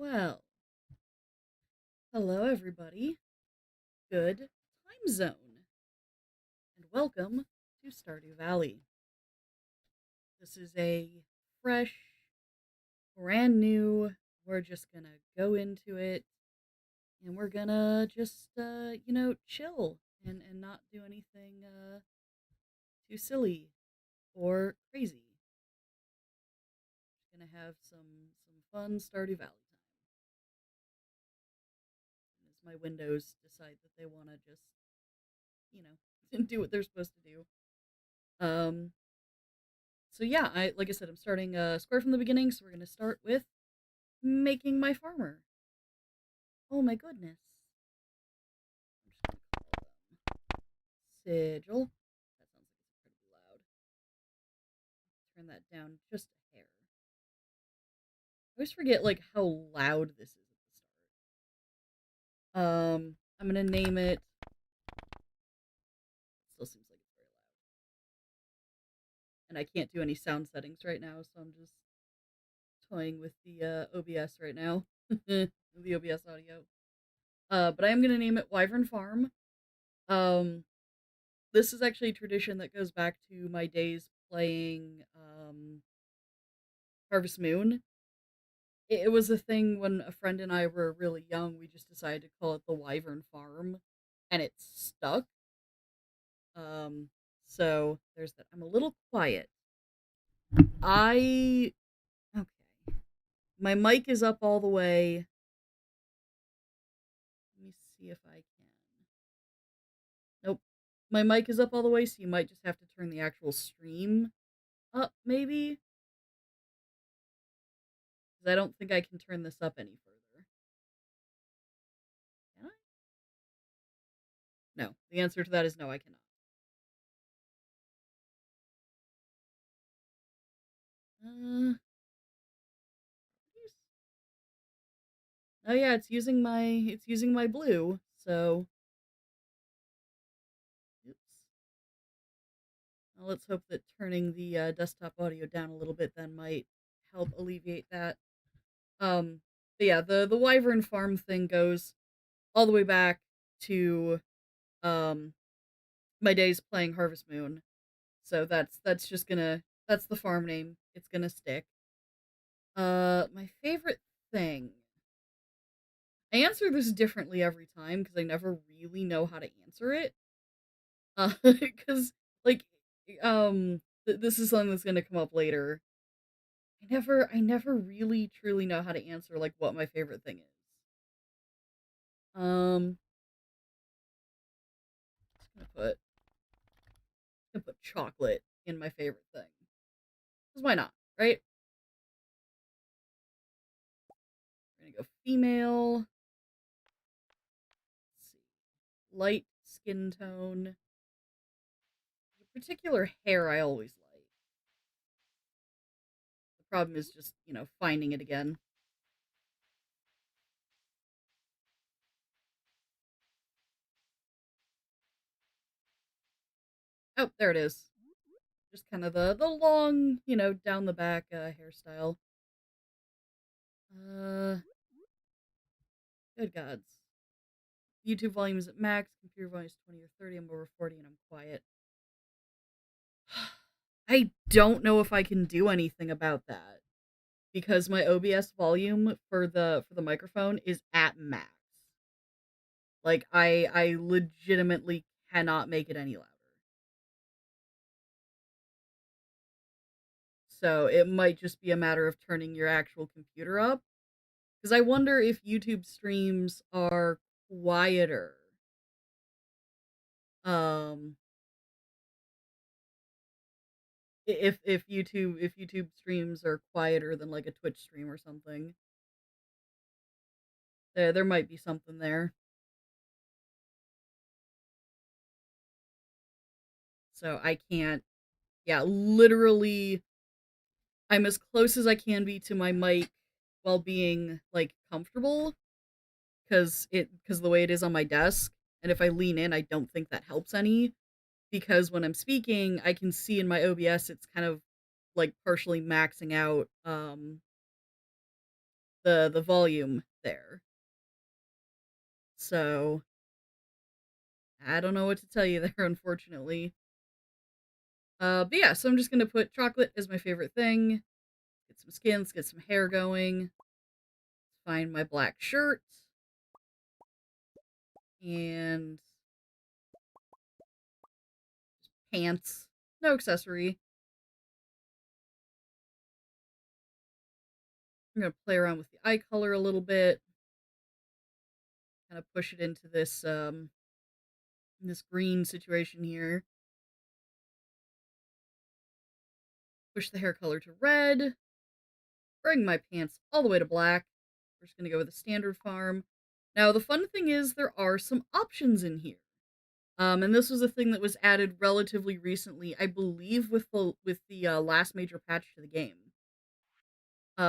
Well, hello everybody. Good time zone. And welcome to Stardew Valley. This is a fresh, brand new, we're just gonna go into it and we're gonna just, chill and not do anything too silly or crazy. Just gonna have some fun Stardew Valley time. And as my windows decide that they wanna just, you know, do what they're supposed to do. Um, So yeah, I like I said, I'm starting square from the beginning. So we're gonna start with making my farmer. Oh my goodness! I'm just gonna call them sigil. That sounds like it's incredibly loud. Turn that down just a hair. I always forget like how loud this is at the start. I'm gonna name it. Still seems like it's very loud, and I can't do any sound settings right now, so I'm just toying with the OBS right now. The OBS audio. But I am gonna name it Wyvern Farm. Um, this is actually a tradition that goes back to my days playing Harvest Moon. It was a thing when a friend and I were really young. We just decided to call it the Wyvern Farm, and it stuck. Um, so there's that. I'm a little quiet. I okay. My mic is up all the way. Let me see if I can. Nope. My mic is up all the way, so you might just have to turn the actual stream up, maybe. Because I don't think I can turn this up any further. Can I? No. The answer to that is no, I cannot. Uh, oh yeah, it's using my blue. So, oops. Well, let's hope that turning the desktop audio down a little bit then might help alleviate that. Um, but yeah, the Wyvern Farm thing goes all the way back to um my days playing Harvest Moon. So that's just gonna that's the farm name. It's gonna stick. My favorite thing. I answer this differently every time because I never really know how to answer it. Because like, this is something that's gonna come up later. I never really truly know how to answer like what my favorite thing is. Um, just gonna put chocolate in my favorite thing. Because why not, right? We're gonna go female. Let's see, light skin tone. The particular hair I always like. The problem is just finding it again. Oh, there it is. Just kind of the long, down the back hairstyle. Uh, good gods. YouTube volume is at max. Computer volume is 20 or 30. I'm over 40 and I'm quiet. I don't know if I can do anything about that because my OBS volume for the microphone is at max. Like I legitimately cannot make it any louder. So it might just be a matter of turning your actual computer up. Because I wonder if YouTube streams are quieter. Um, if YouTube streams are quieter than like a Twitch stream or something, there might be something there. So I can't. Yeah, literally, I'm as close as I can be to my mic while being like comfortable because the way it is on my desk, and if I lean in, I don't think that helps any. Because when I'm speaking, I can see in my OBS it's kind of like partially maxing out the volume there. So I don't know what to tell you there, unfortunately. But yeah, so I'm just gonna put chocolate as my favorite thing. Get some skin, let's get some hair going. Find my black shirt. And pants. No accessory. I'm gonna play around with the eye color a little bit. Kind of push it into this green situation here. Push the hair color to red. Bring my pants all the way to black. We're just gonna go with a standard farm. Now the fun thing is there are some options in here. And this was a thing that was added relatively recently, I believe, with the last major patch to the game. So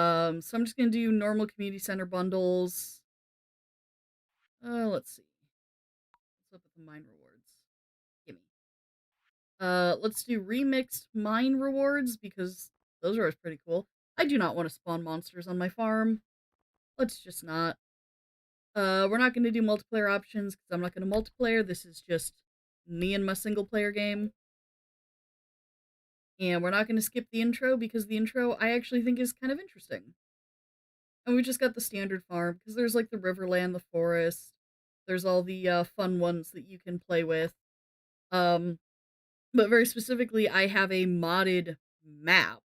I'm just gonna do normal community center bundles. Let's see. What's up with the mine rewards? Gimme. Let's do remixed mine rewards because those are always pretty cool. I do not want to spawn monsters on my farm. Let's just not. We're not going to do multiplayer options because I'm not going to multiplayer. This is just me and my single player game. And we're not going to skip the intro because the intro I actually think is kind of interesting. And we just got the standard farm because there's like the riverland, the forest. There's all the fun ones that you can play with. But very specifically, I have a modded map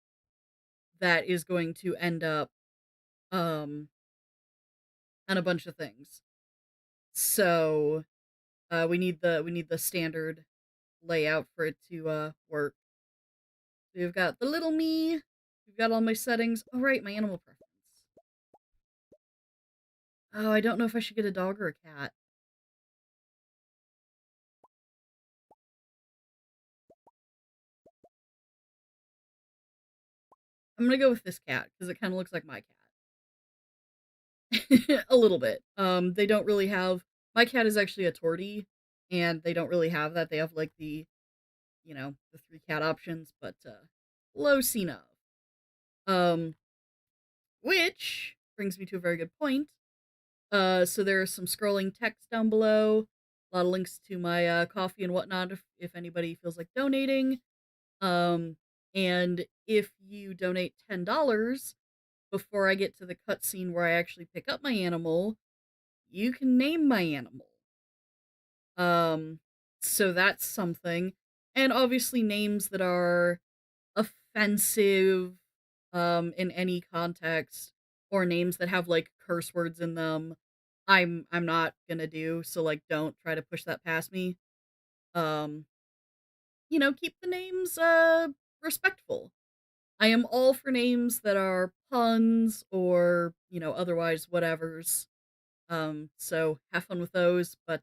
that is going to end up on a bunch of things. So we need the standard layout for it to work. We've got the little me. We've got all my settings. Oh right, my animal preference. Oh, I don't know if I should get a dog or a cat. I'm gonna go with this cat because it kind of looks like my cat. A little bit. They don't really have. My cat is actually a tortie, and they don't really have that. They have like the the 3 cat options, but low seen of. Um, which brings me to a very good point. So there is some scrolling text down below, a lot of links to my coffee and whatnot if anybody feels like donating. And if you donate $10 before I get to the cutscene where I actually pick up my animal, you can name my animal. So that's something. And obviously names that are offensive in any context or names that have like curse words in them, I'm not gonna do. So like don't try to push that past me. Um keep the names respectful. I am all for names that are puns or, otherwise whatevers. So have fun with those, but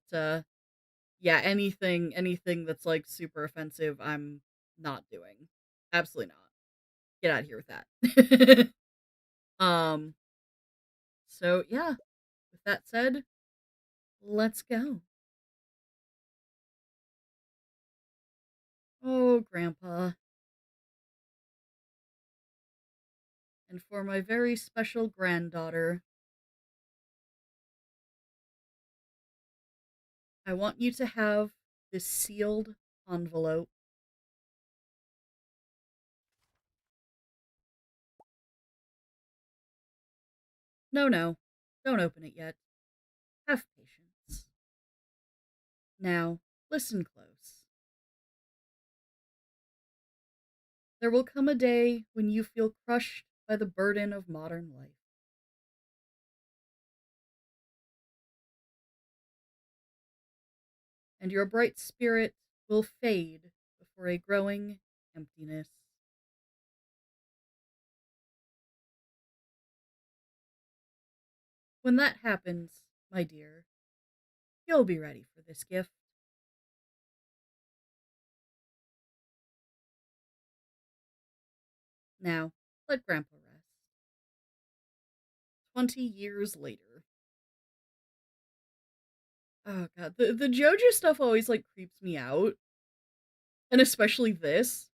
yeah, anything that's like super offensive, I'm not doing. Absolutely not. Get out of here with that. um so yeah, with that said, let's go. Oh, Grandpa. And for my very special granddaughter, I want you to have this sealed envelope. No, no, don't open it yet. Have patience. Now, listen close. There will come a day when you feel crushed by the burden of modern life. And your bright spirit will fade before a growing emptiness. When that happens, my dear, you'll be ready for this gift. Now, let Grandpa rest. 20 years later. Oh god, the JoJo stuff always like creeps me out. And especially this.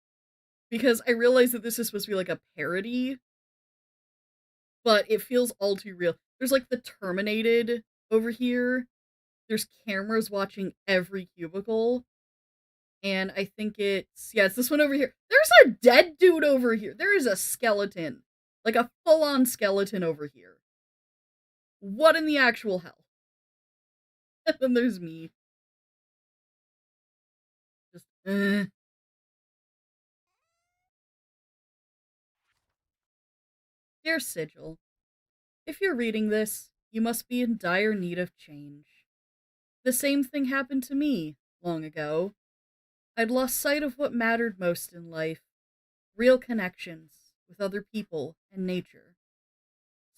Because I realize that this is supposed to be like a parody. but it feels all too real. There's like the Terminated over here. There's cameras watching every cubicle. And I think it's this one over here. There's a dead dude over here. There is a skeleton. Like a full-on skeleton over here. What in the actual hell? And then there's me. Just, Dear Sigil, if you're reading this, you must be in dire need of change. The same thing happened to me long ago. I'd lost sight of what mattered most in life, real connections with other people and nature.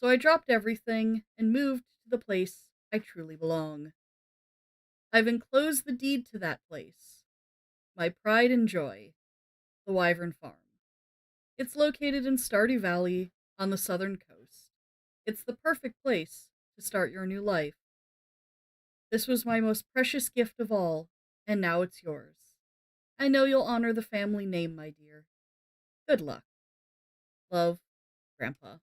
So I dropped everything and moved to the place I truly belong. I've enclosed the deed to that place, my pride and joy, the Wyvern Farm. It's located in Stardew Valley on the southern coast. It's the perfect place to start your new life. This was my most precious gift of all, and now it's yours. I know you'll honor the family name, my dear. Good luck. Love, Grandpa.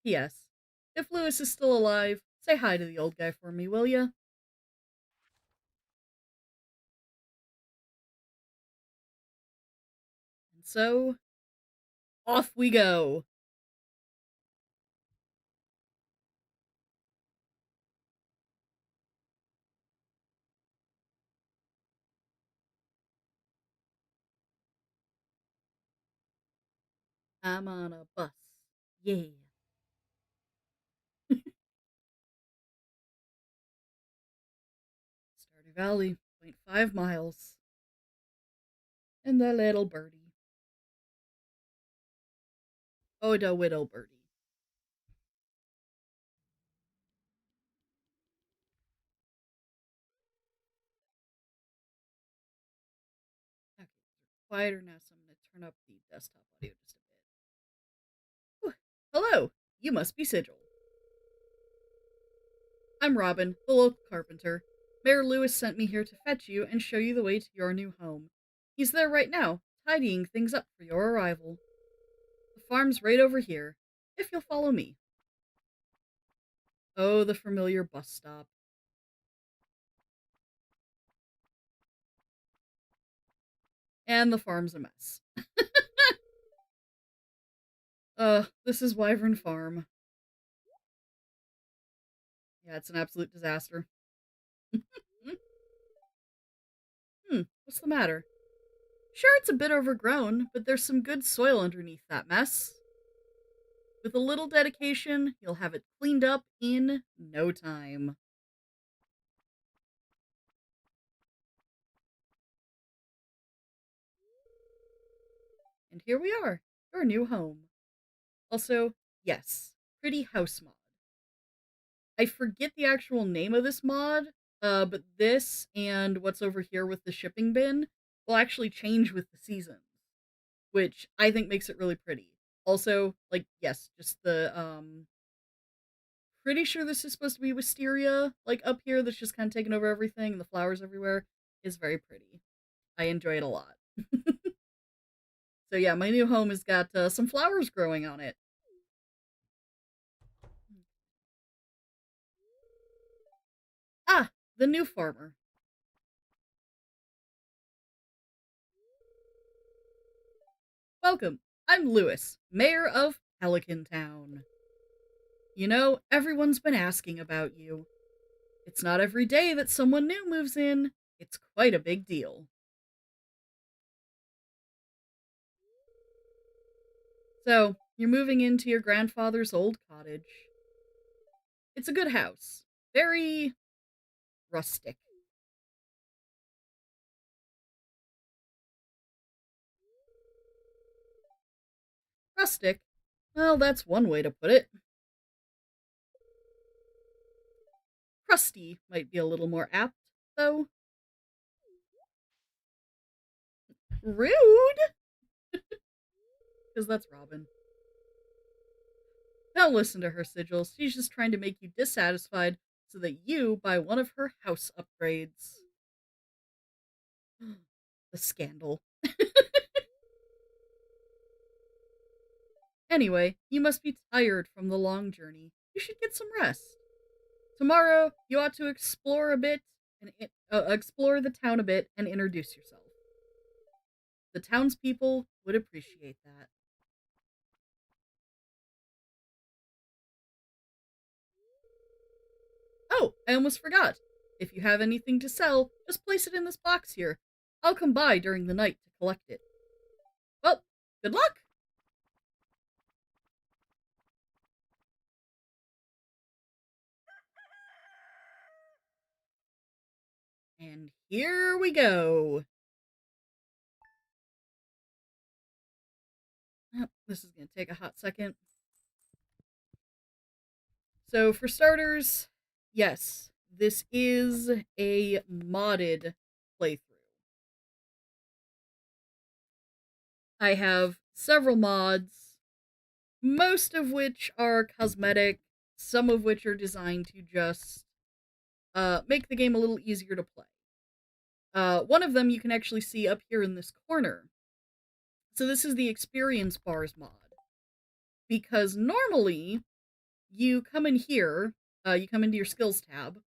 P.S. If Lewis is still alive, say hi to the old guy for me, will ya? And so, off we go. I'm on a bus. Yeah. Stardew Valley, 0.5 miles. And the little birdie. Oh, the widow birdie. Okay, they're quieter now, so I'm going to turn up the desktop audio just a bit. Whew. Hello, you must be Sigil. I'm Robin, the local carpenter. Mayor Lewis sent me here to fetch you and show you the way to your new home. He's there right now, tidying things up for your arrival. The farm's right over here, if you'll follow me. Oh, the familiar bus stop. And the farm's a mess. This is Wyvern Farm. Yeah, it's an absolute disaster. What's the matter? Sure, it's a bit overgrown, but there's some good soil underneath that mess. With a little dedication, you'll have it cleaned up in no time. And here we are, your new home. Also, yes, pretty house mod. I forget the actual name of this mod, but this and what's over here with the shipping bin will actually change with the seasons, which I think makes it really pretty. Also, like, yes, just pretty sure this is supposed to be wisteria, like up here that's just kind of taking over everything, and the flowers everywhere is very pretty. I enjoy it a lot. So yeah, my new home has got some flowers growing on it. Ah, the new farmer. Welcome. I'm Lewis, mayor of Pelican Town. You know, everyone's been asking about you. It's not every day that someone new moves in. It's quite a big deal. So, you're moving into your grandfather's old cottage. It's a good house. Very rustic. Rustic? Well, that's one way to put it. Crusty might be a little more apt, though. Rude? Because that's Robin. Don't listen to her, Sigil. She's just trying to make you dissatisfied so that you buy one of her house upgrades. The scandal. Anyway, you must be tired from the long journey. You should get some rest. Tomorrow, you ought to explore a bit and explore the town a bit and introduce yourself. The townspeople would appreciate that. Oh, I almost forgot. If you have anything to sell, just place it in this box here. I'll come by during the night to collect it. Well, good luck! And here we go. Oh, this is going to take a hot second. So for starters, yes, this is a modded playthrough. I have several mods, most of which are cosmetic, some of which are designed to just make the game a little easier to play. One of them you can actually see up here in this corner. So this is the experience bars mod. Because normally, you come in here, you come into your skills tab,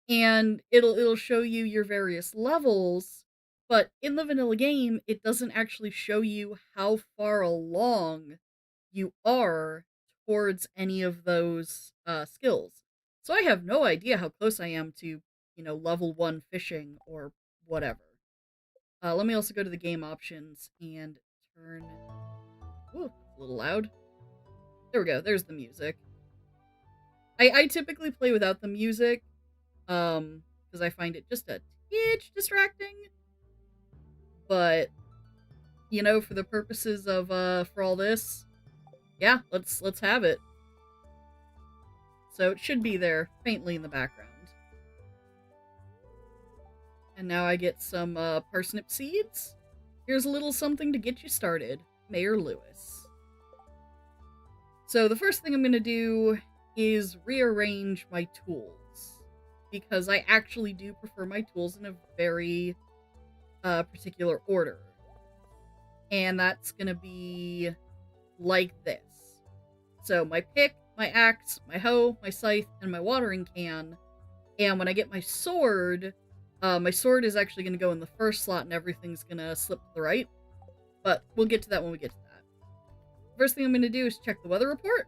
and it'll show you your various levels, but in the vanilla game, it doesn't actually show you how far along you are towards any of those skills. So I have no idea how close I am to, level 1 fishing or whatever. Let me also go to the game options and turn... Ooh, it's a little loud. There we go, there's the music. I typically play without the music, because I find it just a titch distracting. But, for the purposes of, for all this, yeah, let's have it. So it should be there, faintly in the background. And now I get some, parsnip seeds. Here's a little something to get you started. Mayor Lewis. So the first thing I'm gonna do is rearrange my tools, because I actually do prefer my tools in a very particular order. And that's gonna be like this. So my pick, my axe, my hoe, my scythe, and my watering can. And when I get my sword is actually gonna go in the first slot and everything's gonna slip to the right. But we'll get to that when we get to that. First thing I'm gonna do is check the weather report.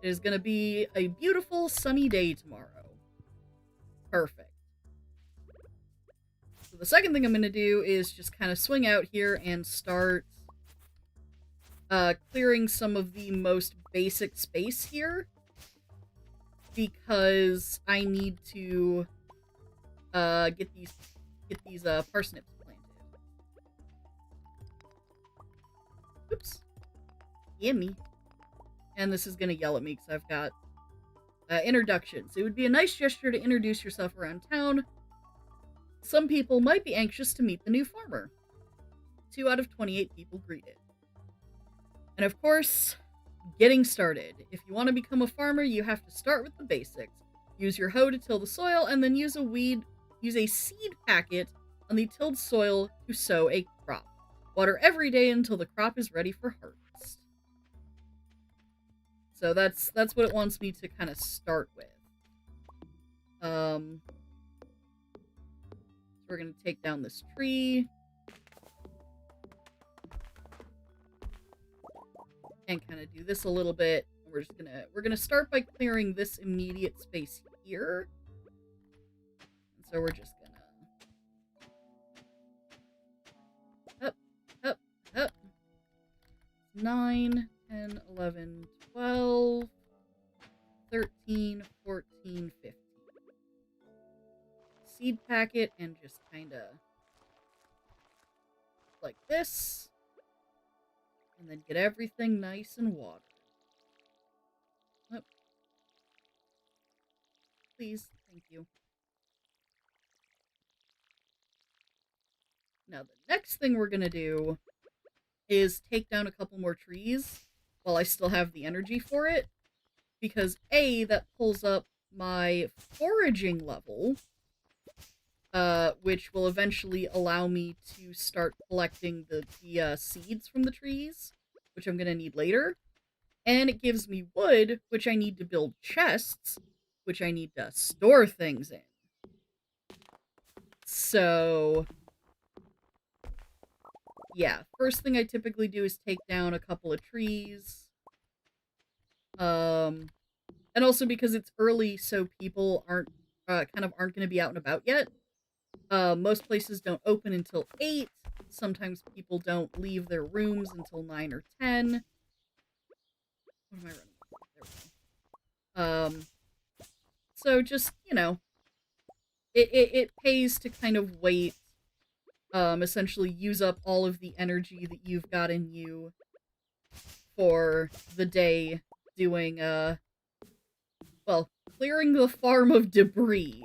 It is gonna be a beautiful sunny day tomorrow. Perfect. So the second thing I'm gonna do is just kind of swing out here and start clearing some of the most basic space here, because I need to get these parsnips planted. Oops. Yummy. And this is gonna yell at me because I've got introductions. It would be a nice gesture to introduce yourself around town. Some people might be anxious to meet the new farmer. 2 out of 28 people greeted. And of course, getting started. If you want to become a farmer, you have to start with the basics. Use your hoe to till the soil, and then use a seed packet on the tilled soil to sow a crop. Water every day until the crop is ready for harvest. So that's what it wants me to kind of start with. So we're gonna take down this tree. And kind of do this a little bit. We're gonna start by clearing this immediate space here. And so we're just gonna up. 9, 10, 11, 12, 13, 14, 15. Seed packet and just kind of like this. And then get everything nice and watered. Oh. Please, thank you. Now the next thing we're gonna do is take down a couple more trees while I still have the energy for it. Because A, that pulls up my foraging level, which will eventually allow me to start collecting the seeds from the trees. which I'm going to need later. And it gives me wood, which I need to build chests, which I need to store things in. So, yeah, first thing I typically do is take down a couple of trees. And also because it's early, so people aren't going to be out and about yet. Most places don't open until 8. Sometimes people don't leave their rooms until 9 or 10. What am I running? There we go. So just, it pays to kind of wait, essentially use up all of the energy that you've got in you for the day doing, well, clearing the farm of debris.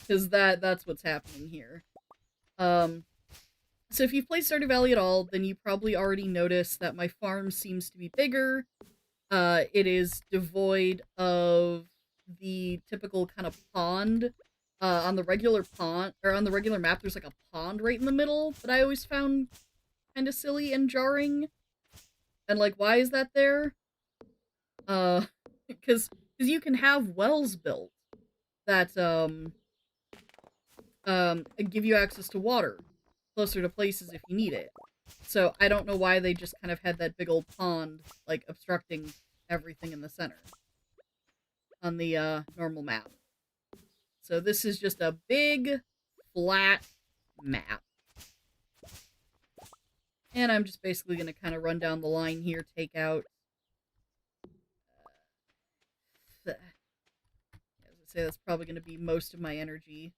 Because that's what's happening here. So if you've played Stardew Valley at all, then you probably already noticed that my farm seems to be bigger. It is devoid of the typical kind of pond. On the regular map, there's like a pond right in the middle that I always found kind of silly and jarring. And like, why is that there? Because you can have wells built that give you access to water closer to places if you need it. So I don't know why they just kind of had that big old pond, like, obstructing everything in the center on the normal map. So this is just a big, flat map. And I'm just basically going to kind of run down the line here, take out... as I say, that's probably going to be most of my energy.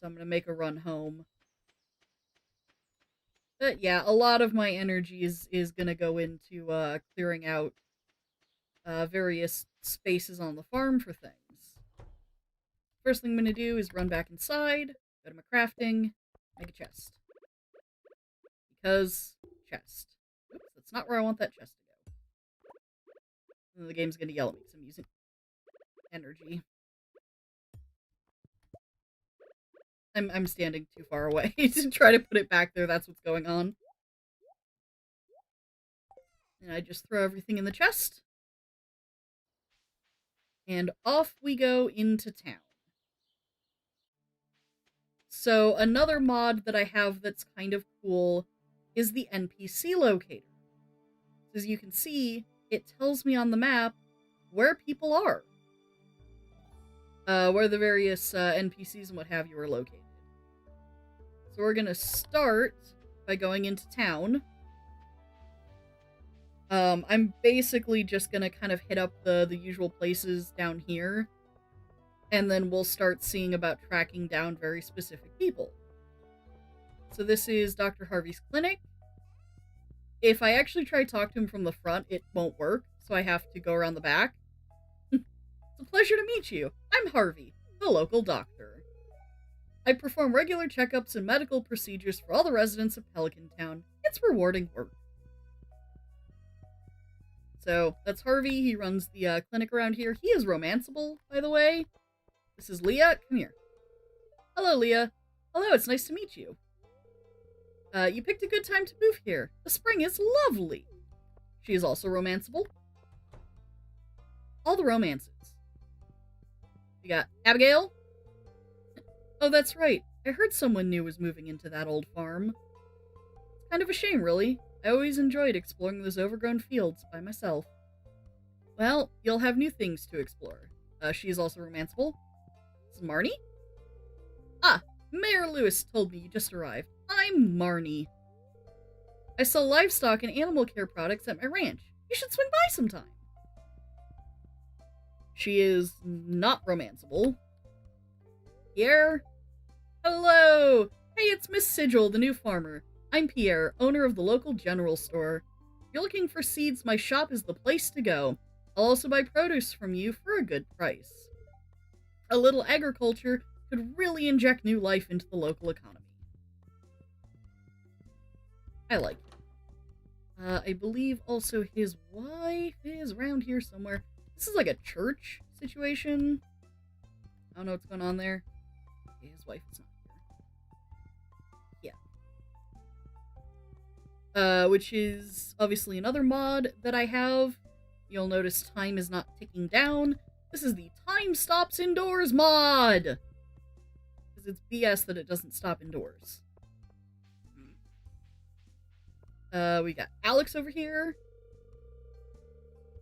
So I'm going to make a run home. But yeah, a lot of my energy is going to go into clearing out various spaces on the farm for things. First thing I'm going to do is run back inside, go to my crafting, make a chest. Because chest. Oops, that's not where I want that chest to go. And then the game's going to yell at me because I'm using energy. I'm standing too far away to try to put it back there. That's what's going on. And I just throw everything in the chest. And off we go into town. So another mod that I have that's kind of cool is the NPC locator. As you can see, it tells me on the map where people are. Where the various NPCs and what have you are located. So we're going to start by going into town. I'm basically just going to kind of hit up the usual places down here. And then we'll start seeing about tracking down very specific people. So this is Dr. Harvey's clinic. If I actually try to talk to him from the front, it won't work. So I have to go around the back. It's a pleasure to meet you. I'm Harvey, the local doctor. I perform regular checkups and medical procedures for all the residents of Pelican Town. It's rewarding work. So, that's Harvey. He runs the clinic around here. He is romanceable, by the way. This is Leah. Come here. Hello, Leah. Hello, it's nice to meet you. You picked a good time to move here. The spring is lovely. She is also romanceable. All the romances. We got Abigail. Oh, that's right. I heard someone new was moving into that old farm. It's kind of a shame, really. I always enjoyed exploring those overgrown fields by myself. Well, you'll have new things to explore. She is also romanceable. This is Marnie? Ah, Mayor Lewis told me you just arrived. I'm Marnie. I sell livestock and animal care products at my ranch. You should swing by sometime. She is not romanceable. Pierre? Hello! Hey, it's Miss Sigil, the new farmer. I'm Pierre, owner of the local general store. If you're looking for seeds, my shop is the place to go. I'll also buy produce from you for a good price. A little agriculture could really inject new life into the local economy. I like it. I believe also his wife is around here somewhere. This is like a church situation. I don't know what's going on there. Okay, his wife is not here. which is obviously another mod that I have. You'll notice time is not ticking down. This is the Time Stops Indoors mod! Because it's BS that it doesn't stop indoors. We got Alex over here.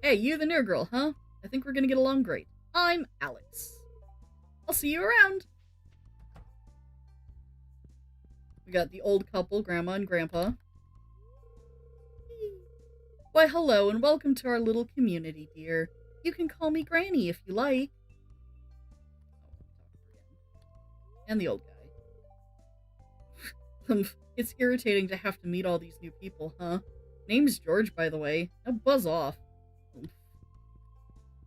Hey, you the new girl, huh? I think we're gonna get along great. I'm Alex. I'll see you around. We got the old couple, Grandma and Grandpa. Why, hello, and welcome to our little community, dear. You can call me Granny if you like. And the old guy. It's irritating to have to meet all these new people, huh? Name's George, by the way. Now buzz off.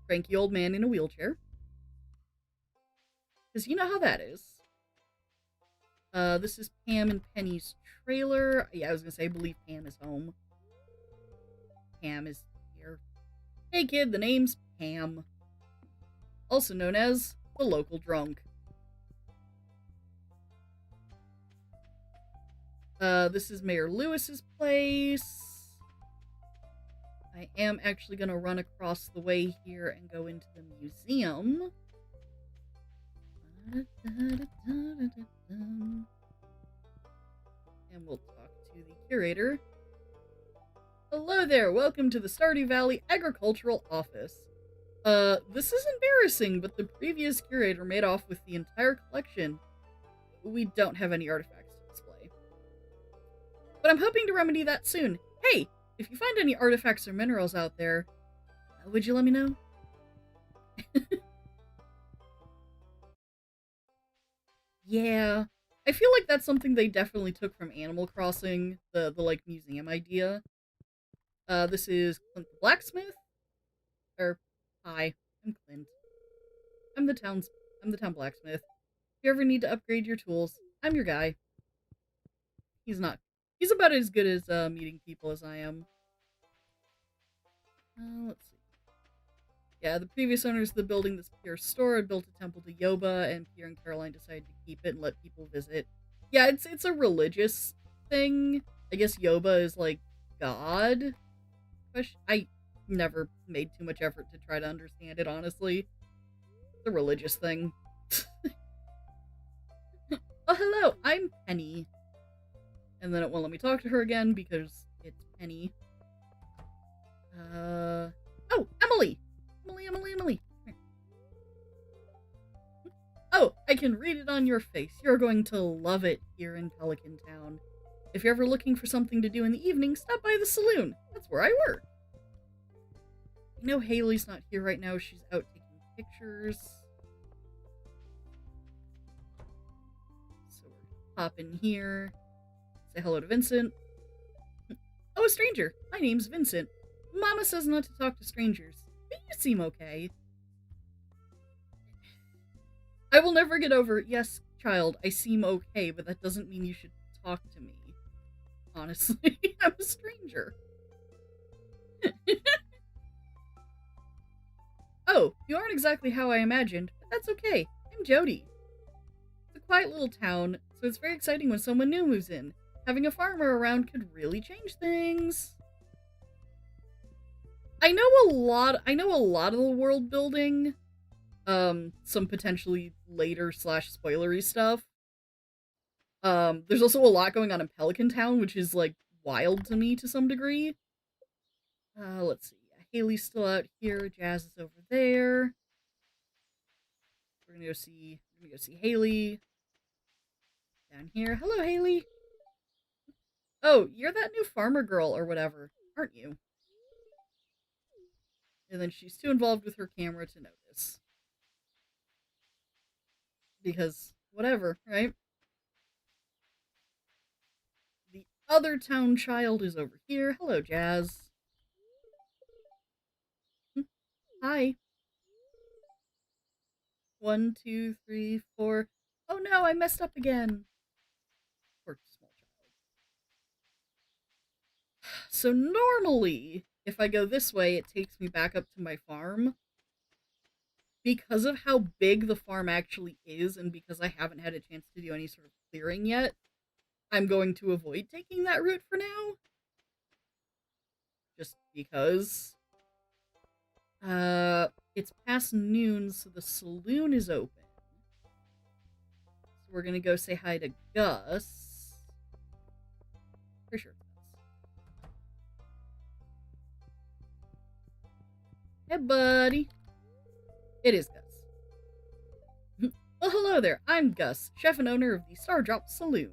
Cranky old man in a wheelchair. Because you know how that is. This is Pam and Penny's trailer. Yeah, I was gonna say, I believe Pam is home. Pam is here. Hey kid, the name's Pam. Also known as the local drunk. This is Mayor Lewis's place. I am actually gonna run across the way here and go into the museum. And we'll talk to the curator. Hello there, welcome to the Stardew Valley Agricultural Office. This is embarrassing, but the previous curator made off with the entire collection. We don't have any artifacts to display. But I'm hoping to remedy that soon. Hey, if you find any artifacts or minerals out there, would you let me know? Yeah, I feel like that's something they definitely took from Animal Crossing, the like museum idea. This is Clint the blacksmith. Hi, I'm Clint. I'm the town blacksmith. If you ever need to upgrade your tools, I'm your guy. He's about as good as meeting people as I am. Let's see. Yeah, the previous owners of the building that's Pierre's store had built a temple to Yoba, and Pierre and Caroline decided to keep it and let people visit. Yeah, it's a religious thing. I guess Yoba is like God. I never made too much effort to try to understand it, honestly. It's a religious thing. Oh, hello, I'm Penny. And then it won't let me talk to her again because it's Penny. Oh, Emily! Emily. Here. Oh, I can read it on your face. You're going to love it here in Pelican Town. If you're ever looking for something to do in the evening, stop by the saloon. That's where I work. I know Haley's not here right now. She's out taking pictures. So we're gonna pop in here. Say hello to Vincent. Oh, a stranger. My name's Vincent. Mama says not to talk to strangers. But you seem okay. I will never get over, yes, child, I seem okay, but that doesn't mean you should talk to me. Honestly, I'm a stranger. Oh, you aren't exactly how I imagined, but that's okay. I'm Jody. It's a quiet little town, so it's very exciting when someone new moves in. Having a farmer around could really change things. I know a lot of the world building. Some potentially later / spoilery stuff. There's also a lot going on in Pelican Town, which is, like, wild to me to some degree. Let's see. Haley's still out here. Jazz is over there. We're gonna go see Haley. Down here. Hello, Haley! Oh, you're that new farmer girl or whatever, aren't you? And then she's too involved with her camera to notice. Because, whatever, right? The other town child is over here. Hello, Jazz. Hi. 1, 2, 3, 4. Oh no, I messed up again. Poor small child. So normally, if I go this way, it takes me back up to my farm. Because of how big the farm actually is, and because I haven't had a chance to do any sort of clearing yet, I'm going to avoid taking that route for now. just because. It's past noon, so the saloon is open. So we're gonna go say hi to Gus. Pretty sure it's Gus. Hey, buddy. It is Gus. Well, hello there. I'm Gus, chef and owner of the Stardrop Saloon.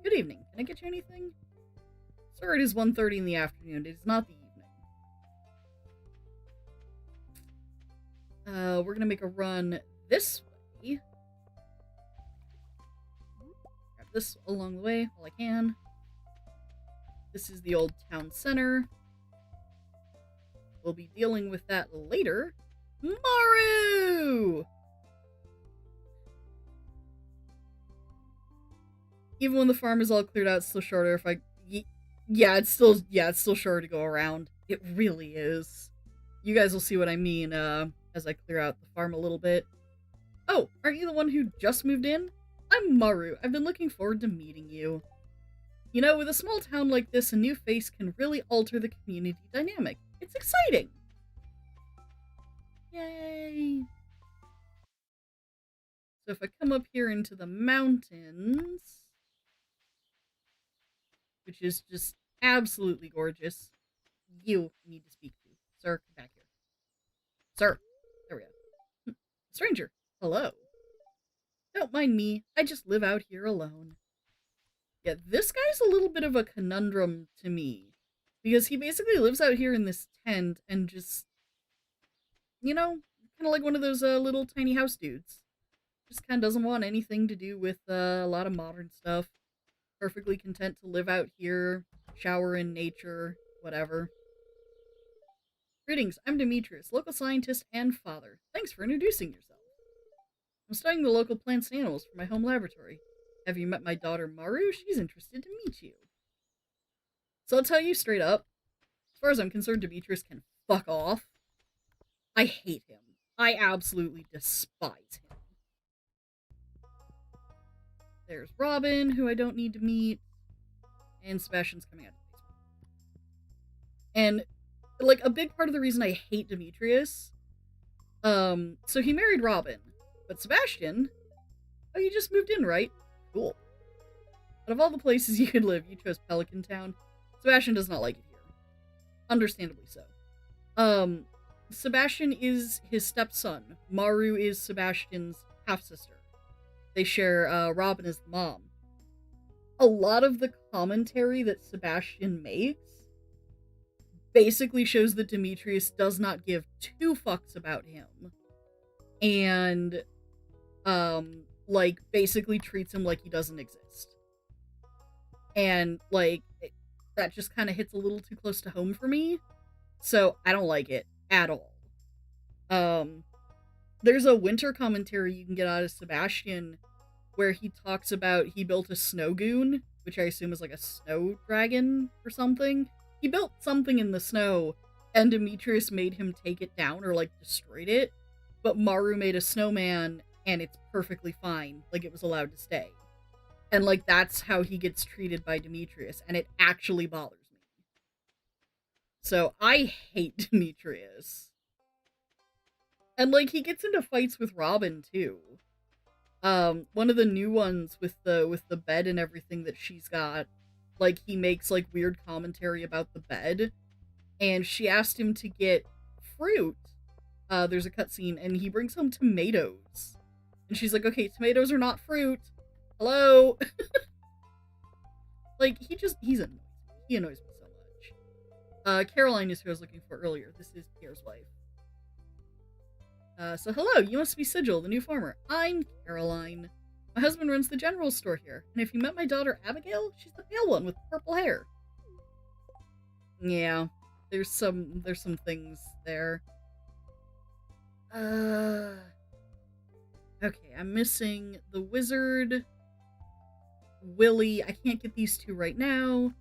Good evening. Can I get you anything? Sir, it is 1:30 in the afternoon. It is not the evening. We're gonna make a run this way. Grab this along the way while I can. This is the old town center. We'll be dealing with that later. Maru! Even when the farm is all cleared out, it's still shorter if I... Yeah, it's still shorter to go around. It really is. You guys will see what I mean, as I clear out the farm a little bit. Oh, aren't you the one who just moved in? I'm Maru. I've been looking forward to meeting you. You know, with a small town like this, a new face can really alter the community dynamic. It's exciting! Yay! So if I come up here into the mountains, which is just absolutely gorgeous, you need to speak to. Sir, come back here. Sir! There we go. Stranger, hello. Don't mind me, I just live out here alone. Yeah, this guy's a little bit of a conundrum to me, because he basically lives out here in this tent and just, you know, kind of like one of those little tiny house dudes. Just kind of doesn't want anything to do with a lot of modern stuff. Perfectly content to live out here, shower in nature, whatever. Greetings, I'm Demetrius, local scientist and father. Thanks for introducing yourself. I'm studying the local plants and animals for my home laboratory. Have you met my daughter Maru? She's interested to meet you. So I'll tell you straight up, as far as I'm concerned, Demetrius can fuck off. I hate him. I absolutely despise him. There's Robin, who I don't need to meet, and Sebastian's coming out of the basement. And, like, a big part of the reason I hate Demetrius, so he married Robin, but Sebastian, oh, you just moved in, right? Cool. Out of all the places you could live, you chose Pelican Town. Sebastian does not like it here. Understandably so. Sebastian is his stepson. Maru is Sebastian's half-sister. They share, Robin as the mom. A lot of the commentary that Sebastian makes basically shows that Demetrius does not give two fucks about him. And, like, basically treats him like he doesn't exist. And, like, that just kind of hits a little too close to home for me. So, I don't like it at all. There's a winter commentary you can get out of Sebastian where he talks about he built a snow goon, which I assume is like a snow dragon or something. He built something in the snow, and Demetrius made him take it down or, like, destroyed it. But Maru made a snowman, and it's perfectly fine. Like, it was allowed to stay. And, like, that's how he gets treated by Demetrius, and it actually bothers me. So, I hate Demetrius. And, like, he gets into fights with Robin, too. One of the new ones with the bed and everything that she's got, like, he makes, like, weird commentary about the bed, and she asked him to get fruit. There's a cutscene, and he brings home tomatoes. And she's like, okay, tomatoes are not fruit. Hello? Like, he's annoying. He annoys me so much. Caroline is who I was looking for earlier. This is Pierre's wife. So hello, you must be Sigil, the new farmer. I'm Caroline. My husband runs the general store here, and if you met my daughter Abigail, she's the pale one with purple hair. Yeah, there's some things there. Okay, I'm missing the wizard, Willie. I can't get these two right now.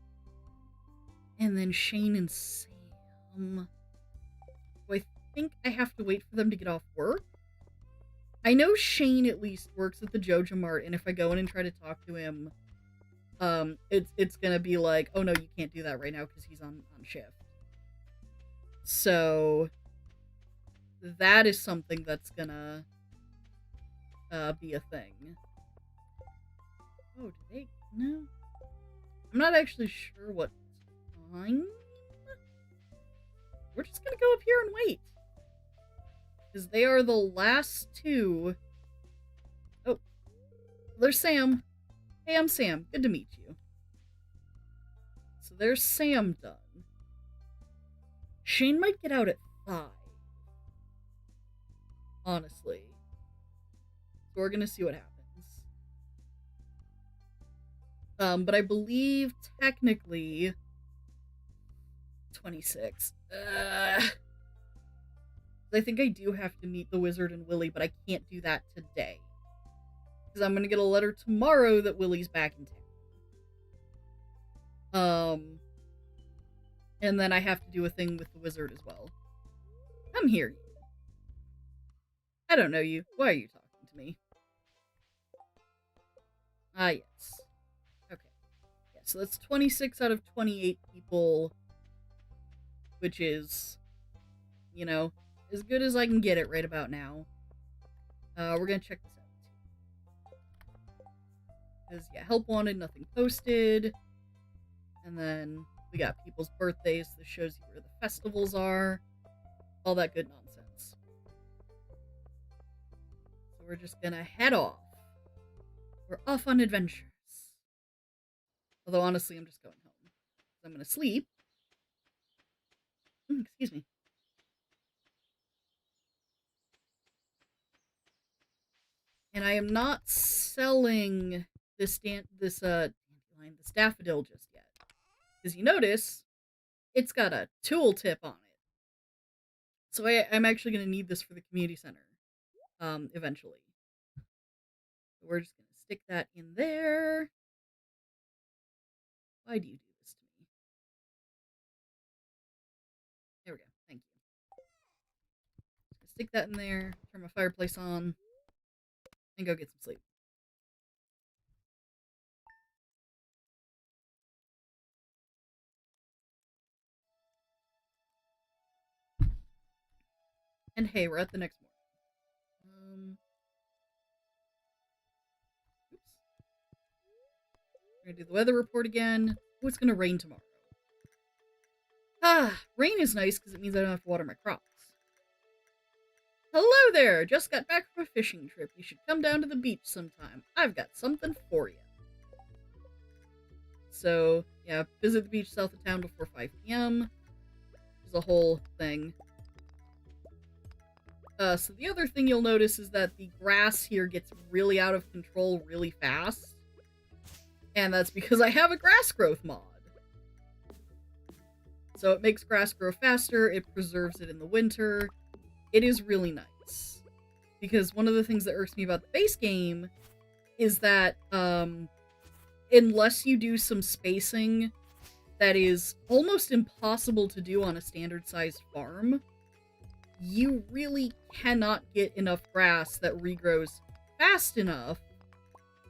And then Shane and Sam. Do I think I have to wait for them to get off work? I know Shane at least works at the Joja Mart, and if I go in and try to talk to him, it's gonna be like, oh no, you can't do that right now because he's on shift. So that is something that's gonna be a thing. Oh, do they? No, I'm not actually sure what time. We're just gonna go up here and wait, because they are the last two. Oh, there's Sam. Hey, I'm Sam. Good to meet you. So there's Sam done. Shane might get out at 5. Honestly. So we're gonna see what happens. But I believe technically 26. I think I do have to meet the wizard and Willy, but I can't do that today. Because I'm gonna get a letter tomorrow that Willy's back in town. And then I have to do a thing with the wizard as well. Come here, you. I don't know you. Why are you talking to me? Ah, yes. Okay. Yeah, so that's 26 out of 28 people, which is, you know, as good as I can get it right about now. We're gonna check this out. Because, yeah, help wanted, nothing posted. And then we got people's birthdays. This shows you where the festivals are. All that good nonsense. So we're just gonna head off. We're off on adventures. Although, honestly, I'm just going home. So I'm gonna sleep. Excuse me. And I am not selling this daffodil just yet. Because you notice, it's got a tooltip on it. So I'm actually going to need this for the community center, eventually. So we're just going to stick that in there. Why do you do this to me? There we go. Thank you. Just stick that in there, turn my fireplace on, and go get some sleep. And hey, we're at the next morning. Oops. We're gonna do the weather report again. Oh, it's gonna rain tomorrow. Rain is nice because it means I don't have to water my crops. Hello there! Just got back from a fishing trip. You should come down to the beach sometime. I've got something for you. So, yeah, visit the beach south of town before 5 p.m. There's a whole thing. So the other thing you'll notice is that the grass here gets really out of control really fast. And that's because I have a grass growth mod. So it makes grass grow faster, it preserves it in the winter. It is really nice. Because one of the things that irks me about the base game is that, unless you do some spacing that is almost impossible to do on a standard-sized farm, you really cannot get enough grass that regrows fast enough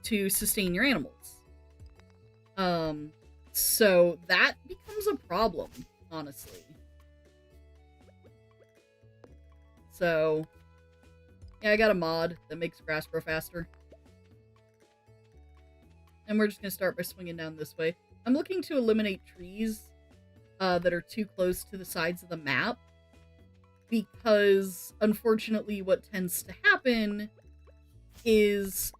to sustain your animals. So that becomes a problem, honestly. So, yeah, I got a mod that makes grass grow faster. And we're just gonna start by swinging down this way. I'm looking to eliminate trees that are too close to the sides of the map, because unfortunately what tends to happen is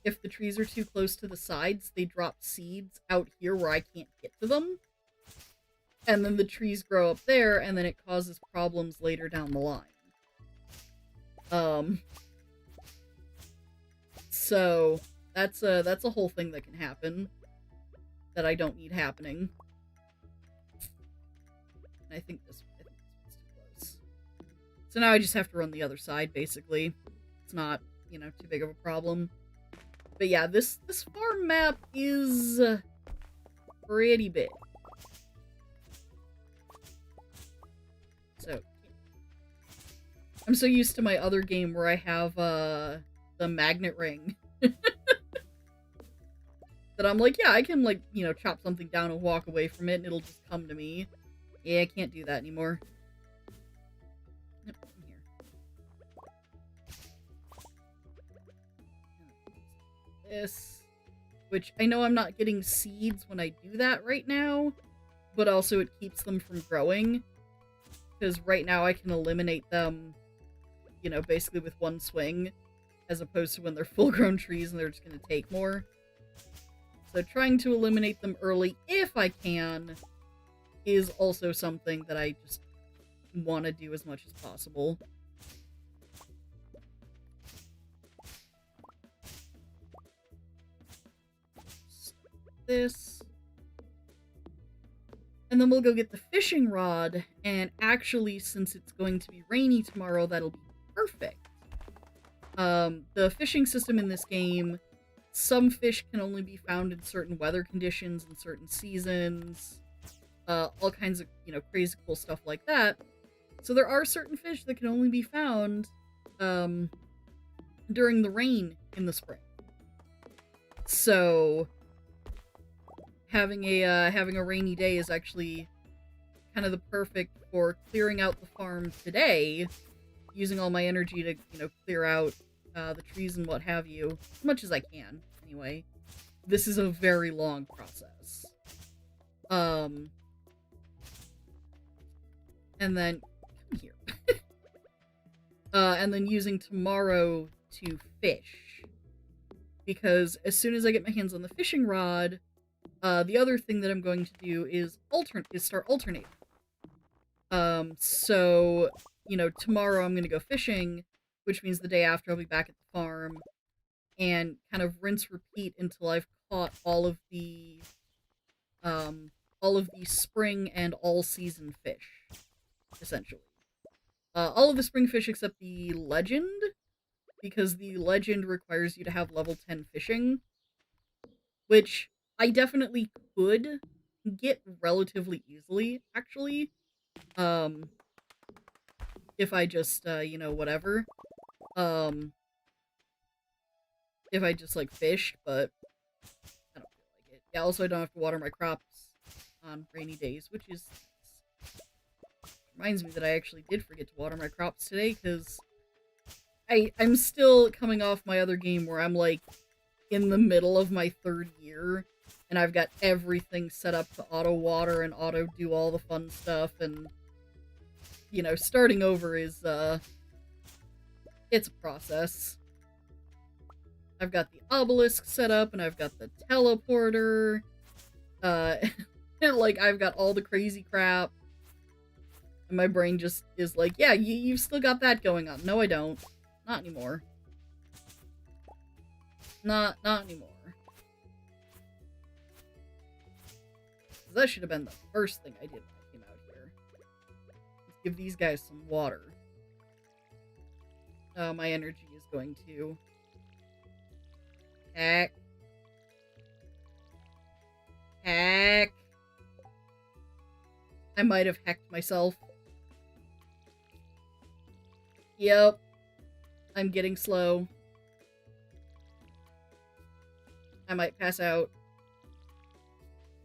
if the trees are too close to the sides, they drop seeds out here where I can't get to them. And then the trees grow up there, and then it causes problems later down the line. So that's a whole thing that can happen that I don't need happening. And I think this one's too close. So now I just have to run the other side, basically. It's not, you know, too big of a problem. But yeah, this farm map is pretty big. So I'm so used to my other game where I have the magnet ring that I'm like, yeah, I can, like, you know, chop something down and walk away from it and it'll just come to me. Yeah, I can't do that anymore. Yep, come here. This. Which, I know I'm not getting seeds when I do that right now, but also it keeps them from growing. Because right now I can eliminate them, you know, basically with one swing, as opposed to when they're full-grown trees and they're just going to take more. So trying to eliminate them early, if I can, is also something that I just want to do as much as possible. This. And then we'll go get the fishing rod, and actually, since it's going to be rainy tomorrow, that'll be perfect. The fishing system in this game, some fish can only be found in certain weather conditions and certain seasons, all kinds of, you know, crazy cool stuff like that. So there are certain fish that can only be found, during the rain in the spring. So having a rainy day is actually kind of the perfect for clearing out the farm today, using all my energy to, you know, clear out the trees and what have you, as much as I can, anyway. This is a very long process. And then, come here. And then using tomorrow to fish. Because as soon as I get my hands on the fishing rod, the other thing that I'm going to do is start alternating. So, you know, tomorrow I'm going to go fishing, which means the day after I'll be back at the farm, and kind of rinse repeat until I've caught all of the spring and all-season fish, essentially. All of the spring fish except the legend, because the legend requires you to have level 10 fishing, which I definitely could get relatively easily, actually. If I just, you know, whatever. If I just, like, fished, but I don't feel like it. Yeah, also I don't have to water my crops on rainy days, which is nice. Reminds me that I actually did forget to water my crops today, because I'm still coming off my other game where I'm, like, in the middle of my 3rd year, and I've got everything set up to auto-water and auto-do all the fun stuff, and, you know, starting over is, it's a process. I've got the Obelisk set up, and I've got the teleporter, like, I've got all the crazy crap, and my brain just is like, yeah, you've still got that going on. No, I don't. Not anymore. Not anymore. That should have been the first thing I did when I came out here. Let's give these guys some water. My energy is going to hack. Hack. I might have hacked myself. Yep. I'm getting slow. I might pass out.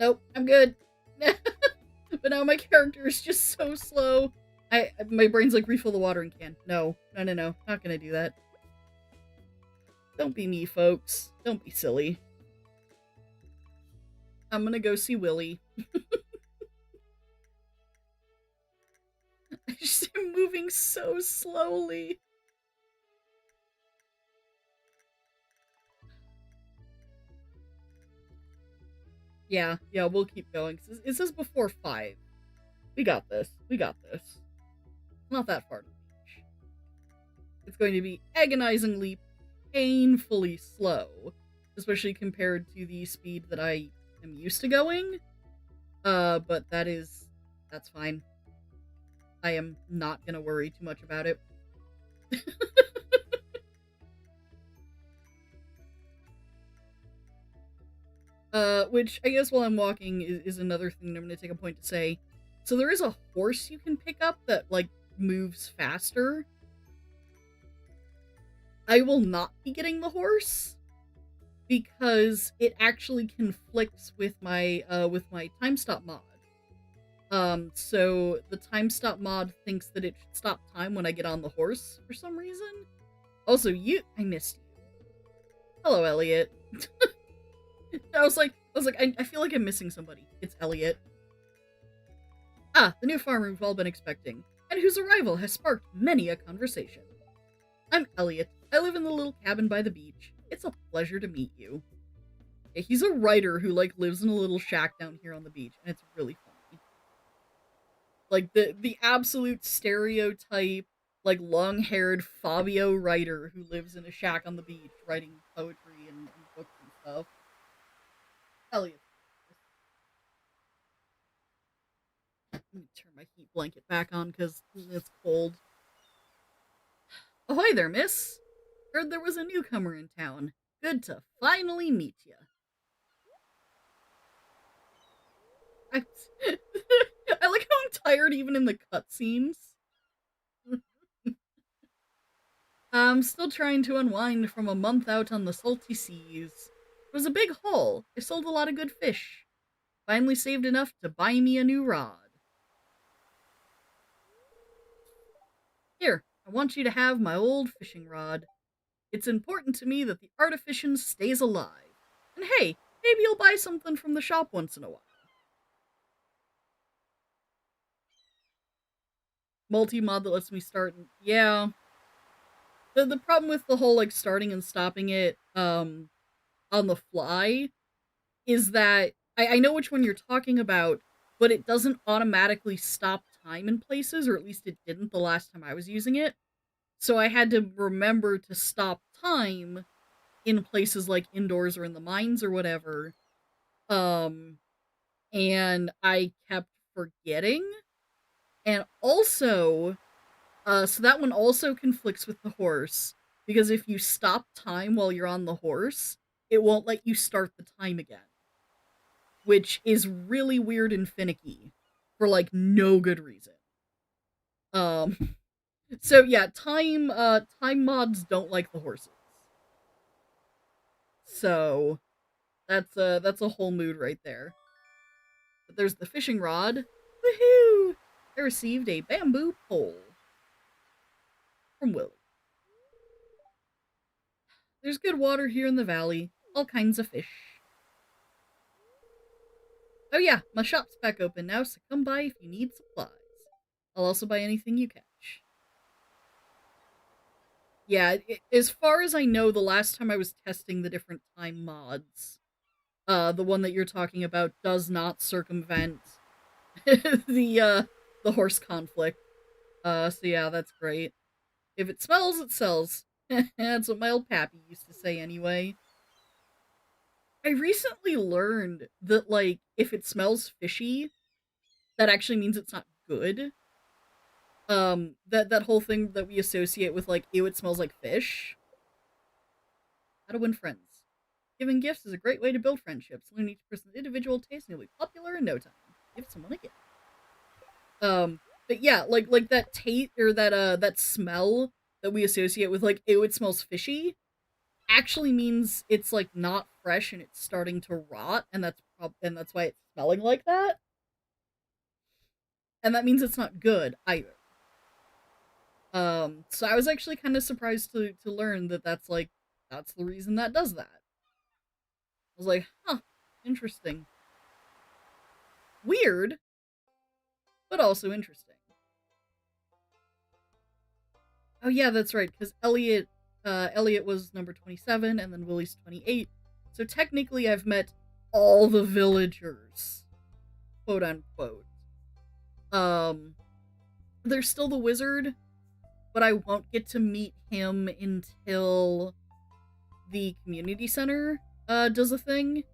Nope, I'm good. But now my character is just so slow. My brain's like, refill the watering can. No. Not gonna do that. Don't be me, folks. Don't be silly. I'm gonna go see Willy. I just am moving so slowly. Yeah, we'll keep going. It says before 5. We got this. Not that far to reach. It's going to be agonizingly, painfully slow, especially compared to the speed that I am used to going. But that's fine. I am not gonna worry too much about it. Which, I guess while I'm walking is another thing that I'm gonna take a point to say. So there is a horse you can pick up that, like, moves faster. I will not be getting the horse. because it actually conflicts with my time stop mod. So the time stop mod thinks that it should stop time when I get on the horse for some reason. Also, I missed you. Hello, Elliot. I was like, I feel like I'm missing somebody. It's Elliot. Ah, the new farmer we've all been expecting, and whose arrival has sparked many a conversation. I'm Elliot. I live in the little cabin by the beach. It's a pleasure to meet you. Yeah, he's a writer who, like, lives in a little shack down here on the beach, and it's really funny. Like, the absolute stereotype, like, long-haired Fabio writer who lives in a shack on the beach writing poetry and books and stuff. Elliot. Let me turn my heat blanket back on, because it's cold. Ahoy there, miss! Heard there was a newcomer in town. Good to finally meet ya. I like how I'm tired even in the cutscenes. I'm still trying to unwind from a month out on the salty seas. It was a big haul. I sold a lot of good fish. Finally saved enough to buy me a new rod. Here, I want you to have my old fishing rod. It's important to me that the artifician stays alive. And hey, maybe you'll buy something from the shop once in a while. Multi-mod that lets me start. Yeah. The problem with the whole, like, starting and stopping it on the fly is that I know which one you're talking about, but it doesn't automatically stop time in places, or at least it didn't the last time I was using it. So I had to remember to stop time in places like indoors or in the mines or whatever. And I kept forgetting. And also, so that one also conflicts with the horse, because if you stop time while you're on the horse, it won't let you start the time again. Which is really weird and finicky for, like, no good reason. So yeah, time mods don't like the horses. So that's a whole mood right there. But there's the fishing rod. Woohoo! I received a bamboo pole from Willie. There's good water here in the valley. All kinds of fish. Oh yeah, my shop's back open now, so come by if you need supplies. I'll also buy anything you catch. Yeah, as far as I know, the last time I was testing the different time mods, the one that you're talking about does not circumvent the horse conflict. So yeah, that's great. If it smells, it sells. That's what my old pappy used to say anyway. I recently learned that, like, if it smells fishy, that actually means it's not good. That whole thing that we associate with, like, ew, it smells like fish. How to win friends. Giving gifts is a great way to build friendships. Learn each person's individual taste and you'll be popular in no time. Give someone a gift. But yeah, like that taste, or that smell that we associate with, like, ew, it smells fishy, actually means it's, like, not fresh and it's starting to rot, and that's why it's smelling like that. And that means it's not good either. So I was actually kind of surprised to learn that that's the reason that does that. I was like, huh, interesting. Weird, but also interesting. Oh yeah, that's right, because Elliot was number 27, and then Willie's 28. So technically I've met all the villagers, quote unquote. There's still the wizard, but I won't get to meet him until the community center does a thing.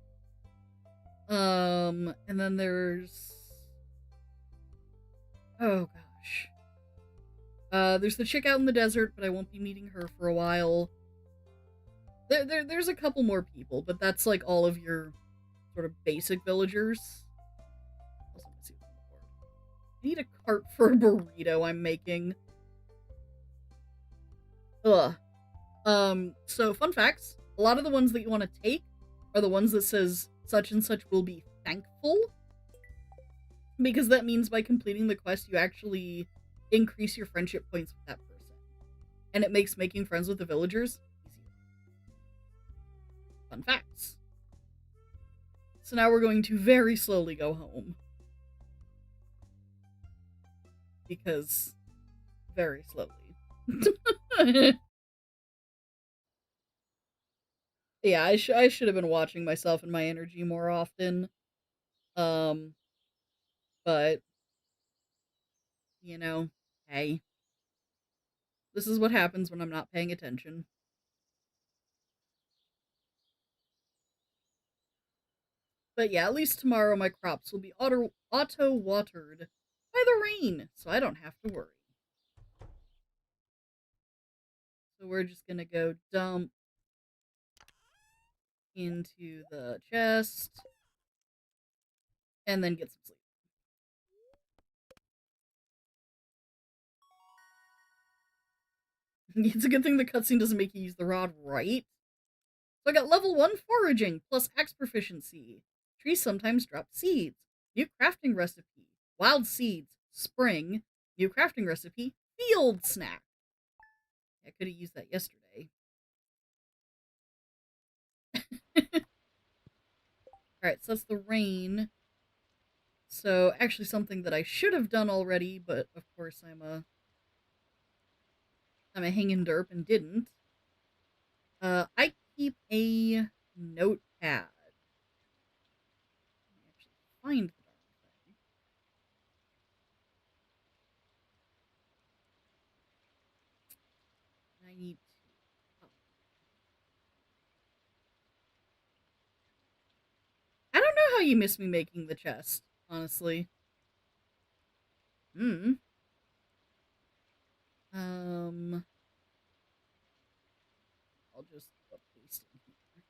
And then there's, oh gosh, there's the chick out in the desert, but I won't be meeting her for a while. There's a couple more people, but that's, like, all of your sort of basic villagers. Also, let's see what's on the board. I need a cart for a burrito I'm making. Ugh. So, fun facts. A lot of the ones that you want to take are the ones that says such and such will be thankful, because that means by completing the quest you actually increase your friendship points with that person, and it makes making friends with the villagers easier. Fun facts. So now we're going to very slowly go home, because very slowly. Yeah, I should have been watching myself and my energy more often. Um, but you know, hey, this is what happens when I'm not paying attention. But yeah, at least tomorrow my crops will be auto watered by the rain, so I don't have to worry. So we're just gonna go dump into the chest and then get some sleep. It's a good thing the cutscene doesn't make you use the rod, right? So I got level 1 foraging plus axe proficiency. Trees sometimes drop seeds. New crafting recipe. Wild seeds. Spring. New crafting recipe. Field snack. I could have used that yesterday. Alright, so that's the rain. So actually something that I should have done already, but of course I'm a hanging derp and didn't. I keep a notepad. Let me actually find the darn thing. I need to. I don't know how you miss me making the chest, honestly. Um, I'll just paste in here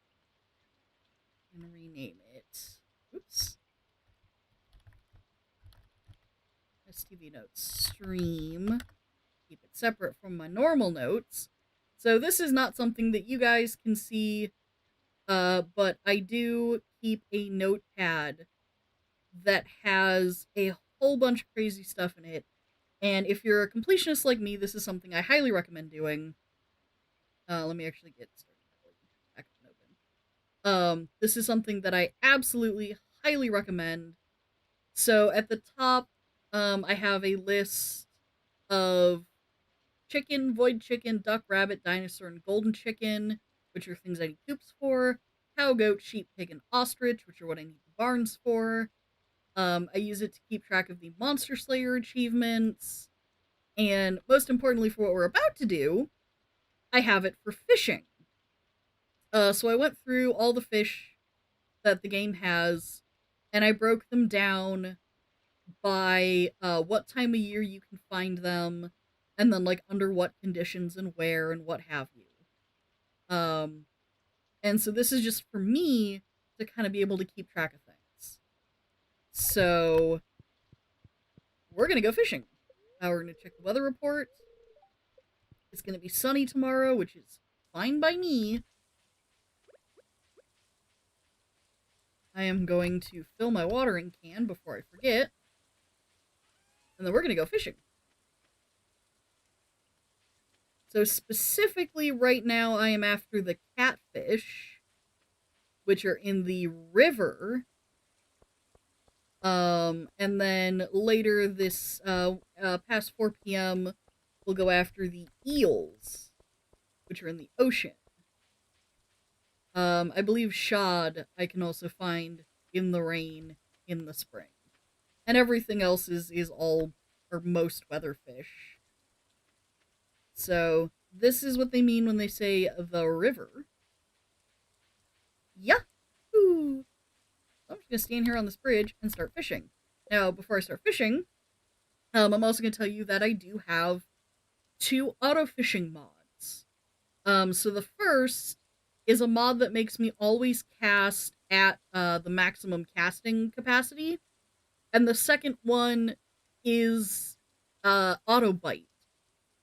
and rename it. Oops. STV notes stream. Keep it separate from my normal notes. So this is not something that you guys can see, but I do keep a notepad that has a whole bunch of crazy stuff in it. And if you're a completionist like me, this is something I highly recommend doing. Let me actually get started back up and open. This is something that I absolutely highly recommend. So at the top, I have a list of chicken, void chicken, duck, rabbit, dinosaur, and golden chicken, which are things I need coops for. Cow, goat, sheep, pig, and ostrich, which are what I need the barns for. I use it to keep track of the Monster Slayer achievements. And most importantly, for what we're about to do, I have it for fishing. So I went through all the fish that the game has, and I broke them down by what time of year you can find them, and then like under what conditions and where and what have you. And so this is just for me to kind of be able to keep track of things. So we're gonna go fishing. We're gonna check the weather report. It's gonna be sunny tomorrow, which is fine by me. I am going to fill my watering can before I forget. And then we're gonna go fishing. So specifically right now I am after the catfish, which are in the river. And then later this, past 4 p.m., we'll go after the eels, which are in the ocean. I believe shad I can also find in the rain in the spring. And everything else is all, or most weatherfish. So, this is what they mean when they say the river. Yahoo! I'm just gonna stand here on this bridge and start fishing. Now, before I start fishing, I'm also gonna tell you that I do have 2 auto fishing mods. So the first is a mod that makes me always cast at the maximum casting capacity, and the second one is auto bite,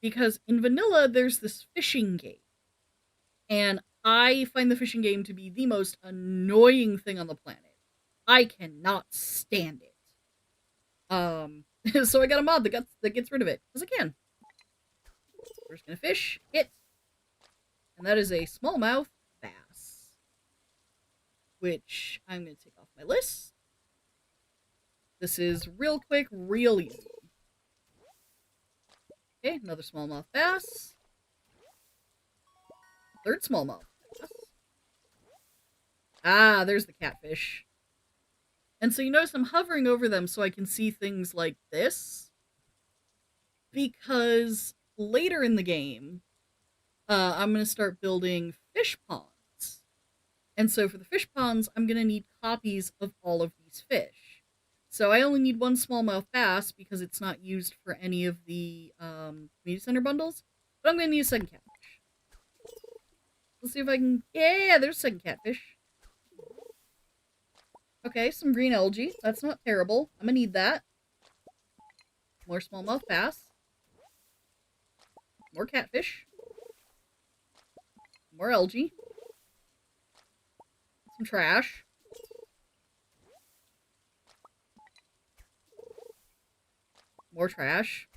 because in vanilla there's this fishing gate, and I find the fishing game to be the most annoying thing on the planet. I cannot stand it. So I got a mod that gets rid of it, because I can. We're just gonna fish, hit, and that is a smallmouth bass, which I'm gonna take off my list. This is real quick, real easy. Okay, another smallmouth bass. Third smallmouth bass. Ah, there's the catfish. And so you notice I'm hovering over them so I can see things like this. Because later in the game, I'm going to start building fish ponds. And so for the fish ponds, I'm going to need copies of all of these fish. So I only need one smallmouth bass because it's not used for any of the community center bundles. But I'm going to need a second catfish. Let's see if I can... Yeah, there's a second catfish. Okay, some green algae. That's not terrible. I'm going to need that. More smallmouth bass. More catfish. More algae. Some trash. More trash.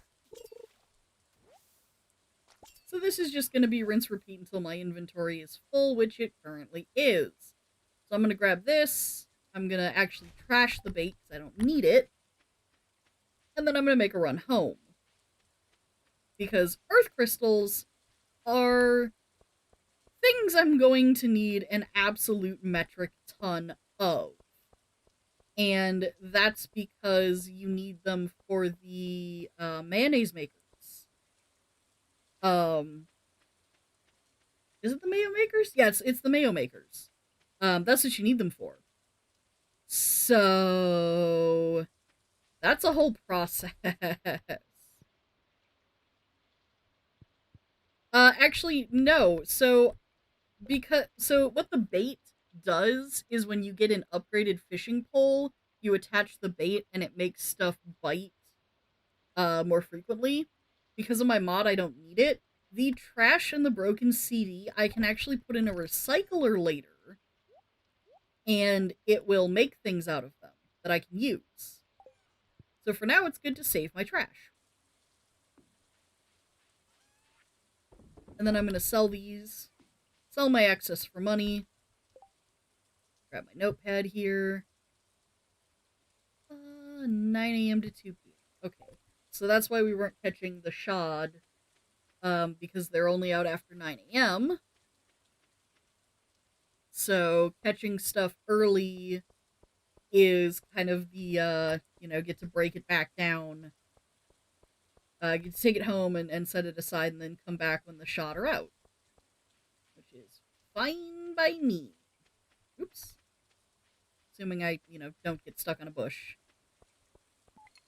So this is just going to be rinse repeat until my inventory is full, which it currently is. So I'm going to grab this. I'm going to actually trash the bait because I don't need it. And then I'm going to make a run home. Because earth crystals are things I'm going to need an absolute metric ton of. And that's because you need them for the mayonnaise makers. Is it the mayo makers? Yeah, it's the mayo makers. That's what you need them for. So that's a whole process. Actually, no. So what the bait does is when you get an upgraded fishing pole, you attach the bait and it makes stuff bite more frequently. Because of my mod, I don't need it. The trash and the broken CD, I can actually put in a recycler later, and it will make things out of them that I can use. So for now, it's good to save my trash. And then I'm going to sell these, sell my excess for money, grab my notepad here. 9 a.m. to 2 p.m. Okay, so that's why we weren't catching the shad, because they're only out after 9 a.m. So catching stuff early is kind of the, get to break it back down. Get to take it home and set it aside and then come back when the shot are out. Which is fine by me. Oops. Assuming I, don't get stuck on a bush.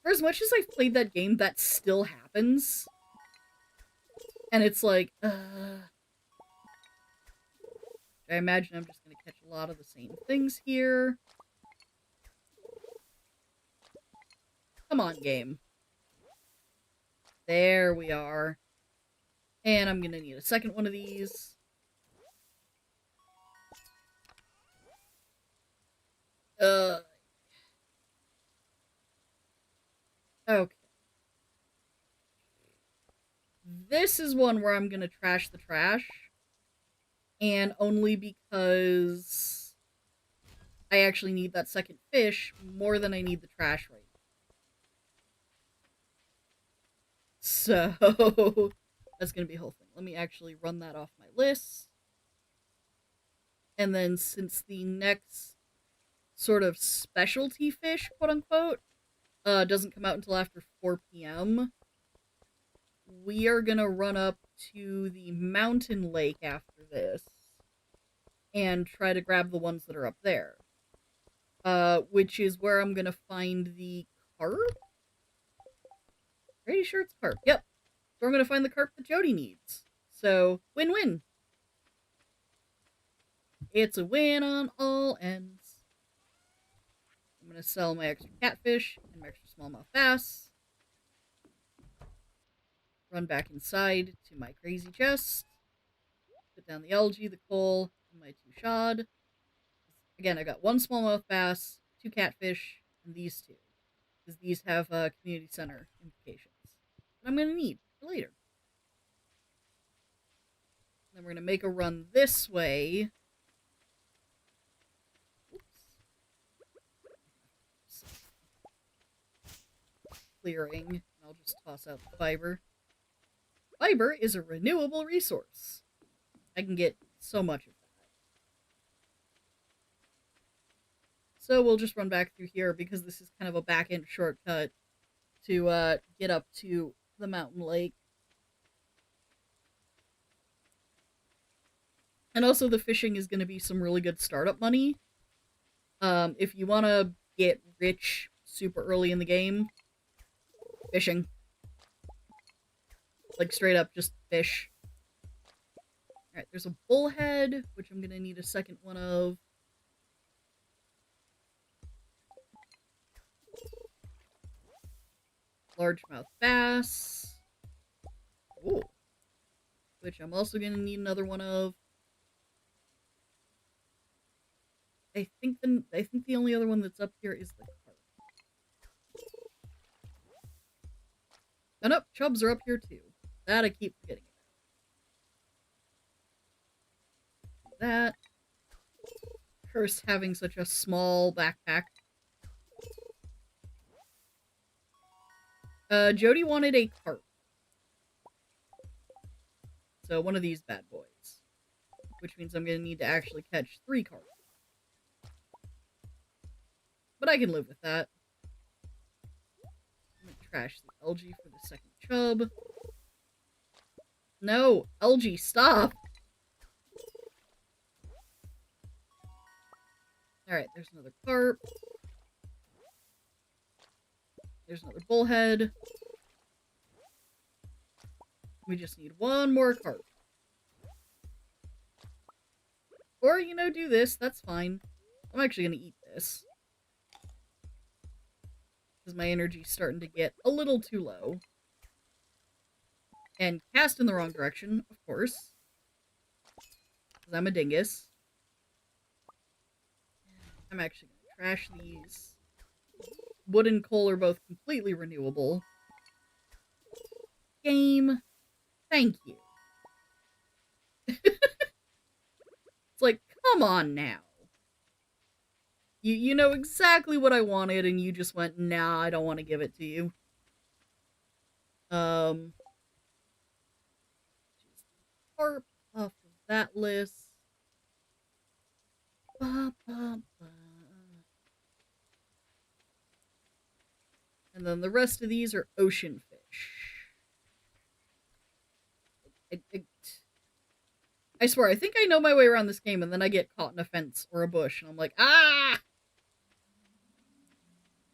For as much as I've played that game, that still happens. And it's like, I imagine I'm just going to catch a lot of the same things here. Come on, game. There we are. And I'm going to need a second one of these. Okay. This is one where I'm going to trash the trash. And only because I actually need that second fish more than I need the trash right now. So that's going to be a whole thing. Let me actually run that off my list. And then since the next sort of specialty fish, quote unquote, doesn't come out until after 4 p.m., we are going to run up to the mountain lake after this and try to grab the ones that are up there. Which is where I'm going to find the carp? Pretty sure it's carp. Yep. So I'm going to find the carp that Jody needs. So, win-win. It's a win on all ends. I'm going to sell my extra catfish and my extra smallmouth bass. Run back inside to my crazy chest. put down the algae, the coal, and my 2 shad. Again, I got 1 smallmouth bass, 2 catfish, and these 2. Because these have community center implications. That I'm going to need for later. Then we're going to make a run this way. Oops. Clearing. I'll just toss out the fiber. Fiber is a renewable resource. I can get so much of that. So we'll just run back through here because this is kind of a back-end shortcut to get up to the mountain lake. And also the fishing is going to be some really good startup money. If you want to get rich super early in the game, fishing. Like straight up just fish. Alright, there's a bullhead, which I'm going to need a second one of. Largemouth bass. Ooh. Which I'm also going to need another one of. I think the only other one that's up here is the carp. Oh no, chubs are up here too. That I keep forgetting about. That. Curse having such a small backpack. Jody wanted a carp. So one of these bad boys. Which means I'm going to need to actually catch 3 carp. But I can live with that. I'm going to trash the algae for the second chub. No! Algae, stop! Alright, there's another carp. There's another bullhead. We just need 1 more carp. Or, you know, do this. That's fine. I'm actually going to eat this. Because my energy's starting to get a little too low. And cast in the wrong direction, of course. Because I'm a dingus. I'm actually going to trash these. Wood and coal are both completely renewable. Game. Thank you. It's like, come on now. You know exactly what I wanted, and you just went, nah, I don't want to give it to you. Harp off of that list. Ba, ba, ba. And then the rest of these are ocean fish. I swear, I think I know my way around this game, and then I get caught in a fence or a bush, and I'm like, ah!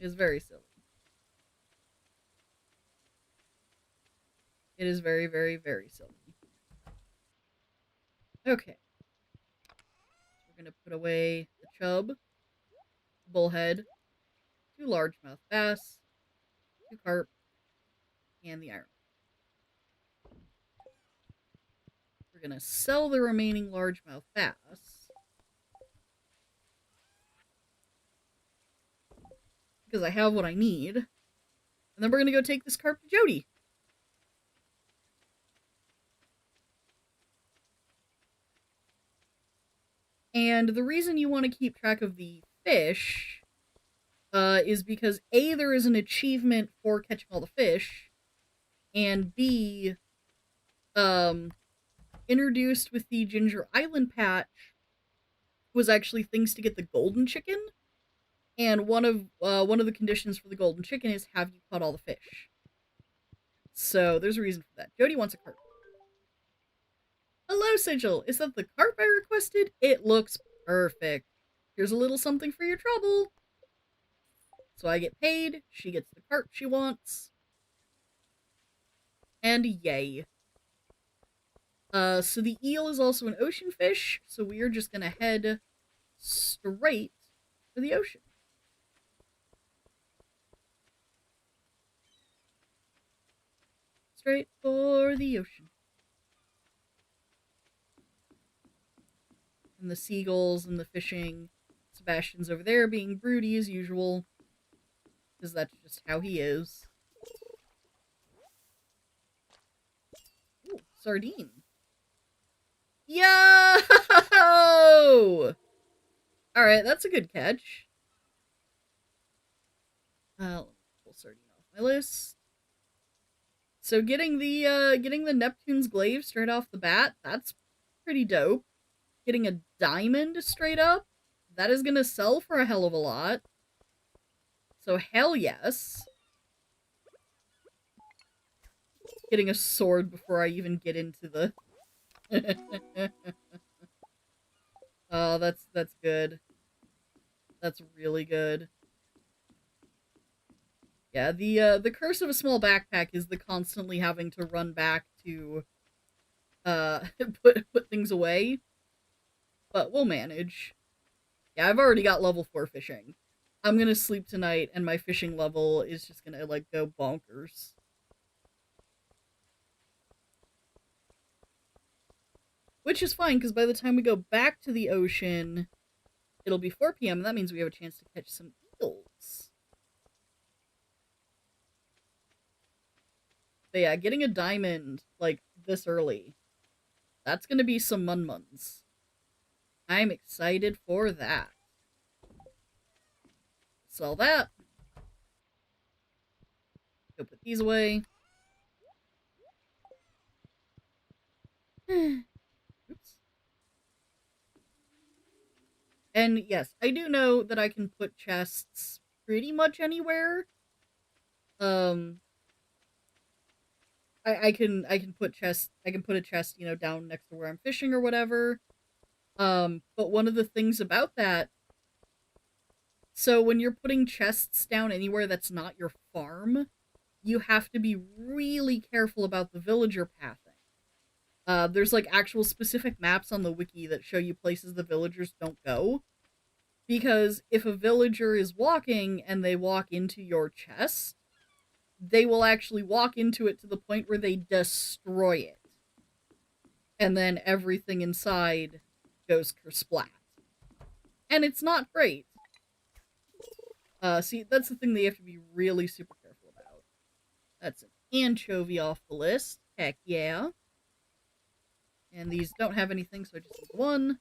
It's very silly. It is very, very, very silly. Okay. So we're gonna put away the chub, bullhead, 2 largemouth bass, 2 carp, and the iron. We're gonna sell the remaining largemouth bass. Because I have what I need. And then we're gonna go take this carp to Jody. And the reason you want to keep track of the fish is because A, there is an achievement for catching all the fish, and B, introduced with the Ginger Island patch was actually things to get the golden chicken, and one of the conditions for the golden chicken is have you caught all the fish. So there's a reason for that. Jody wants a carp. Hello, Sigil. Is that the carp I requested? It looks perfect. Here's a little something for your trouble. So I get paid, she gets the carp she wants. And yay. So the eel is also an ocean fish, so we are just gonna head straight for the ocean. Straight for the ocean. and the seagulls and the fishing. Sebastian's over there being broody as usual, because that's just how he is. Ooh, sardine. Yo! Alright, that's a good catch. Let me pull sardine off my list. So getting the Neptune's glaive straight off the bat, that's pretty dope. Getting a diamond straight up, that is gonna sell for a hell of a lot. So hell yes. Getting a sword before I even get into the Oh, that's good. That's really good. Yeah, the curse of a small backpack is the constantly having to run back to put things away. But we'll manage. Yeah, I've already got level 4 fishing. I'm gonna sleep tonight and my fishing level is just gonna like go bonkers. Which is fine, because by the time we go back to the ocean, it'll be 4 p.m. and that means we have a chance to catch some eels. But yeah, getting a diamond, like, this early, that's gonna be some mun-muns. I'm excited for that. Sell that. Go put these away. Oops. And yes, I do know that I can put chests pretty much anywhere. I can put a chest, you know, down next to where I'm fishing or whatever. But one of the things about that, so when you're putting chests down anywhere that's not your farm, you have to be really careful about the villager pathing. There's like actual specific maps on the wiki that show you places the villagers don't go. Because if a villager is walking and they walk into your chest, they will actually walk into it to the point where they destroy it. And then everything inside goes kersplat. And it's not great. See, that's the thing that you have to be really super careful about. That's an anchovy off the list. Heck yeah. And these don't have anything, so I just need one.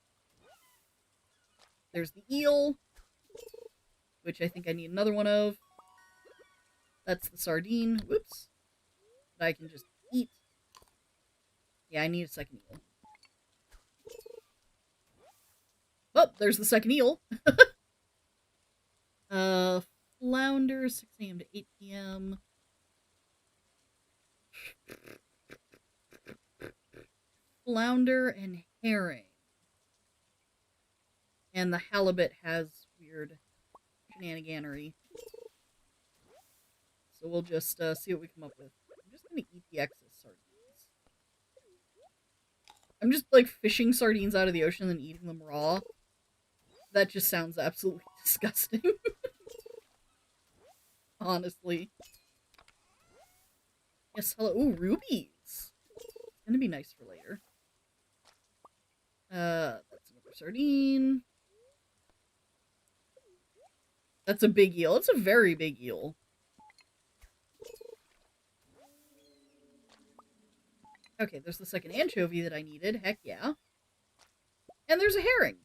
There's the eel, which I think I need another one of. That's the sardine. Whoops. That I can just eat. Yeah, I need a second eel. Oh, there's the second eel. Flounder, 6 a.m. to 8 p.m. Flounder and herring. And the halibut has weird shenaniganery. So we'll just see what we come up with. I'm just gonna eat the excess sardines. I'm just like fishing sardines out of the ocean and then eating them raw. That just sounds absolutely disgusting. Honestly. Yes, hello. Ooh, rubies. It's gonna be nice for later. That's another sardine. That's a big eel. It's a very big eel. Okay, there's the second anchovy that I needed. Heck yeah. And there's a herring,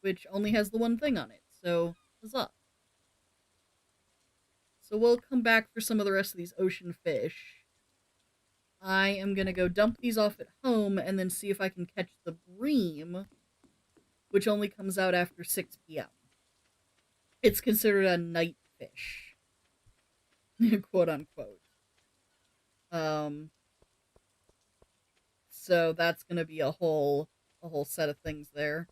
which only has the one thing on it. So, huzzah. So we'll come back for some of the rest of these ocean fish. I am gonna go dump these off at home and then see if I can catch the bream, which only comes out after 6 p.m. It's considered a night fish. Quote unquote. So that's gonna be a whole set of things there.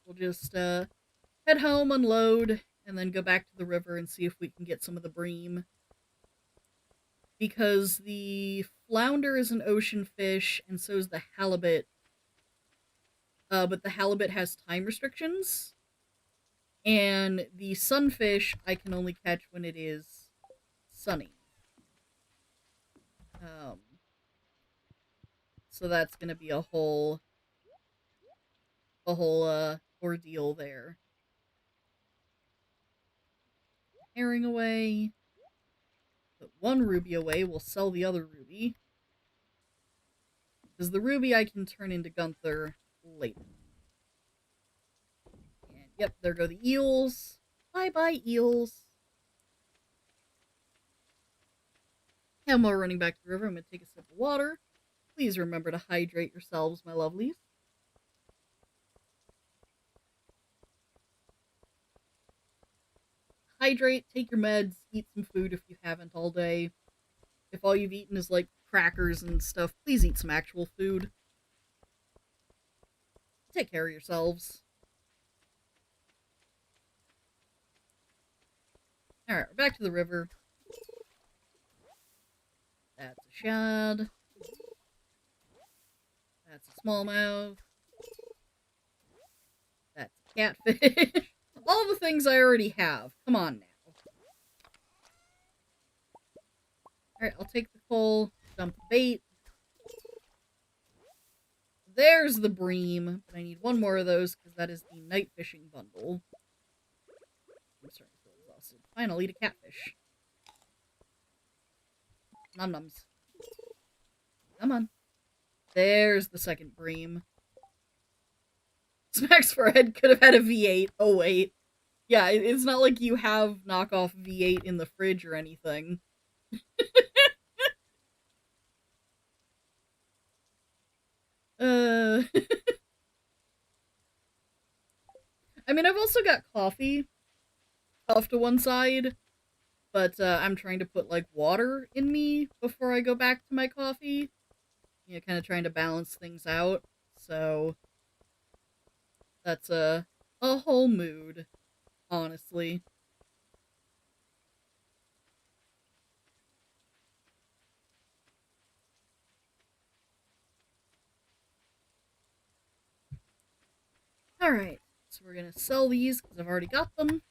We'll just head home, unload, and then go back to the river and see if we can get some of the bream. Because the flounder is an ocean fish, and so is the halibut. But the halibut has time restrictions. And the sunfish I can only catch when it is sunny. Um, so that's gonna be a whole ordeal there. Herring away. Put one ruby away, we'll sell the other ruby. Because the ruby I can turn into Gunther later. And yep, there go the eels. Bye-bye, eels. And while we're running back to the river, I'm going to take a sip of water. Please remember to hydrate yourselves, my lovelies. Hydrate, take your meds, eat some food if you haven't all day. If all you've eaten is like crackers and stuff, please eat some actual food. Take care of yourselves. Alright, we're back to the river. That's a shad. That's a smallmouth. That's a catfish. All the things I already have. Come on now. Alright, I'll take the coal, dump the bait. There's the bream, but I need one more of those because that is the night fishing bundle. I'm starting to feel exhausted. Fine, I'll eat a catfish. Num nums. Come on. There's the second bream. Smacks forehead could have had a V8. Oh, wait. Yeah, it's not like you have knockoff V8 in the fridge or anything. I mean, I've also got coffee off to one side, but I'm trying to put, like, water in me before I go back to my coffee. You know, kind of trying to balance things out, so that's a whole mood, honestly. Alright, so we're gonna sell these because I've already got them.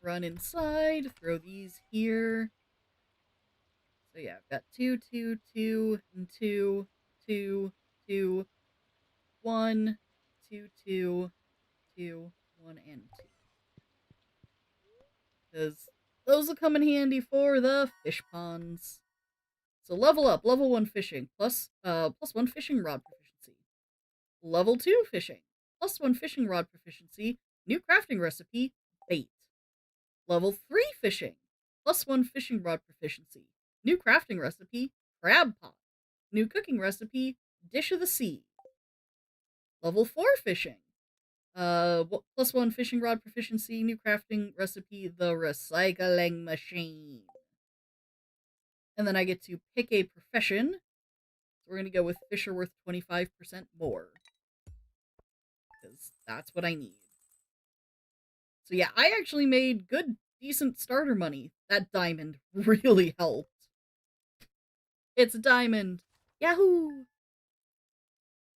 Run inside, throw these here. So yeah, I've got 2, 2, 2, and 2, 2, 2, 1, 2, 2, 2, 1, and 2. Because those will come in handy for the fish ponds. So level up, level 1 fishing, plus 1 fishing rod proficiency. Level 2 fishing, plus 1 fishing rod proficiency, new crafting recipe, bait. Level 3 fishing, plus 1 fishing rod proficiency, new crafting recipe, crab pot. New cooking recipe, dish of the sea. Level 4 fishing, plus 1 fishing rod proficiency, new crafting recipe, the recycling machine. And then I get to pick a profession. So we're going to go with Fisher worth 25% more. Because that's what I need. So yeah, I actually made good, decent starter money. That diamond really helped. It's a diamond. Yahoo!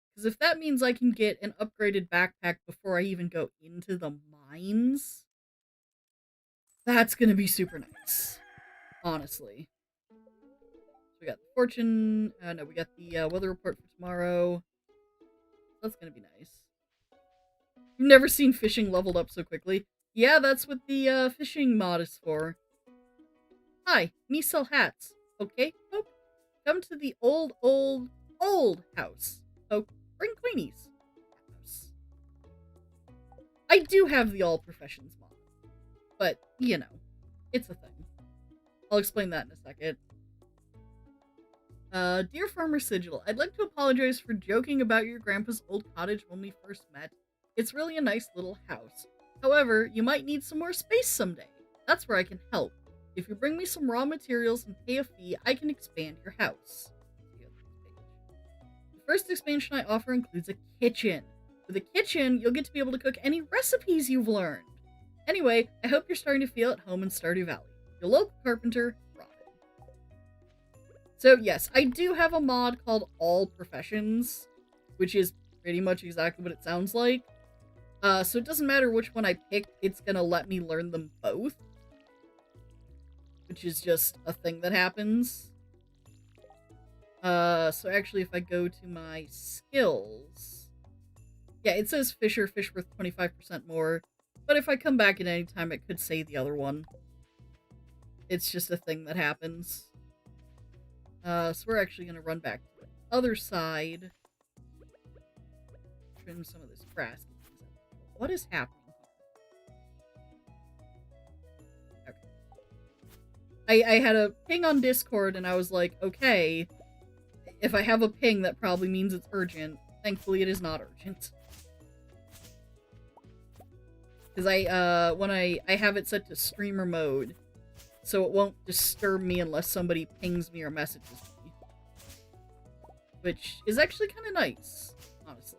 Because if that means I can get an upgraded backpack before I even go into the mines, that's going to be super nice. Honestly. We got the fortune. No, we got the weather report for tomorrow. That's gonna be nice. You've never seen fishing leveled up so quickly. Yeah, that's what the fishing mod is for. Hi, me sell hats. Okay, Poke? Come to the old house. Poke, bring Queenies. House. I do have the all professions mod. But, you know, it's a thing. I'll explain that in a second. Dear Farmer Sigil, I'd like to apologize for joking about your grandpa's old cottage when we first met. It's really a nice little house. However, you might need some more space someday. That's where I can help. If you bring me some raw materials and pay a fee, I can expand your house. The first expansion I offer includes a kitchen. With a kitchen, you'll get to be able to cook any recipes you've learned. Anyway, I hope you're starting to feel at home in Stardew Valley. Your local carpenter, So yes, I do have a mod called All Professions, which is pretty much exactly what it sounds like. So it doesn't matter which one I pick, it's gonna let me learn them both. which is just a thing that happens. So actually, if I go to my skills, yeah, it says Fisher, fish worth 25% more, but if I come back at any time, it could say the other one. It's just a thing that happens. So we're actually going to run back to the other side. Trim some of this grass. What is happening here? Okay. I had a ping on Discord, and I was like, okay, if I have a ping, that probably means it's urgent. Thankfully, it is not urgent. Because when I have it set to streamer mode, so it won't disturb me unless somebody pings me or messages me. Which is actually kind of nice, honestly.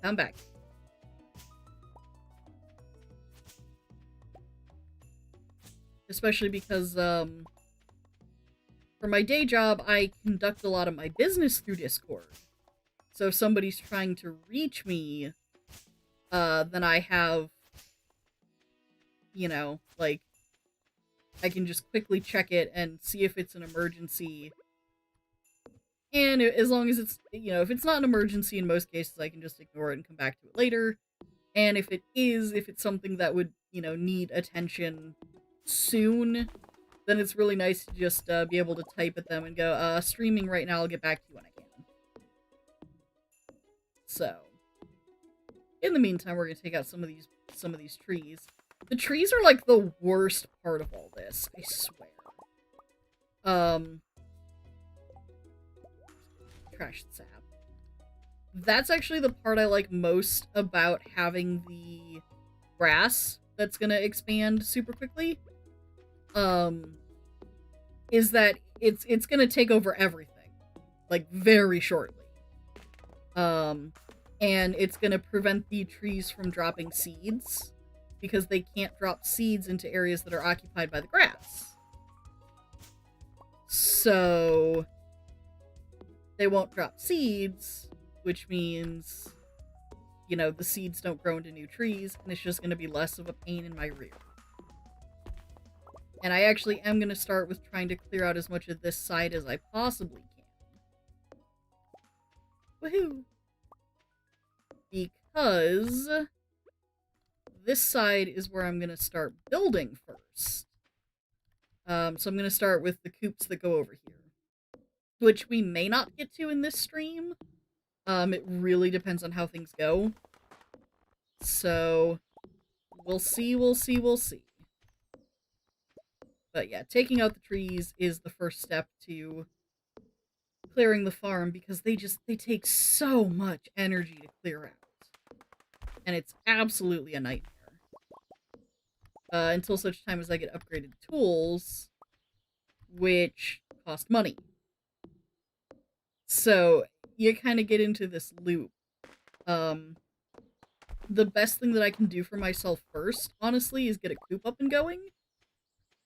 I'm back. Especially because, for my day job, I conduct a lot of my business through Discord. So if somebody's trying to reach me, then I have, you know, like, I can just quickly check it and see if it's an emergency. And as long as it's, you know, if it's not an emergency, in most cases, I can just ignore it and come back to it later. And if it is, if it's something that would, you know, need attention soon, then it's really nice to just be able to type at them and go, streaming right now, I'll get back to you when I can. So, in the meantime, we're going to take out some of these trees. The trees are, like, the worst part of all this, I swear. Trash sap. That's actually the part I like most about having the grass that's gonna expand super quickly. Is that it's gonna take over everything, like, very shortly. And it's gonna prevent the trees from dropping seeds, because they can't drop seeds into areas that are occupied by the grass. So they won't drop seeds, which means, you know, the seeds don't grow into new trees, and it's just going to be less of a pain in my rear. And I actually am going to start with trying to clear out as much of this side as I possibly can. Woohoo! Because this side is where I'm going to start building first. So I'm going to start with the coops that go over here, which we may not get to in this stream. It really depends on how things go. So, we'll see. But yeah, taking out the trees is the first step to clearing the farm, because they take so much energy to clear out. And it's absolutely a nightmare. Until such time as I get upgraded tools, which cost money. So, you kind of get into this loop. The best thing that I can do for myself first, honestly, is get a coop up and going.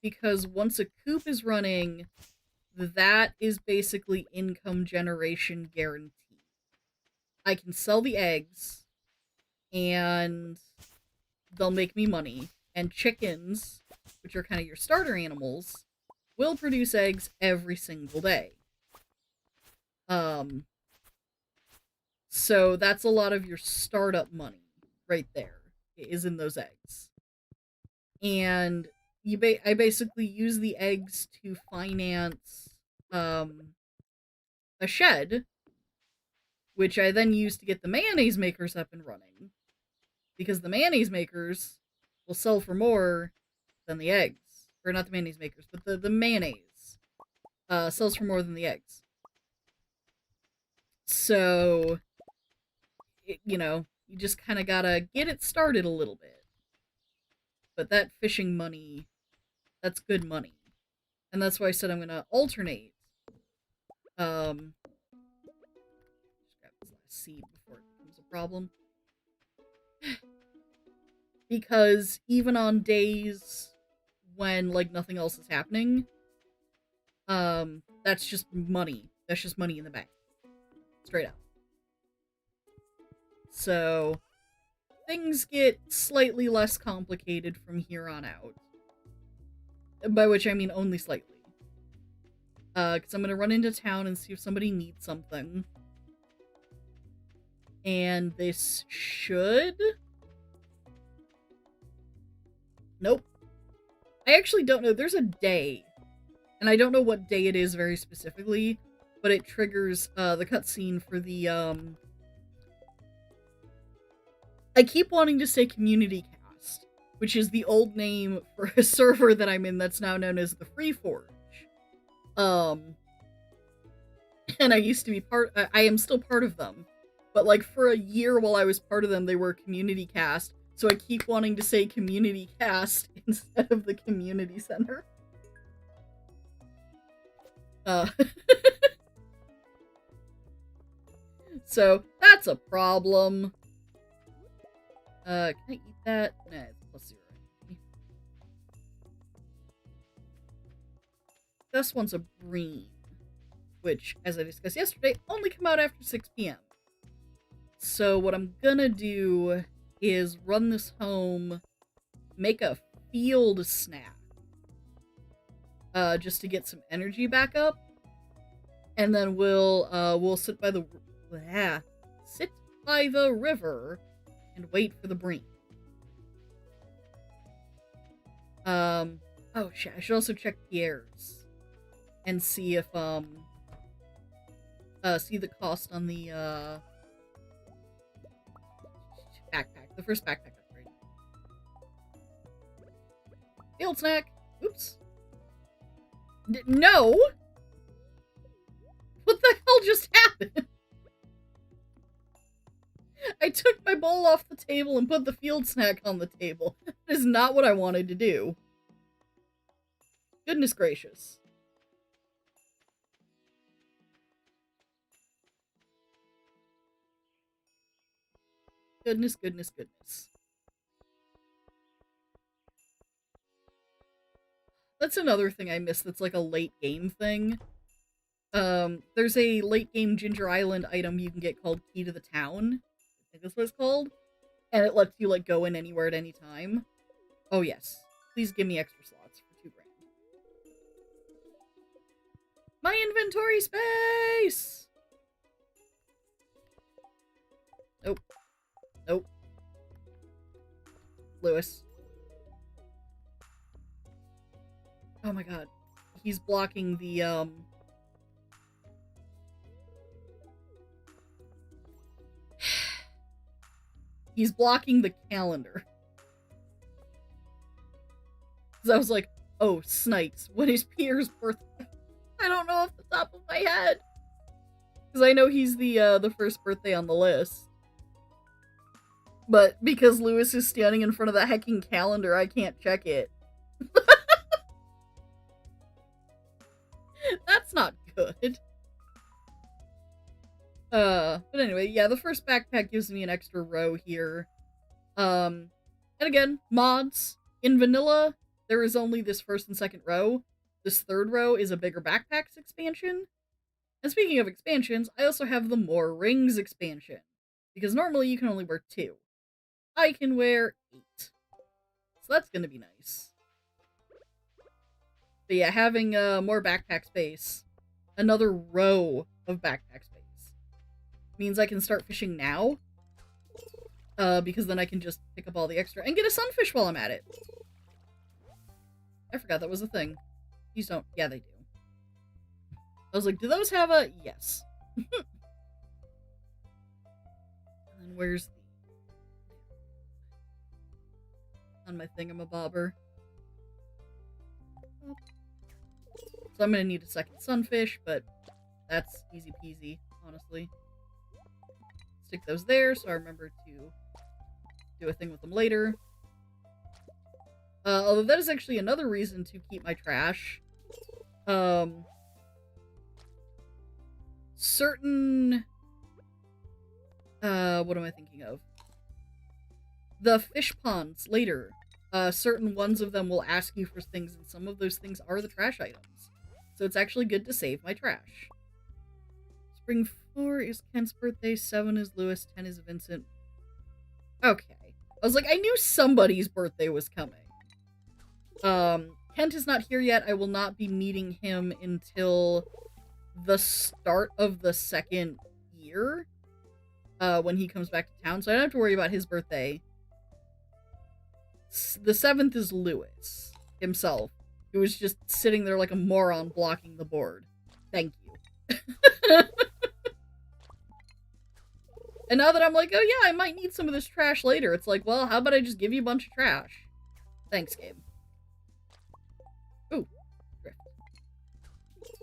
Because once a coop is running, that is basically income generation guaranteed. I can sell the eggs, and they'll make me money. And chickens, which are kind of your starter animals, will produce eggs every single day. So that's a lot of your startup money right there, is in those eggs. And I basically use the eggs to finance a shed, which I then use to get the mayonnaise makers up and running, because the mayonnaise makers will sell for more than the eggs. Or not the mayonnaise makers, but the mayonnaise sells for more than the eggs. So, you know, you just kind of gotta get it started a little bit. But that fishing money, that's good money. And that's why I said I'm gonna alternate. Just grab this last seed before it becomes a problem. Because even on days when, like, nothing else is happening, that's just money. That's just money in the bank. Straight up. So, things get slightly less complicated from here on out. by which I mean only slightly. Because I'm going to run into town and see if somebody needs something. And this should... Nope. I actually don't know. There's a day. And I don't know what day it is very specifically, but it triggers the cutscene for the... I keep wanting to say Community Cast, which is the old name for a server that I'm in that's now known as the Free Forge. And I used to be I am still part of them. But like for a year while I was part of them, they were Community Cast. So I keep wanting to say Community Cast instead of the Community Center. So that's a problem. Can I eat that? Nah, it's +0. This one's a bream, which, as I discussed yesterday, only come out after 6 p.m. So what I'm gonna do is run this home, make a field snack, just to get some energy back up, and then we'll sit by the river and wait for the bream. Oh shit, I should also check Pierre's and see if see the cost on the backpack, the first backpack upgrade. Field snack. Oops. No. What the hell just happened? I took my bowl off the table and put the field snack on the table. That is not what I wanted to do. Goodness gracious. Goodness, goodness, goodness. That's another thing I miss that's like a late game thing. There's a late game Ginger Island item you can get called Key to the Town. I think that's what it's called. And it lets you like go in anywhere at any time. Oh yes. Please give me extra slots for 2 grand. My inventory space! Nope. Nope. Lewis. Oh my god. He's blocking the, He's blocking the calendar. So I was like, oh, snipes. When is Pierre's birthday? I don't know off the top of my head. Because I know he's the first birthday on the list. But because Lewis is standing in front of the hecking calendar, I can't check it. That's not good. But anyway, yeah, the first backpack gives me an extra row here. And again, mods. In vanilla, there is only this first and second row. This third row is a bigger backpacks expansion. And speaking of expansions, I also have the More Rings expansion. Because normally you can only wear 2. I can wear 8. So that's gonna be nice. But yeah, having more backpack space, another row of backpack space, means I can start fishing now. Because then I can just pick up all the extra and get a sunfish while I'm at it. I forgot that was a thing. These don't. Yeah, they do. I was like, do those have a... Yes. And then where's the... On my thingamabobber. So I'm gonna need a second sunfish, but that's easy peasy, honestly. Stick those there so I remember to do a thing with them later. Although that is actually another reason to keep my trash. Certain... what am I thinking of? The fish ponds later. Certain ones of them will ask you for things, and some of those things are the trash items. So it's actually good to save my trash. Spring 4 is Kent's birthday, 7 is Lewis, 10 is Vincent. Okay. I was like, I knew somebody's birthday was coming. Kent is not here yet. I will not be meeting him until the start of the second year, when he comes back to town, so I don't have to worry about his birthday. The 7th is Lewis himself, who was just sitting there like a moron blocking the board. Thank you. And now that I'm like, oh yeah, I might need some of this trash later, it's like, well, how about I just give you a bunch of trash? Thanks, game. Ooh. Drift.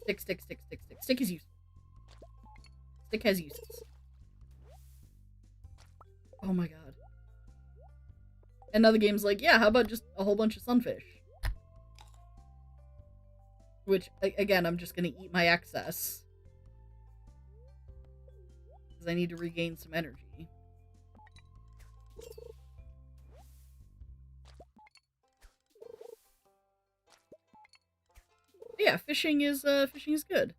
Stick, stick, stick, stick, stick. Stick is useful. Stick has uses. Oh my god. And now the game's like, yeah, how about just a whole bunch of sunfish? Which, again, I'm just gonna eat my excess. Because I need to regain some energy. But yeah, fishing is good.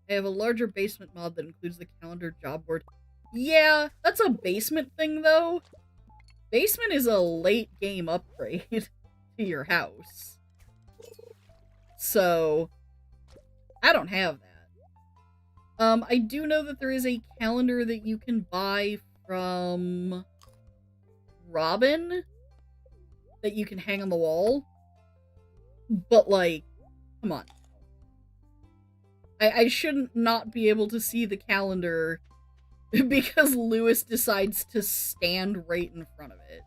I have a larger basement mod that includes the calendar job board. Yeah, that's a basement thing, though. Basement is a late game upgrade to your house. So, I don't have that. I do know that there is a calendar that you can buy from Robin that you can hang on the wall. But, like, come on. I shouldn't not be able to see the calendar because Lewis decides to stand right in front of it.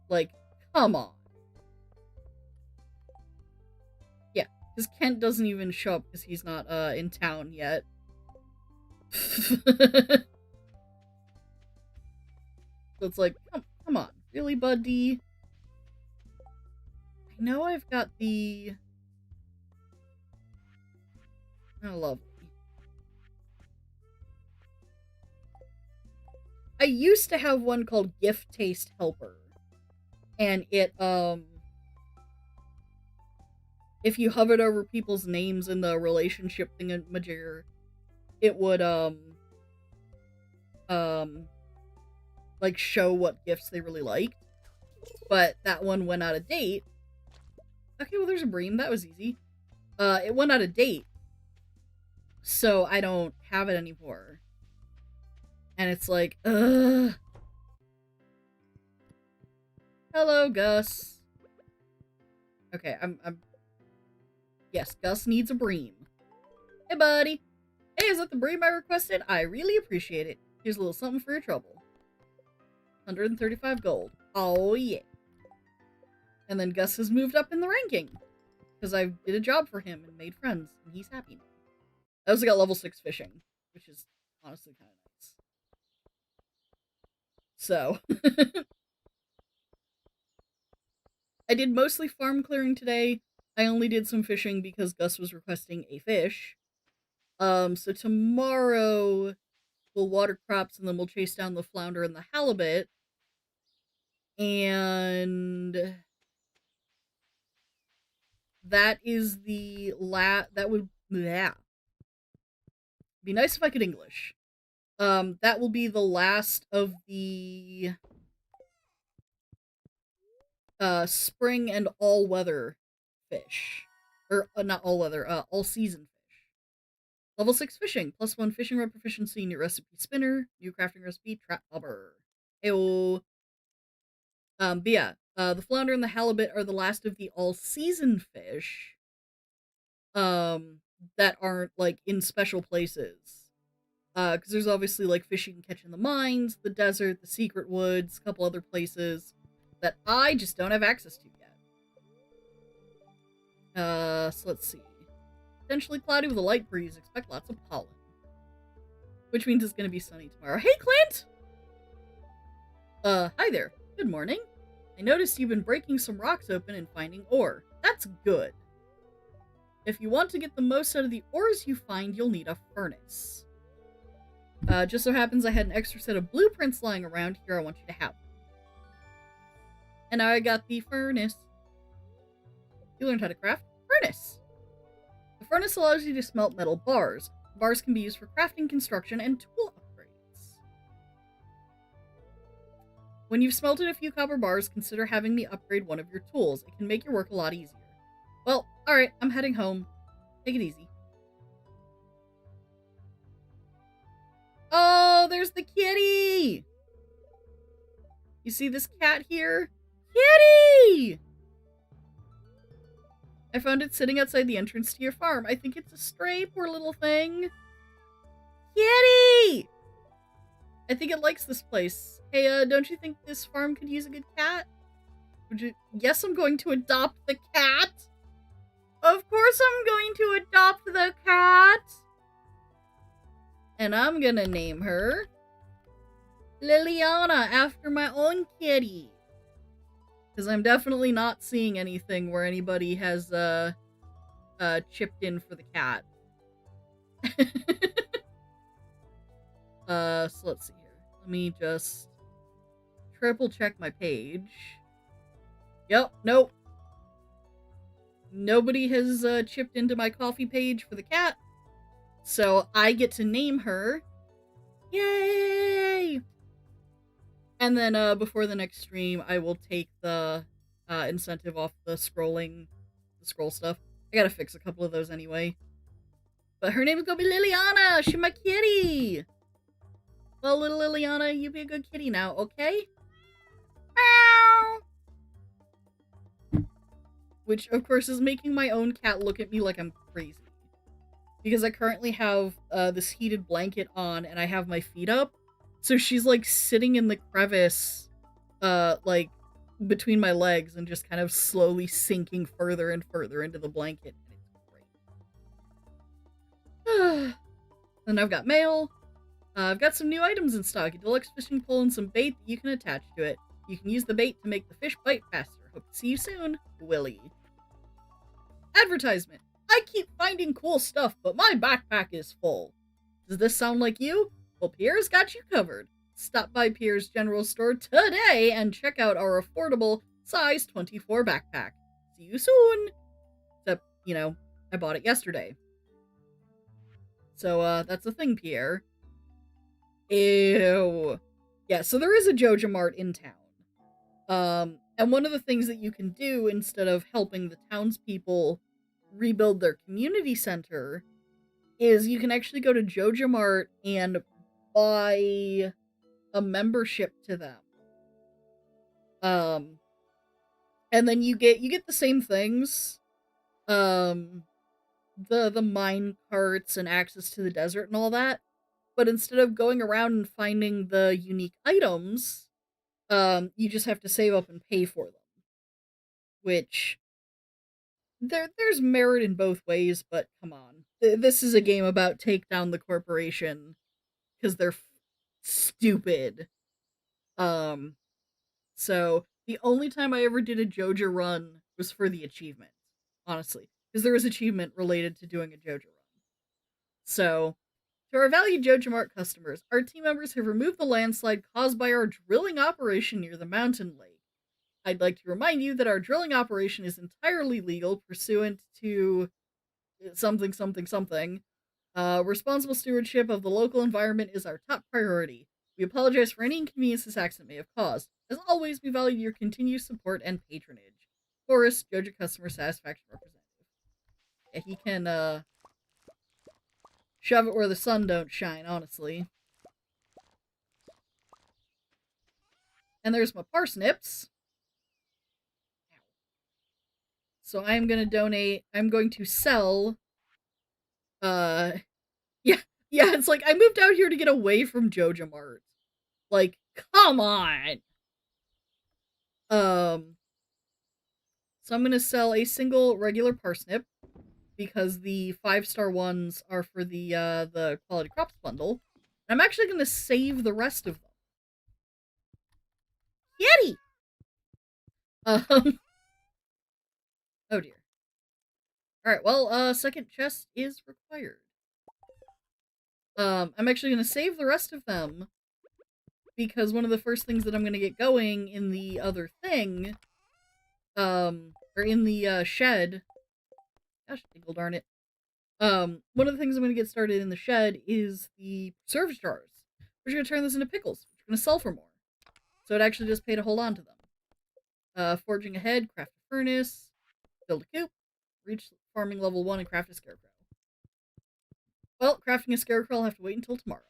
Like, come on. Yeah, because Kent doesn't even show up because he's not in town yet. So it's like, come on. Really, buddy? I know I've got the... Oh, lovely. I used to have one called Gift Taste Helper. And it, if you hovered over people's names in the relationship thingamajigger, it would, like, show what gifts they really liked. But that one went out of date. Okay, well, there's a bream. That was easy. It went out of date. So I don't have it anymore. And it's like, ugh. Hello, Gus. Okay, I'm... Yes, Gus needs a bream. Hey, buddy. Hey, is that the bream I requested? I really appreciate it. Here's a little something for your trouble. 135 gold. Oh, yeah. And then Gus has moved up in the ranking. Because I did a job for him and made friends, and he's happy now. I also got level 6 fishing, which is honestly kind of nice. So... I did mostly farm clearing today. I only did some fishing because Gus was requesting a fish. So tomorrow we'll water crops and then we'll chase down the flounder and the halibut. And that is the that would be nice if I could English. That will be the last of the spring and all-weather fish. Or, not all-weather, all-season fish. Level 6 fishing, +1 fishing rod proficiency, new recipe spinner, new crafting recipe, trap bobber. Heyo. But yeah, the flounder and the halibut are the last of the all-season fish, that aren't, like, in special places. Because there's obviously, like, fish you can catch in the mines, the desert, the secret woods, a couple other places that I just don't have access to yet. So let's see. Potentially cloudy with a light breeze. Expect lots of pollen. Which means it's gonna be sunny tomorrow. Hey, Clint! Hi there. Good morning. I noticed you've been breaking some rocks open and finding ore. That's good. If you want to get the most out of the ores you find, you'll need a furnace. Just so happens I had an extra set of blueprints lying around here I want you to have. And now I got the furnace. You learned how to craft furnace. The furnace allows you to smelt metal bars. Bars can be used for crafting, construction, and tool upgrades. When you've smelted a few copper bars, consider having me upgrade one of your tools. It can make your work a lot easier. Well, alright, I'm heading home. Take it easy. Oh, there's the kitty! You see this cat here? Kitty! I found it sitting outside the entrance to your farm. I think it's a stray, poor little thing. Kitty! I think it likes this place. Hey, don't you think this farm could use a good cat? Would you? Yes, I'm going to adopt the cat. Of course I'm going to adopt the cat. And I'm gonna name her Liliana after my own kitty. Because I'm definitely not seeing anything where anybody has, chipped in for the cat. So let's see here. Let me just triple check my page. Yep, nope. Nobody has chipped into my coffee page for the cat. So I get to name her. Yay! And then before the next stream, I will take the incentive off the scroll stuff. I gotta fix a couple of those anyway. But her name is gonna be Liliana! She's my kitty! Well, little Liliana, you be a good kitty now, okay? Meow! Which, of course, is making my own cat look at me like I'm crazy. Because I currently have this heated blanket on and I have my feet up. So she's like sitting in the crevice, like between my legs and just kind of slowly sinking further and further into the blanket. It's great. Then I've got mail. I've got some new items in stock. A deluxe fishing pole and some bait that you can attach to it. You can use the bait to make the fish bite faster. Hope to see you soon, Willie. Advertisement. I keep finding cool stuff, but my backpack is full. Does this sound like you? Well, Pierre's got you covered. Stop by Pierre's General Store today and check out our affordable size 24 backpack. See you soon! Except, you know, I bought it yesterday. So, that's the thing, Pierre. Ew. Yeah, so there is a Joja Mart in town. And one of the things that you can do instead of helping the townspeople rebuild their community center is you can actually go to Joja Mart and buy a membership to them. And then you get the same things. The mine carts and access to the desert and all that. But instead of going around and finding the unique items, you just have to save up and pay for them. Which there's merit in both ways, but come on. This is a game about take down the corporation because they're stupid. So the only time I ever did a Joja run was for the achievement, honestly, because there was achievement related to doing a Joja run. So, to our valued Joja Mart customers, our team members have removed the landslide caused by our drilling operation near the mountain lake. I'd like to remind you that our drilling operation is entirely legal pursuant to something, something, something. Responsible stewardship of the local environment is our top priority. We apologize for any inconvenience this accident may have caused. As always, we value your continued support and patronage. Forrest, Joja Customer Satisfaction Representative. Yeah, he can, shove it where the sun don't shine, honestly. And there's my parsnips. So I'm going to sell, yeah, it's like, I moved out here to get away from Joja Mart. Like, come on! So I'm going to sell a single regular parsnip, because the 5-star ones are for the quality crops bundle. I'm actually going to save the rest of them. Yeti! Oh dear. Alright, well, second chest is required. I'm actually going to save the rest of them, because one of the first things that I'm going to get going in the other thing, or in the, shed, gosh, dingle darn it, one of the things I'm going to get started in the shed is the preserves jars. We're going to turn this into pickles, which we're going to sell for more. so it actually just paid to hold on to them. Forging ahead, craft a furnace, build a coop, reach farming level 1, and craft a scarecrow. Well, crafting a scarecrow I'll have to wait until tomorrow.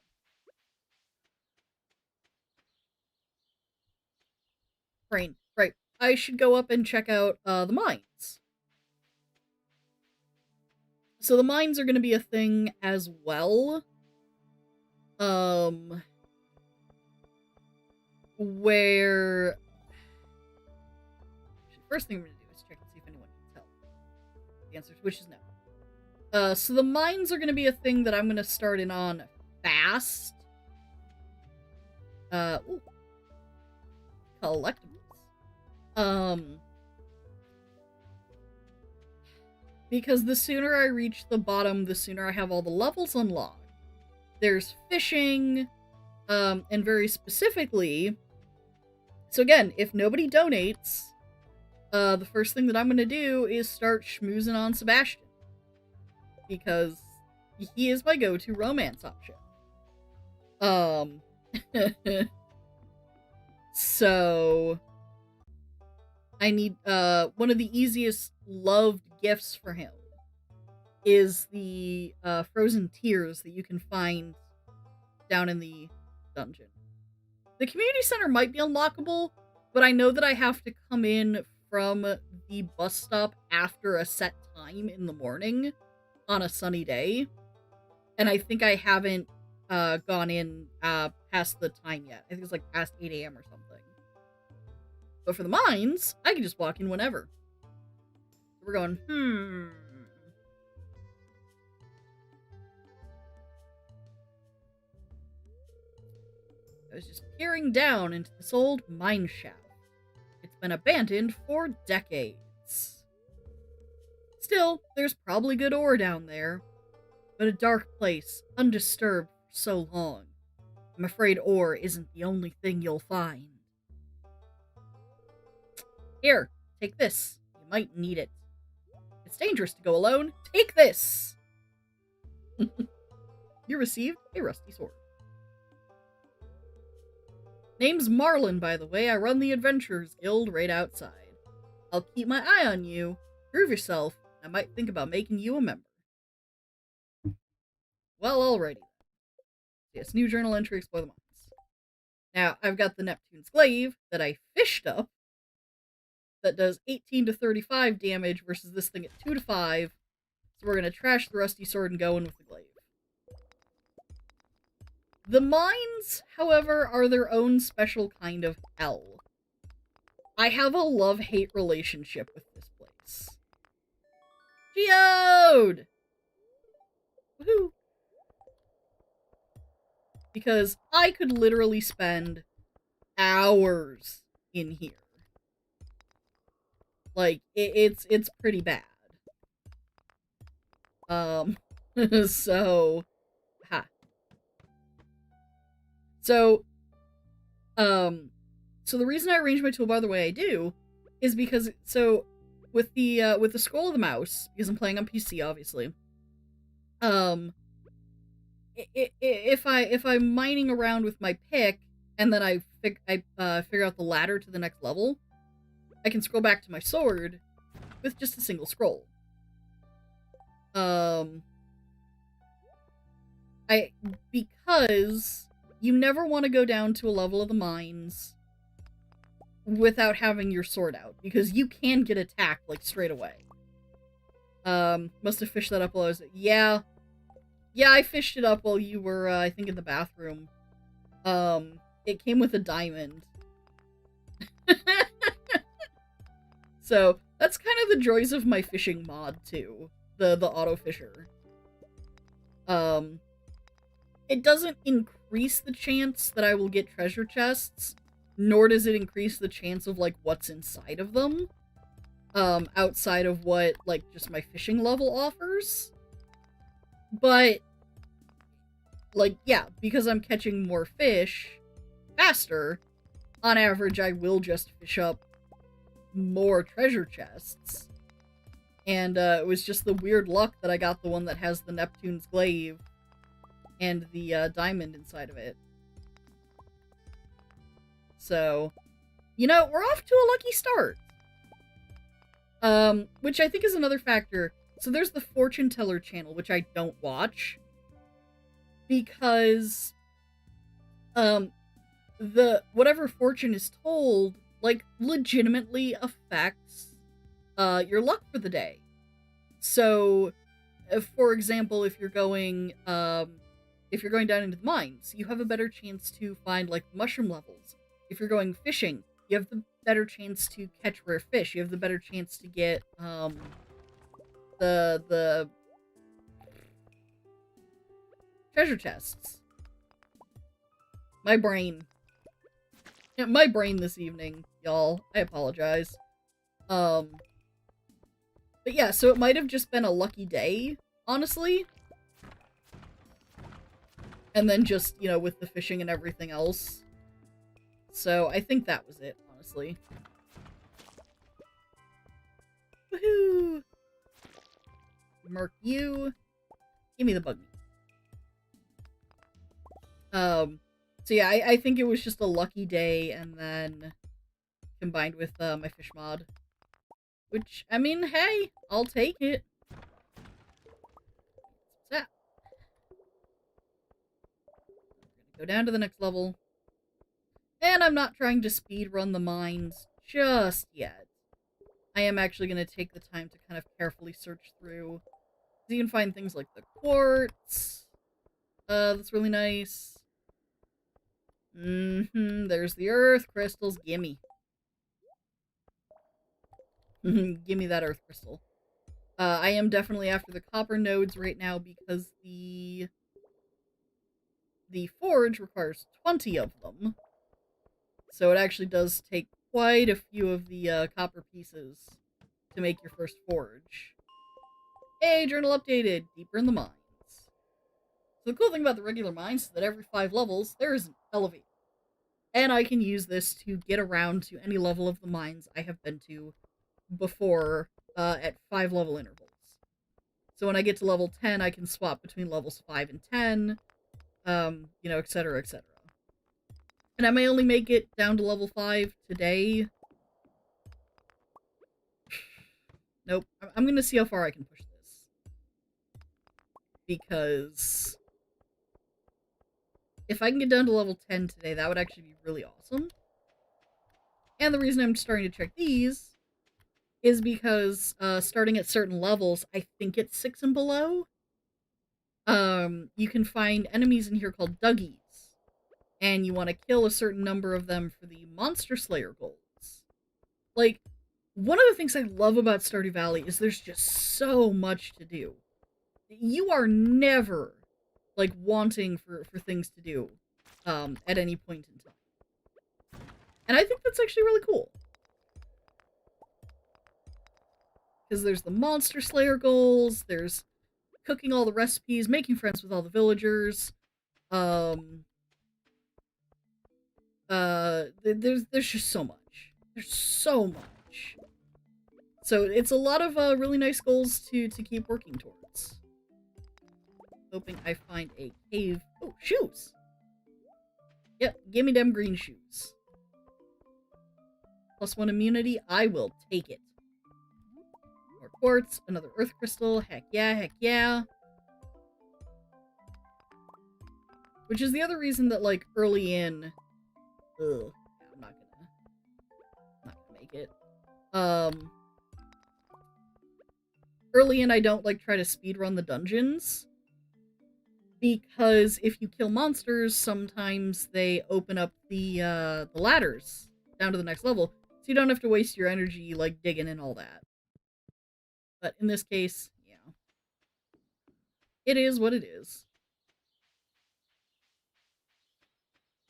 Brain. Right. I should go up and check out the mines. So the mines are going to be a thing as well. Where... First thing I'm going to do is check and see if anyone needs help. The answer to which is no. So the mines are going to be a thing that I'm going to start in on fast. Ooh. Collectibles. Because the sooner I reach the bottom, the sooner I have all the levels unlocked. There's fishing, and very specifically... So again, if nobody donates, the first thing that I'm going to do is start schmoozing on Sebastian. Because he is my go-to romance option. So... I need, one of the easiest loved gifts for him is the, frozen tears that you can find down in the dungeon. The community center might be unlockable, but I know that I have to come in from the bus stop after a set time in the morning on a sunny day. And I think I haven't, gone in, past the time yet. I think it's like past 8 a.m. or something. But for the mines, I can just walk in whenever. We're going, I was just peering down into this old mine shaft. It's been abandoned for decades. Still, there's probably good ore down there. But a dark place, undisturbed for so long. I'm afraid ore isn't the only thing you'll find. Here, take this. You might need it. It's dangerous to go alone. Take this! You received a rusty sword. Name's Marlin, by the way. I run the Adventurers Guild right outside. I'll keep my eye on you. Prove yourself. I might think about making you a member. Well, alrighty. Yes, new journal entry, explore the mines. Now, I've got the Neptune's Glaive that I fished up. That does 18 to 35 damage versus this thing at 2 to 5. So we're going to trash the rusty sword and go in with the glaive. The mines, however, are their own special kind of hell. I have a love-hate relationship with this place. Geode! Woohoo! Because I could literally spend hours in here. Like, it's pretty bad. So... Ha. So the reason I arrange my toolbar the way I do is because, so, with the scroll of the mouse, because I'm playing on PC, obviously, if I'm mining around with my pick, and then I figure out the ladder to the next level, I can scroll back to my sword with just a single scroll. Because you never want to go down to a level of the mines without having your sword out, because you can get attacked, like, straight away. Must have fished that up while I was... Yeah, I fished it up while you were, I think, in the bathroom. It came with a diamond. So, that's kind of the joys of my fishing mod, too. The auto fisher. It doesn't increase the chance that I will get treasure chests, nor does it increase the chance of, like, what's inside of them. Outside of what, like, just my fishing level offers. But, like, yeah, because I'm catching more fish faster, on average I will just fish up more treasure chests. And, it was just the weird luck that I got the one that has the Neptune's Glaive and the, diamond inside of it. So, you know, we're off to a lucky start. Which I think is another factor. So there's the fortune teller channel, which I don't watch. Because, the whatever fortune is told, like, legitimately affects, your luck for the day. So, for example, if you're going down into the mines, you have a better chance to find, like, mushroom levels. If you're going fishing, you have the better chance to catch rare fish. You have the better chance to get, the treasure chests. My brain this evening, y'all. I apologize. But yeah, so it might have just been a lucky day, honestly. And then just, you know, with the fishing and everything else. So I think that was it, honestly. Woohoo! Merc you. Give me the bug meat. So yeah, I think it was just a lucky day, and then combined with my fish mod. Which, I mean, hey, I'll take it. What's that? We're gonna go down to the next level. And I'm not trying to speed run the mines just yet. I am actually going to take the time to kind of carefully search through. You can find things like the quartz. That's really nice. There's the earth crystals. Gimme. Gimme that earth crystal. I am definitely after the copper nodes right now because the forge requires 20 of them. So it actually does take quite a few of the copper pieces to make your first forge. Hey, journal updated! Deeper in the mines. So the cool thing about the regular mines is that every 5 levels, there is an elevator. And I can use this to get around to any level of the mines I have been to before at 5 level intervals. So when I get to level 10, I can swap between levels 5 and 10, you know, etc., etc. And I may only make it down to level 5 today. Nope. I'm gonna see how far I can push this. Because if I can get down to level 10 today, that would actually be really awesome. And the reason I'm starting to check these is because starting at certain levels, I think it's 6 and below, you can find enemies in here called Duggies. And you want to kill a certain number of them for the Monster Slayer goals. Like, one of the things I love about Stardew Valley is there's just so much to do. You are never, like, wanting for things to do at any point in time. And I think that's actually really cool. Because there's the Monster Slayer goals, there's cooking all the recipes, making friends with all the villagers, there's just so much. There's so much. So it's a lot of really nice goals to keep working towards. Hoping I find a cave. Oh, shoes! Yep, give me them green shoes. +1 immunity, I will take it. More quartz, another earth crystal, heck yeah, heck yeah. Which is the other reason that, like, early in... Ugh, I'm not gonna make it. Early in, I don't, like, try to speedrun the dungeons. Because if you kill monsters, sometimes they open up the ladders down to the next level. So you don't have to waste your energy, like, digging and all that. But in this case, yeah. It is what it is.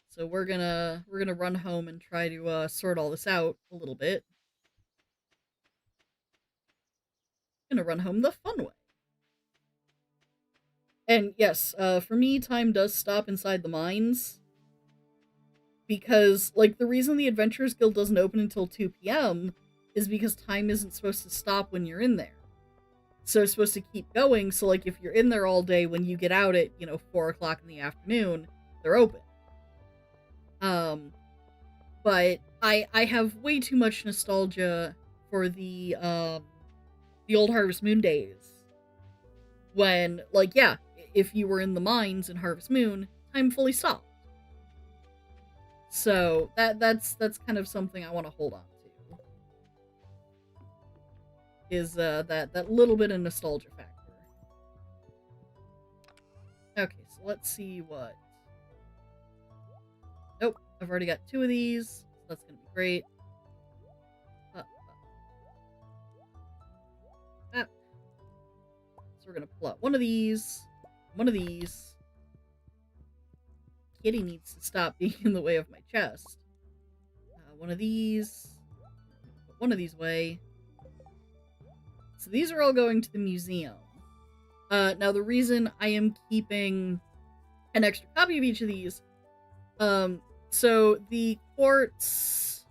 So we're gonna run home and try to sort all this out a little bit. Gonna run home the fun way. And yes, for me, time does stop inside the mines. Because, like, the reason the Adventurers Guild doesn't open until 2 p.m. is because time isn't supposed to stop when you're in there. So it's supposed to keep going, so, like, if you're in there all day, when you get out at, you know, 4 o'clock in the afternoon, they're open. but I have way too much nostalgia for the old Harvest Moon days. When, like, yeah, if you were in the mines in Harvest Moon, time fully stopped. So that's kind of something I want to hold on to. Is that little bit of nostalgia factor. Okay, so let's see what. Nope, I've already got 2 of these. So that's gonna be great. So we're gonna pull out one of these. One of these. Kitty needs to stop being in the way of my chest. One of these. Put one of these away. So these are all going to the museum. Now the reason I am keeping an extra copy of each of these, so the quartz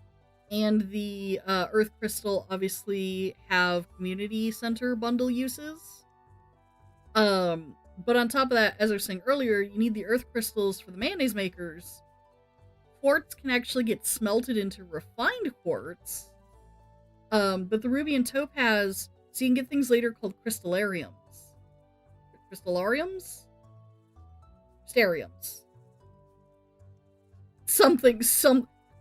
and the earth crystal obviously have community center bundle uses. But on top of that, as I was saying earlier, you need the earth crystals for the mayonnaise makers. Quartz can actually get smelted into refined quartz. But the ruby and topaz, so you can get things later called crystallariums. Crystallariums? Stariums.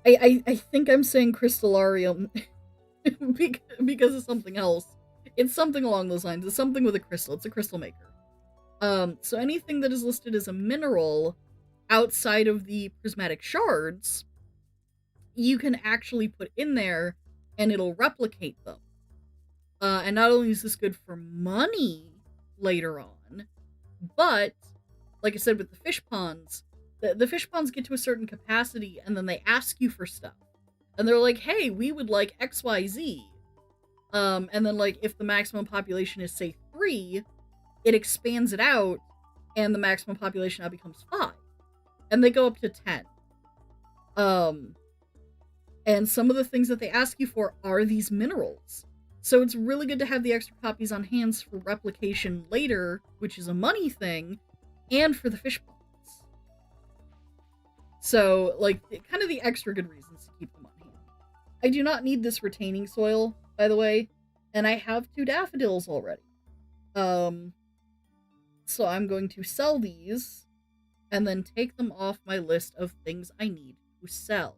I think I'm saying crystallarium because of something else. It's something along those lines. It's something with a crystal. It's a crystal maker. So anything that is listed as a mineral outside of the prismatic shards, you can actually put in there and it'll replicate them. And not only is this good for money later on, but, like I said with the fish ponds, the fish ponds get to a certain capacity and then they ask you for stuff. And they're like, hey, we would like XYZ. And then, like, if the maximum population is, say, 3, it expands it out, and the maximum population now becomes 5. And they go up to 10. And some of the things that they ask you for are these minerals. So it's really good to have the extra copies on hands for replication later, which is a money thing, and for the fish ponds. So, like, kind of the extra good reasons to keep them on hand. I do not need this retaining soil, by the way, and I have 2 daffodils already. So I'm going to sell these, and then take them off my list of things I need to sell.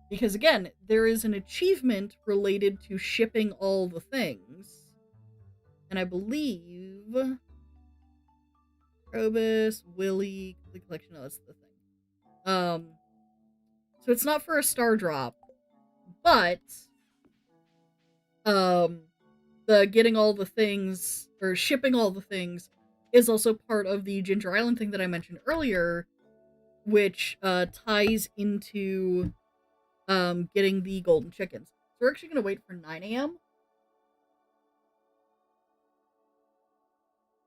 Because again, there is an achievement related to shipping all the things. And I believe Probus, Willy, the collection, no, that's the thing. So it's not for a star drop, but the getting all the things, or shipping all the things, is also part of the Ginger Island thing that I mentioned earlier, which ties into getting the golden chickens. So we're actually going to wait for 9 a.m.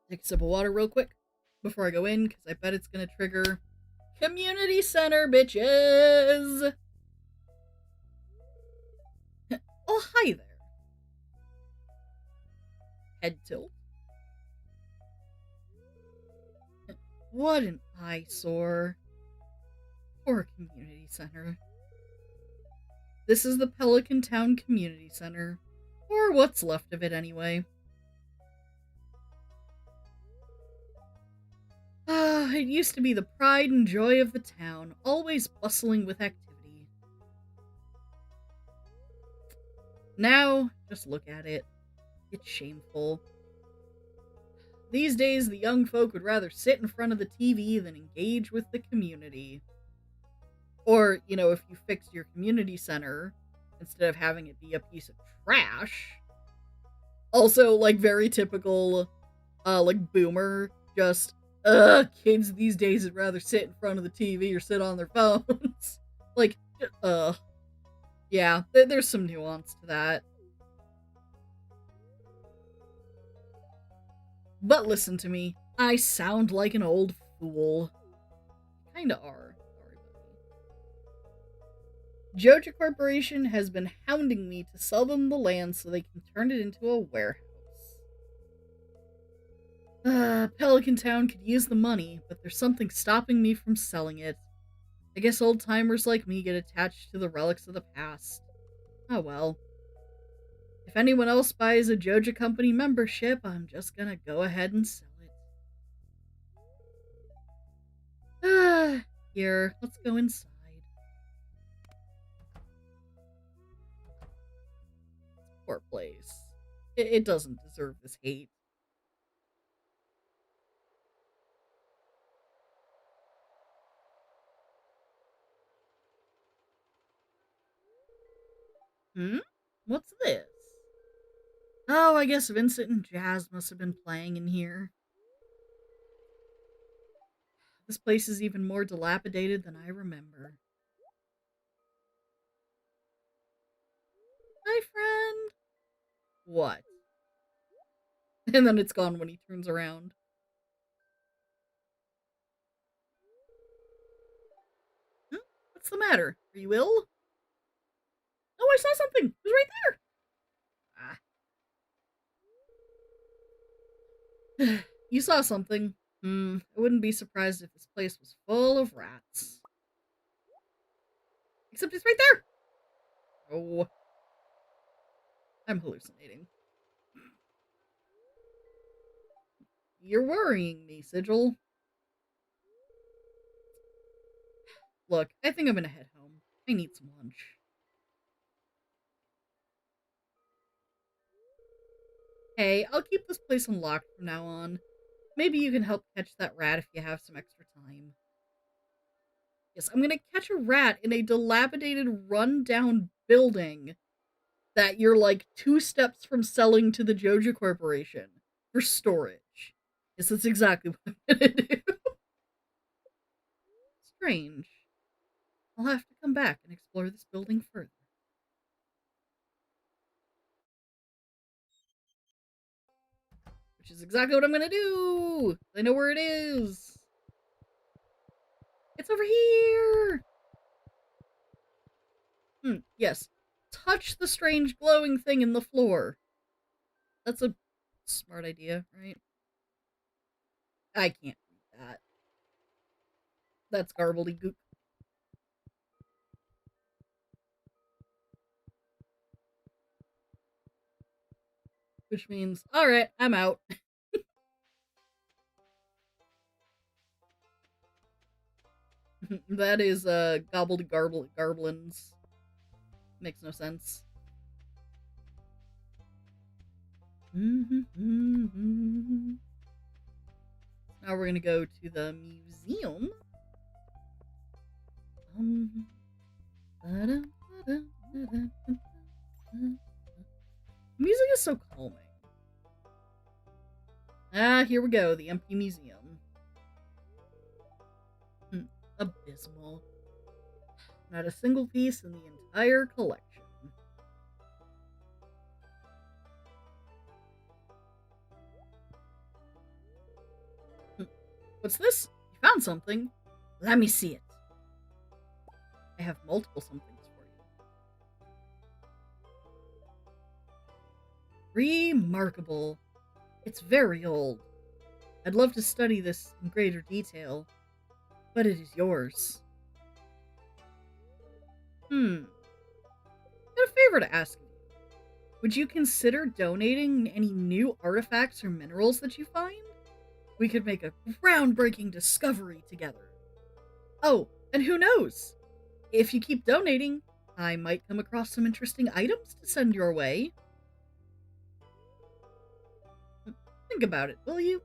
Take a sip of water real quick before I go in, because I bet it's going to trigger community center, bitches! Oh, hi there. Head tilt. What an eyesore. Poor community center. This is the Pelican Town Community Center. Or what's left of it, anyway. It used to be the pride and joy of the town, always bustling with activity. Now, just look at it. It's shameful. These days, the young folk would rather sit in front of the TV than engage with the community. Or, you know, if you fix your community center, instead of having it be a piece of trash. Also, like, very typical, like, boomer, just, kids these days would rather sit in front of the TV or sit on their phones. Like, yeah, there's some nuance to that. But listen to me, I sound like an old fool. Kinda are. Sorry, buddy. Joja Corporation has been hounding me to sell them the land so they can turn it into a warehouse. Pelican Town could use the money, but there's something stopping me from selling it. I guess old-timers like me get attached to the relics of the past. Oh well. If anyone else buys a Joja Company membership, I'm just gonna go ahead and sell it. Here, let's go inside. Poor place. It doesn't deserve this hate. What's this? Oh, I guess Vincent and Jazz must have been playing in here. This place is even more dilapidated than I remember. Hi, friend. What? And then it's gone when he turns around. What's the matter? Are you ill? Oh, I saw something. It was right there. You saw something. I wouldn't be surprised if this place was full of rats. Except it's right there. Oh. I'm hallucinating. You're worrying me, Sigil. Look, I think I'm gonna head home. I need some lunch. Hey, I'll keep this place unlocked from now on. Maybe you can help catch that rat if you have some extra time. Yes, I'm gonna catch a rat in a dilapidated, run-down building that you're like 2 steps from selling to the Joja Corporation for storage. Yes, that's exactly what I'm gonna do. Strange. I'll have to come back and explore this building further. Which is exactly what I'm gonna do! I know where it is! It's over here! Yes. Touch the strange glowing thing in the floor. That's a smart idea, right? I can't read that. That's garbledy-gook. Which means, alright, I'm out. That is, garblins. Makes no sense. Now we're gonna go to the museum. Music is so calming. Here we go, the empty museum. Abysmal. Not a single piece in the entire collection. What's this? You found something? Let me see it. I have multiple somethings for you. Remarkable. It's very old. I'd love to study this in greater detail, but it is yours. Got a favor to ask you. Would you consider donating any new artifacts or minerals that you find? We could make a groundbreaking discovery together. Oh, and who knows? If you keep donating, I might come across some interesting items to send your way. Think about it, will you?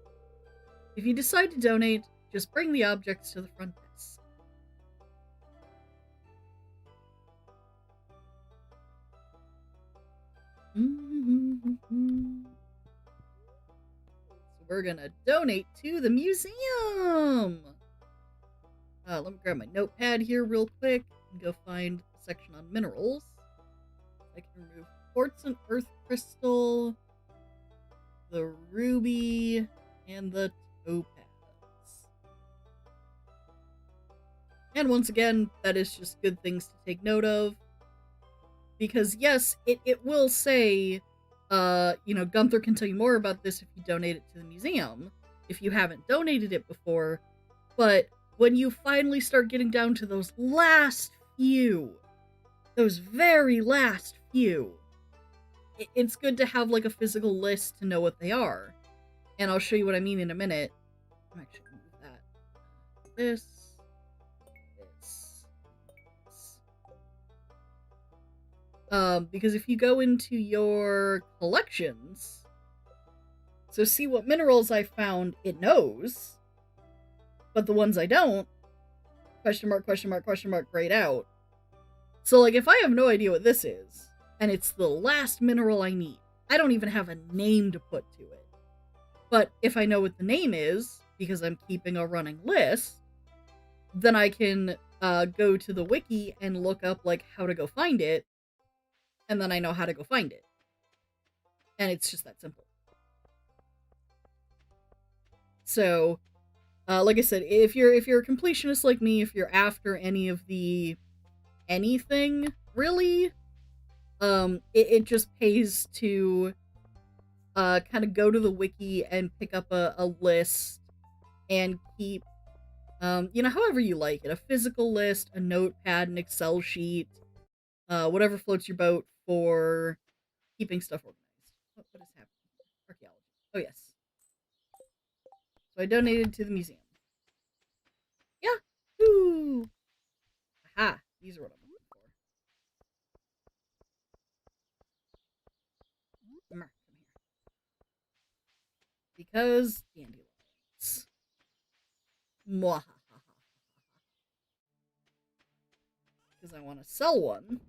If you decide to donate, just bring the objects to the front desk. So we're gonna donate to the museum! Let me grab my notepad here real quick and go find the section on minerals. I can remove quartz and earth crystal, the ruby, and the topaz. And once again, that is just good things to take note of. Because yes, it will say, Gunther can tell you more about this if you donate it to the museum, if you haven't donated it before, but when you finally start getting down to those last few, those very last few, it's good to have like a physical list to know what they are. And I'll show you what I mean in a minute. I'm actually gonna move that. This. Because if you go into your collections, so see what minerals I found, it knows. But the ones I don't, question mark, question mark, question mark, grayed out. So, like, if I have no idea what this is, and it's the last mineral I need, I don't even have a name to put to it. But if I know what the name is, because I'm keeping a running list, then I can go to the wiki and look up, like, how to go find it, and then I know how to go find it. And it's just that simple. So, like I said, if you're a completionist like me, if you're after any of the anything, really, it just pays to kind of go to the wiki and pick up a list and keep, however you like it, a physical list, a notepad, an Excel sheet, whatever floats your boat for keeping stuff organized. What is happening? Archaeology. Oh, yes. So I donated to the museum. Yeah. Woo! Aha. These are what I'm looking for. Come here. Because dandelions. Mwahaha. Because I want to sell one.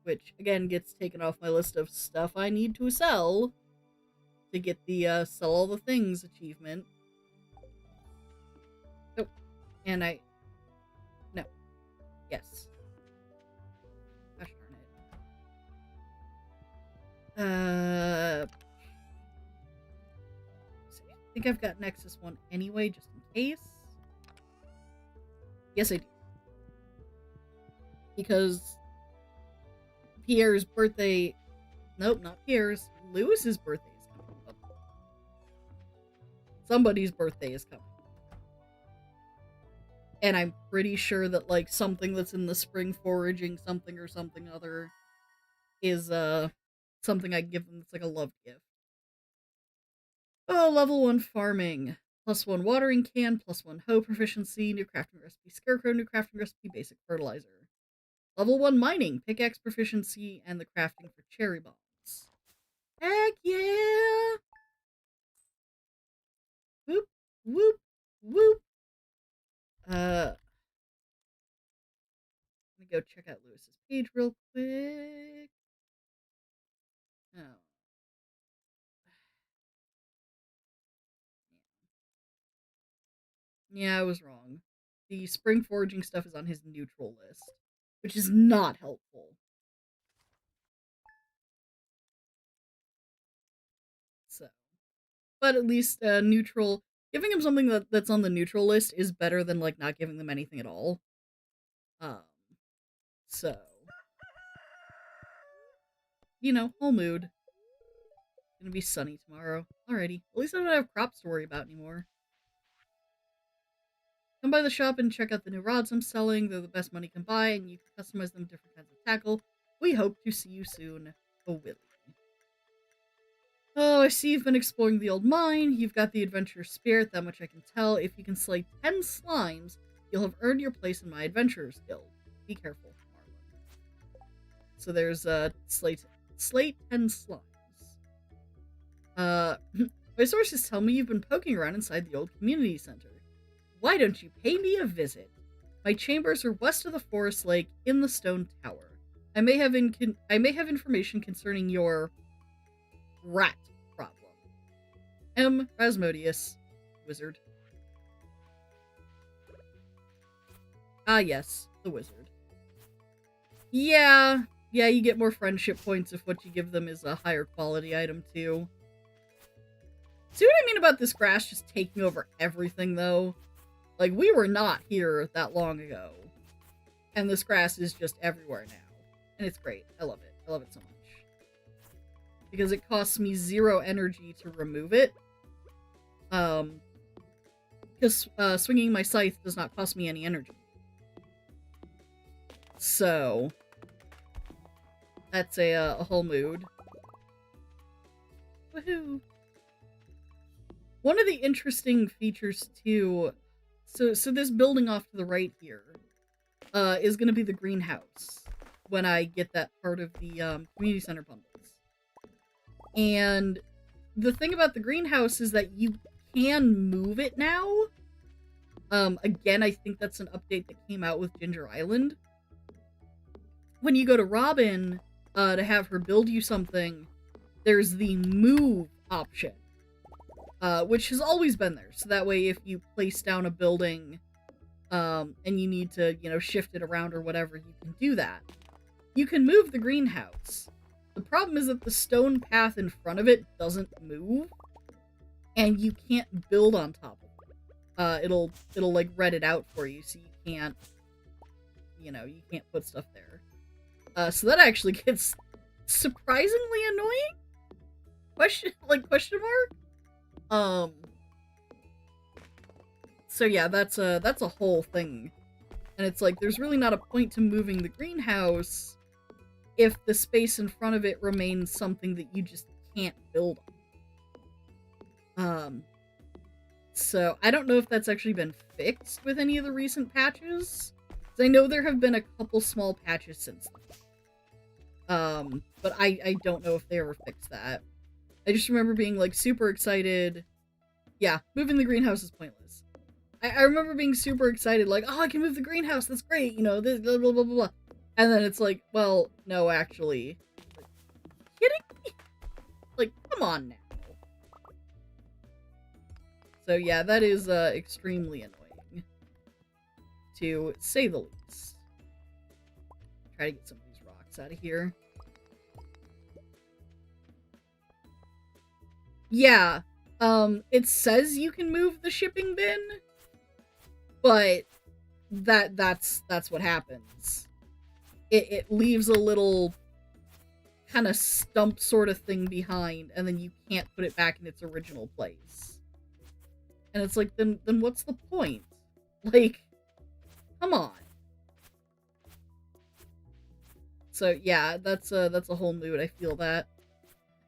Which, again, gets taken off my list of stuff I need to sell to get the sell all the things achievement. Oh, and no. Yes. Gosh darn it. I think I've got Nexus 1 anyway, just in case. Yes, I do. Because Pierre's birthday... Nope, not Pierre's. Lewis's birthday is coming up. Somebody's birthday is coming. And I'm pretty sure that, like, something that's in the spring foraging something or something other is, something I can give them that's like a love gift. Oh, level 1 farming. +1 watering can, +1 hoe proficiency, new crafting recipe scarecrow, new crafting recipe basic fertilizer. Level 1 mining, pickaxe proficiency, and the crafting for cherry bombs. Heck yeah! Whoop, whoop, whoop. Let me go check out Lewis's page real quick. Oh. Yeah, I was wrong. The spring foraging stuff is on his neutral list, which is not helpful. So, but at least neutral, giving him something that's on the neutral list is better than like not giving them anything at all. So, whole mood. Gonna be sunny tomorrow. Alrighty, at least I don't have crops to worry about anymore. Come by the shop and check out the new rods I'm selling. They're the best money can buy, and you can customize them with different kinds of tackle. We hope to see you soon. Oh, Willie. Oh, I see you've been exploring the old mine. You've got the adventurer's spirit, that much I can tell. If you can slay 10 slimes, you'll have earned your place in my adventurer's guild. Be careful, Marlon. So there's, slay 10 slimes. My sources tell me you've been poking around inside the old community center. Why don't you pay me a visit? My chambers are west of the forest lake in the stone tower. I may have information concerning your rat problem. M. Rasmodius, wizard. Ah, yes, the wizard. Yeah, you get more friendship points if what you give them is a higher quality item, too. See what I mean about this grass just taking over everything, though? Like, we were not here that long ago. And this grass is just everywhere now. And it's great. I love it. I love it so much. Because it costs me 0 energy to remove it. because swinging my scythe does not cost me any energy. So that's a whole mood. Woohoo! One of the interesting features too, so this building off to the right here, is going to be the greenhouse when I get that part of the community center bundles. And the thing about the greenhouse is that you can move it now. Again, I think that's an update that came out with Ginger Island. When you go to Robin to have her build you something, there's the move option, which has always been there. So that way, if you place down a building and you need to, shift it around or whatever, you can do that. You can move the greenhouse. The problem is that the stone path in front of it doesn't move, and you can't build on top of it. It'll like red it out for you, so you can't put stuff there. So that actually gets surprisingly annoying. Question mark? So yeah, that's a whole thing. And it's like, there's really not a point to moving the greenhouse if the space in front of it remains something that you just can't build on. So I don't know if that's actually been fixed with any of the recent patches. Because I know there have been a couple small patches since then. But I don't know if they ever fixed that. I just remember being, like, super excited. Yeah, moving the greenhouse is pointless. I remember being super excited, like, oh, I can move the greenhouse, that's great, this, blah, blah, blah, blah. And then it's like, well, no, actually. Like, kidding me? Like, come on now. So yeah, that is extremely annoying, to say the least. Try to get some of these rocks out of here. Yeah, it says you can move the shipping bin, but that's what happens. It leaves a little kind of stump sort of thing behind, and then you can't put it back in its original place. And it's like, then what's the point? Like, come on. So yeah, that's a whole mood. I feel that.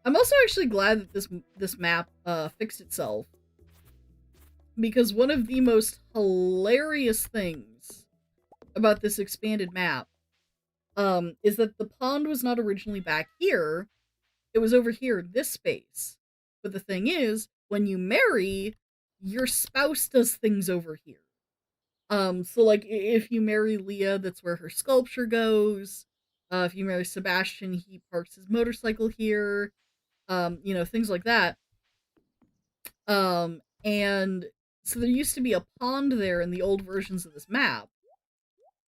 I'm also actually glad that this map fixed itself, because one of the most hilarious things about this expanded map is that the pond was not originally back here. It was over here, this space. But the thing is, when you marry, your spouse does things over here. So like, if you marry Leah, that's where her sculpture goes. If you marry Sebastian, he parks his motorcycle here. Things like that. And so there used to be a pond there in the old versions of this map.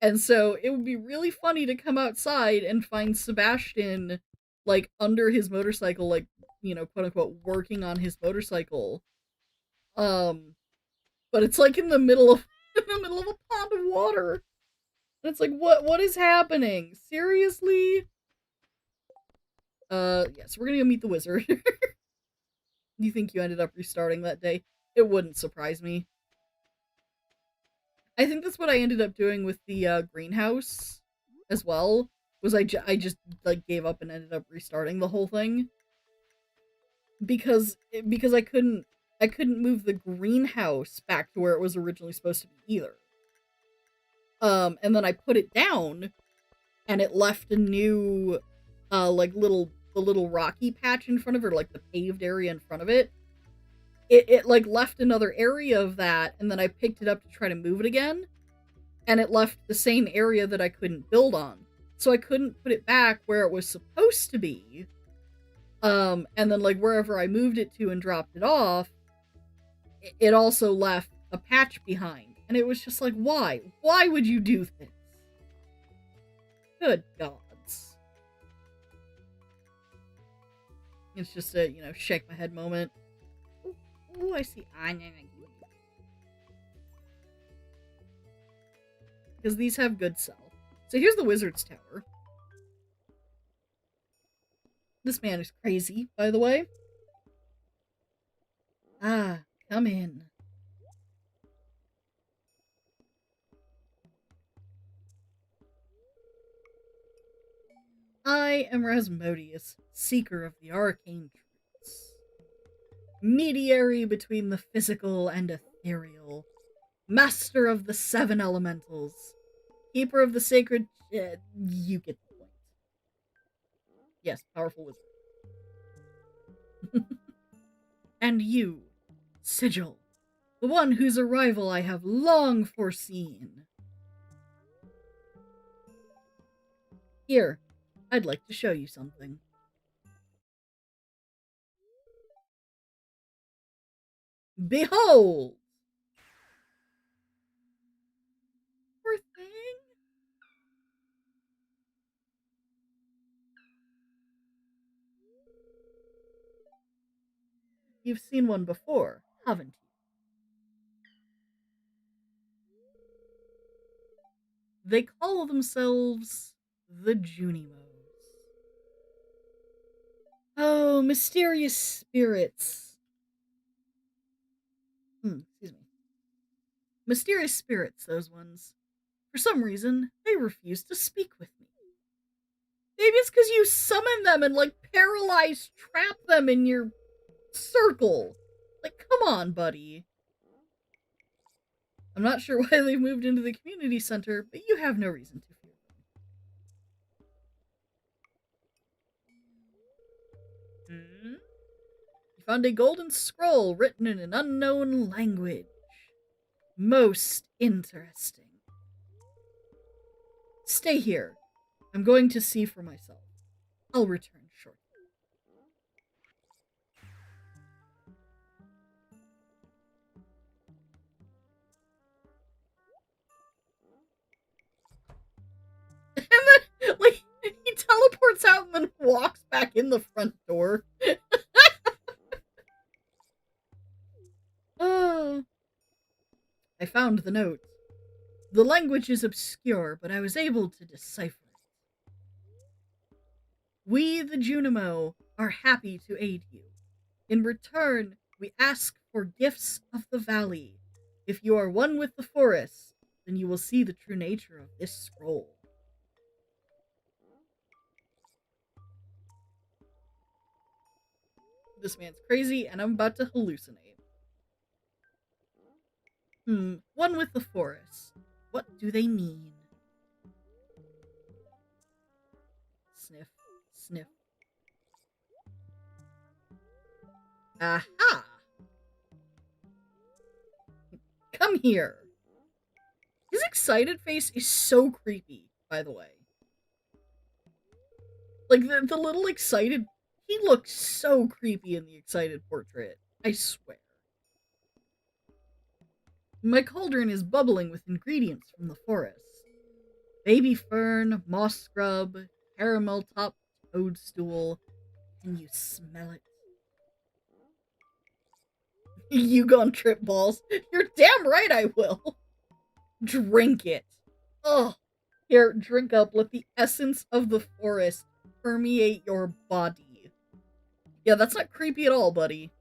And so it would be really funny to come outside and find Sebastian, like, under his motorcycle, like, quote unquote, working on his motorcycle. But it's like in the middle of a pond of water. And it's like, what is happening? Seriously? So we're gonna go meet the wizard. Do you think you ended up restarting that day? It wouldn't surprise me. I think that's what I ended up doing with the greenhouse as well. Was I just like gave up and ended up restarting the whole thing because I couldn't move the greenhouse back to where it was originally supposed to be either. And then I put it down, and it left a new like the little rocky patch in front of her, like the paved area in front of it. It like left another area of that, and then I picked it up to try to move it again, and it left the same area that I couldn't build on. So I couldn't put it back where it was supposed to be. And then like wherever I moved it to and dropped it off, it also left a patch behind. And it was just like, why? Why would you do this? Good gods. It's just a, shake my head moment. Ooh, I see. Because these have good sell. So here's the wizard's tower. This man is crazy, by the way. Ah, come in. I am Rasmodius, seeker of the arcane truths, mediary between the physical and ethereal, master of the 7 elementals, keeper of the sacred. You get the point. Yes, powerful wizard. And you, Sigil, the one whose arrival I have long foreseen. Here, I'd like to show you something. Behold! Poor thing. You've seen one before, haven't you? They call themselves the Junimos. Oh, mysterious spirits. Excuse me. Mysterious spirits, those ones. For some reason, they refuse to speak with me. Maybe it's because you summon them and, like, paralyze, trap them in your circle. Like, come on, buddy. I'm not sure why they moved into the community center, but you have no reason to fear them. You found a golden scroll written in an unknown language. Most interesting. Stay here. I'm going to see for myself. I'll return shortly. And then, like, he teleports out and then walks back in the front door. I found the note. The language is obscure, but I was able to decipher it. We, the Junimo, are happy to aid you. In return, we ask for gifts of the valley. If you are one with the forest, then you will see the true nature of this scroll. This man's crazy, and I'm about to hallucinate. One with the forest. What do they mean? Sniff, sniff. Aha! Come here. His excited face is so creepy, by the way. Like, the little excited... He looks so creepy in the excited portrait. I swear. My cauldron is bubbling with ingredients from the forest. Baby fern, moss scrub, caramel-topped toadstool. Can you smell it? You gone trip balls. You're damn right I will. Drink it. Ugh. Here, drink up. Let the essence of the forest permeate your body. Yeah, that's not creepy at all, buddy.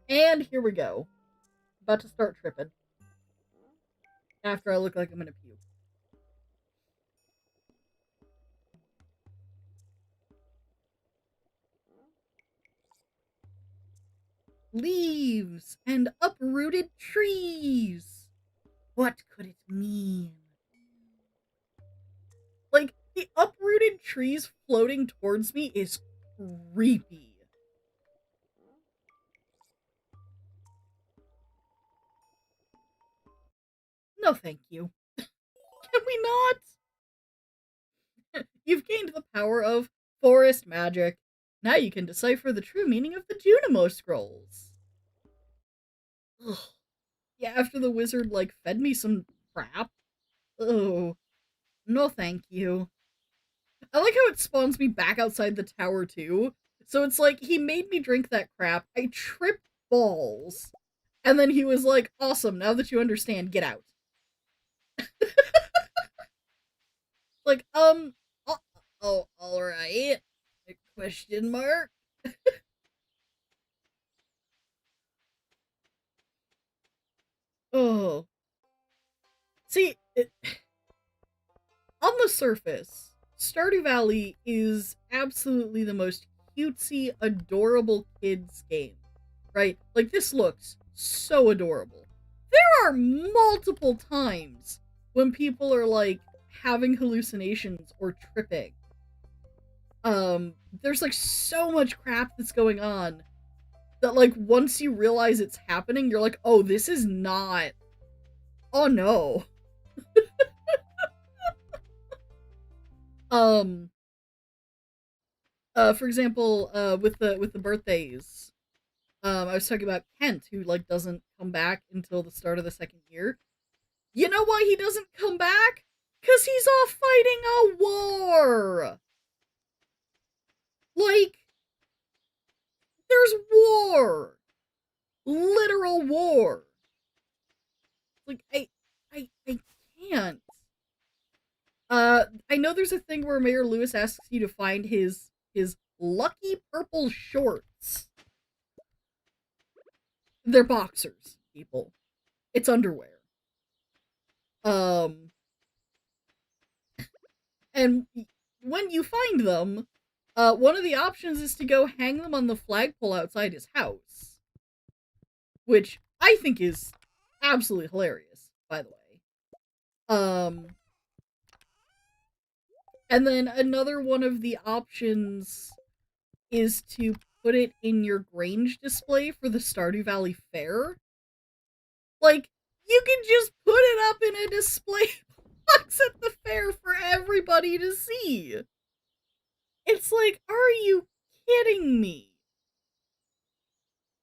And here we go. About to start tripping. After I look like I'm gonna puke. Leaves and uprooted trees. What could it mean? Like, the uprooted trees floating towards me is creepy. No, thank you. Can we not? You've gained the power of forest magic. Now you can decipher the true meaning of the Junimo scrolls. Ugh. Yeah, after the wizard, like, fed me some crap. Oh, no thank you. I like how it spawns me back outside the tower, too. So it's like, he made me drink that crap, I tripped balls, and then he was like, awesome, now that you understand, get out. Like, oh, alright. Question mark? Oh. See, on the surface, Stardew Valley is absolutely the most cutesy, adorable kids game, right? Like, this looks so adorable. There are multiple times when people are, like, having hallucinations or tripping. There's, like, so much crap that's going on that, like, once you realize it's happening, you're like, oh, this is not... Oh, no. For example, with the birthdays, I was talking about Kent, who, like, doesn't come back until the start of the second year. You know why he doesn't come back? 'Cause he's off fighting a war! Like, there's war! Literal war! Like, I can't. I know there's a thing where Mayor Lewis asks you to find his lucky purple shorts. They're boxers, people. It's underwear. And when you find them, one of the options is to go hang them on the flagpole outside his house. Which I think is absolutely hilarious, by the way. And then another one of the options is to put it in your Grange display for the Stardew Valley Fair. Like, you can just put it up in a display box at the fair for everybody to see. It's like, are you kidding me?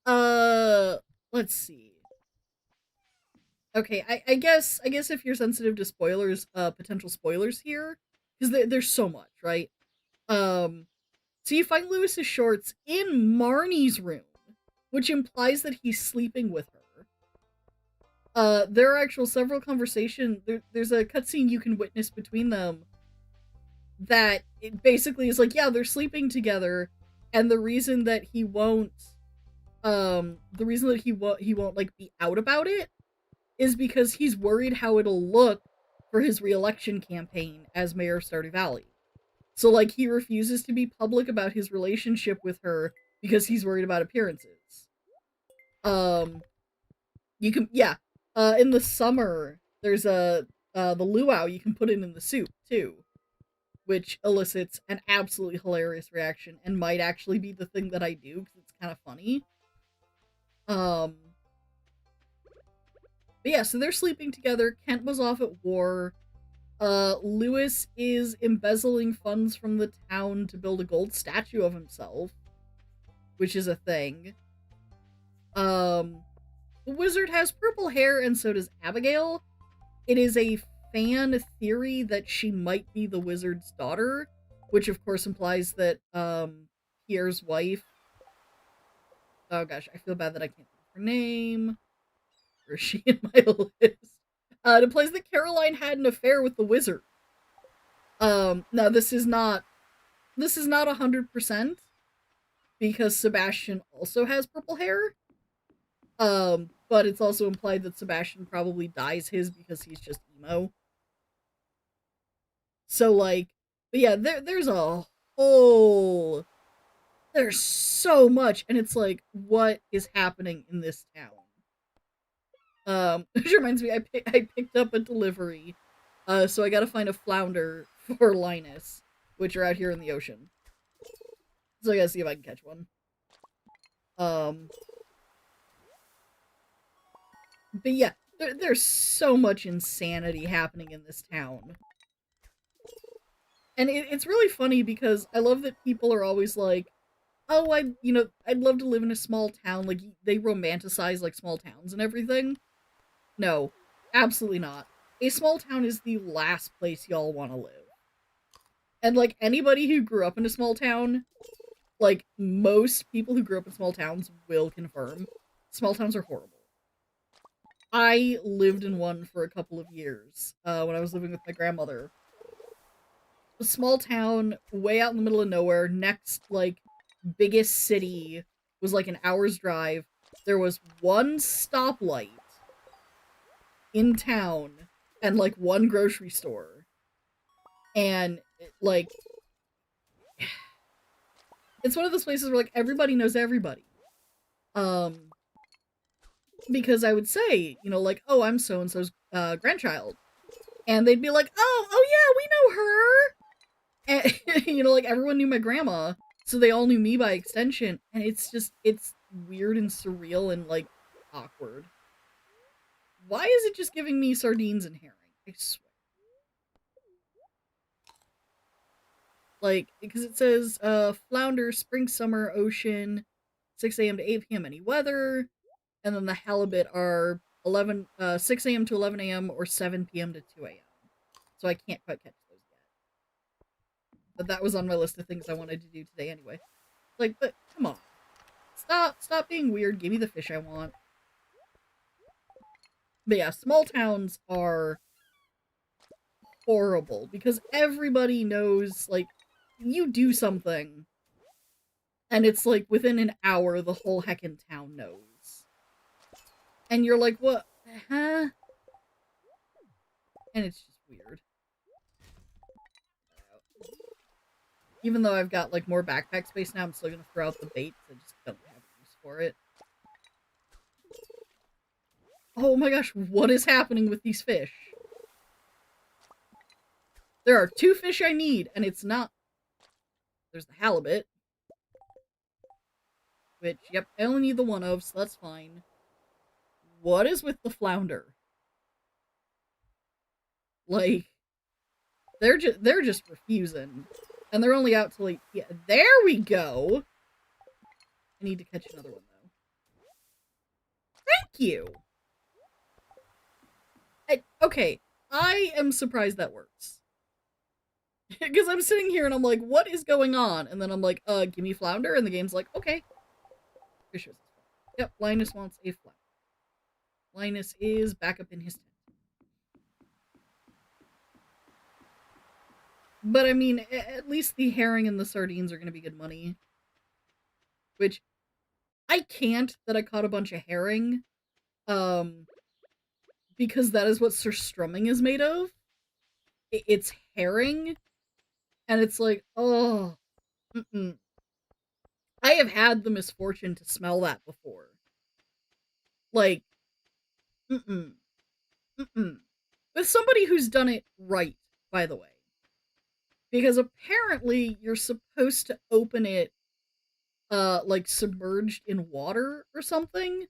Let's see. Okay, I guess if you're sensitive to spoilers, potential spoilers here, because there's so much, right? So you find Lewis's shorts in Marnie's room, which implies that he's sleeping with her. There are actual several conversations. There's a cutscene you can witness between them that it basically is like, yeah, they're sleeping together, and the reason that he won't, like, be out about it is because he's worried how it'll look for his re-election campaign as mayor of Stardew Valley. So, like, he refuses to be public about his relationship with her because he's worried about appearances. You can, yeah. In the summer, there's the luau you can put in the soup, too. Which elicits an absolutely hilarious reaction and might actually be the thing that I do, because it's kind of funny. But yeah, so they're sleeping together. Kent was off at war. Lewis is embezzling funds from the town to build a gold statue of himself, which is a thing. The wizard has purple hair, and so does Abigail. It is a fan theory that she might be the wizard's daughter, which of course implies that Pierre's wife... Oh gosh, I feel bad that I can't think of her name. Where is she in my list? It implies that Caroline had an affair with the wizard. Now this is not 100%, because Sebastian also has purple hair. But it's also implied that Sebastian probably dyes his because he's just emo. So, like, but yeah, there's so much, and it's like, what is happening in this town? Which reminds me, I picked up a delivery, so I gotta find a flounder for Linus, which are out here in the ocean. So I gotta see if I can catch one. But yeah, there's so much insanity happening in this town. And it's really funny because I love that people are always like, oh, I'd love to live in a small town. Like, they romanticize, like, small towns and everything. No, absolutely not. A small town is the last place y'all want to live. And, like, anybody who grew up in a small town, like, most people who grew up in small towns will confirm, small towns are horrible. I lived in one for a couple of years, when I was living with my grandmother. A small town, way out in the middle of nowhere, next, like, biggest city was, like, an hour's drive. There was one stoplight in town, and like one grocery store. And like it's one of those places where like everybody knows everybody. Because I would say, you know, like, oh, I'm so and so's grandchild. And they'd be like, oh yeah, we know her. And, you know, like, everyone knew my grandma, so they all knew me by extension, and it's weird and surreal and, like, awkward. Why is it just giving me sardines and herring? I swear. Like, because it says, flounder, spring, summer, ocean, 6 a.m. to 8 p.m. any weather, and then the halibut are 6 a.m. to 11 a.m. or 7 p.m. to 2 a.m. So I can't quite catch those yet. But that was on my list of things I wanted to do today anyway. Like, but come on. Stop being weird. Give me the fish I want. But yeah, small towns are horrible because everybody knows, like, you do something and it's like within an hour the whole heckin' town knows. And you're like, what? Huh? And it's just weird. Even though I've got, like, more backpack space now, I'm still gonna throw out the baits. I just don't have use for it. Oh my gosh, what is happening with these fish? There are 2 fish I need, and it's not... There's the halibut. Which, yep, I only need the one of, so that's fine. What is with the flounder? Like, they're just refusing. And they're only out till, like, yeah, there we go! I need to catch another one, though. Thank you! Okay, I am surprised that works. Because I'm sitting here and I'm like, what is going on? And then I'm like, give me flounder, and the game's like, okay. Fishes. Yep, Linus wants a flounder. Linus is back up in his tent. But I mean, at least the herring and the sardines are going to be good money. Which, I can't that I caught a bunch of herring. Because that is what surstrumming is made of. It's herring. And it's like, oh. Mm-mm. I have had the misfortune to smell that before. Like, mm-mm. Mm-mm. With somebody who's done it right, by the way. Because apparently you're supposed to open it, like, submerged in water or something.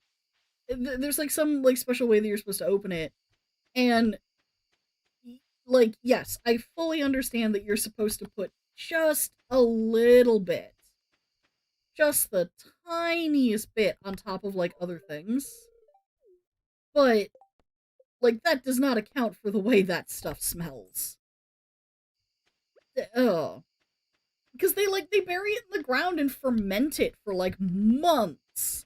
There's, like, some, like, special way that you're supposed to open it. And, like, yes, I fully understand that you're supposed to put just a little bit. Just the tiniest bit on top of, like, other things. But, like, that does not account for the way that stuff smells. Ugh. Because they bury it in the ground and ferment it for, like, months.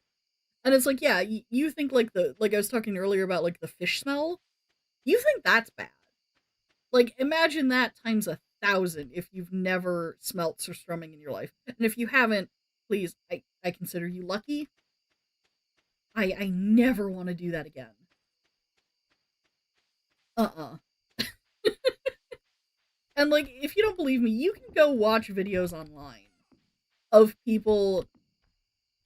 And it's like, yeah, you think, like, I was talking earlier about, like, the fish smell? You think that's bad. Like, imagine that times 1,000 if you've never smelt surstrumming in your life. And if you haven't, please, I consider you lucky. I never want to do that again. And, like, if you don't believe me, you can go watch videos online of people,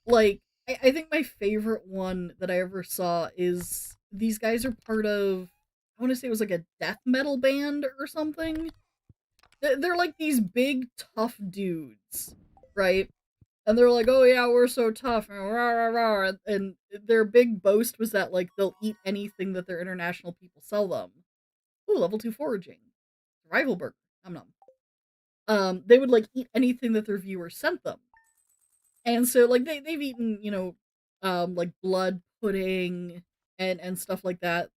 like, I think my favorite one that I ever saw is these guys are part of, I want to say it was like a death metal band or something. They're like these big, tough dudes, right? And they're like, oh yeah, we're so tough, and rah, rah, rah. And their big boast was that, like, they'll eat anything that their international people sell them. Ooh, level 2 foraging. Survival burger. Nom nom. They would, like, eat anything that their viewers sent them. And so, like, they've eaten, you know, like, blood pudding and stuff like that,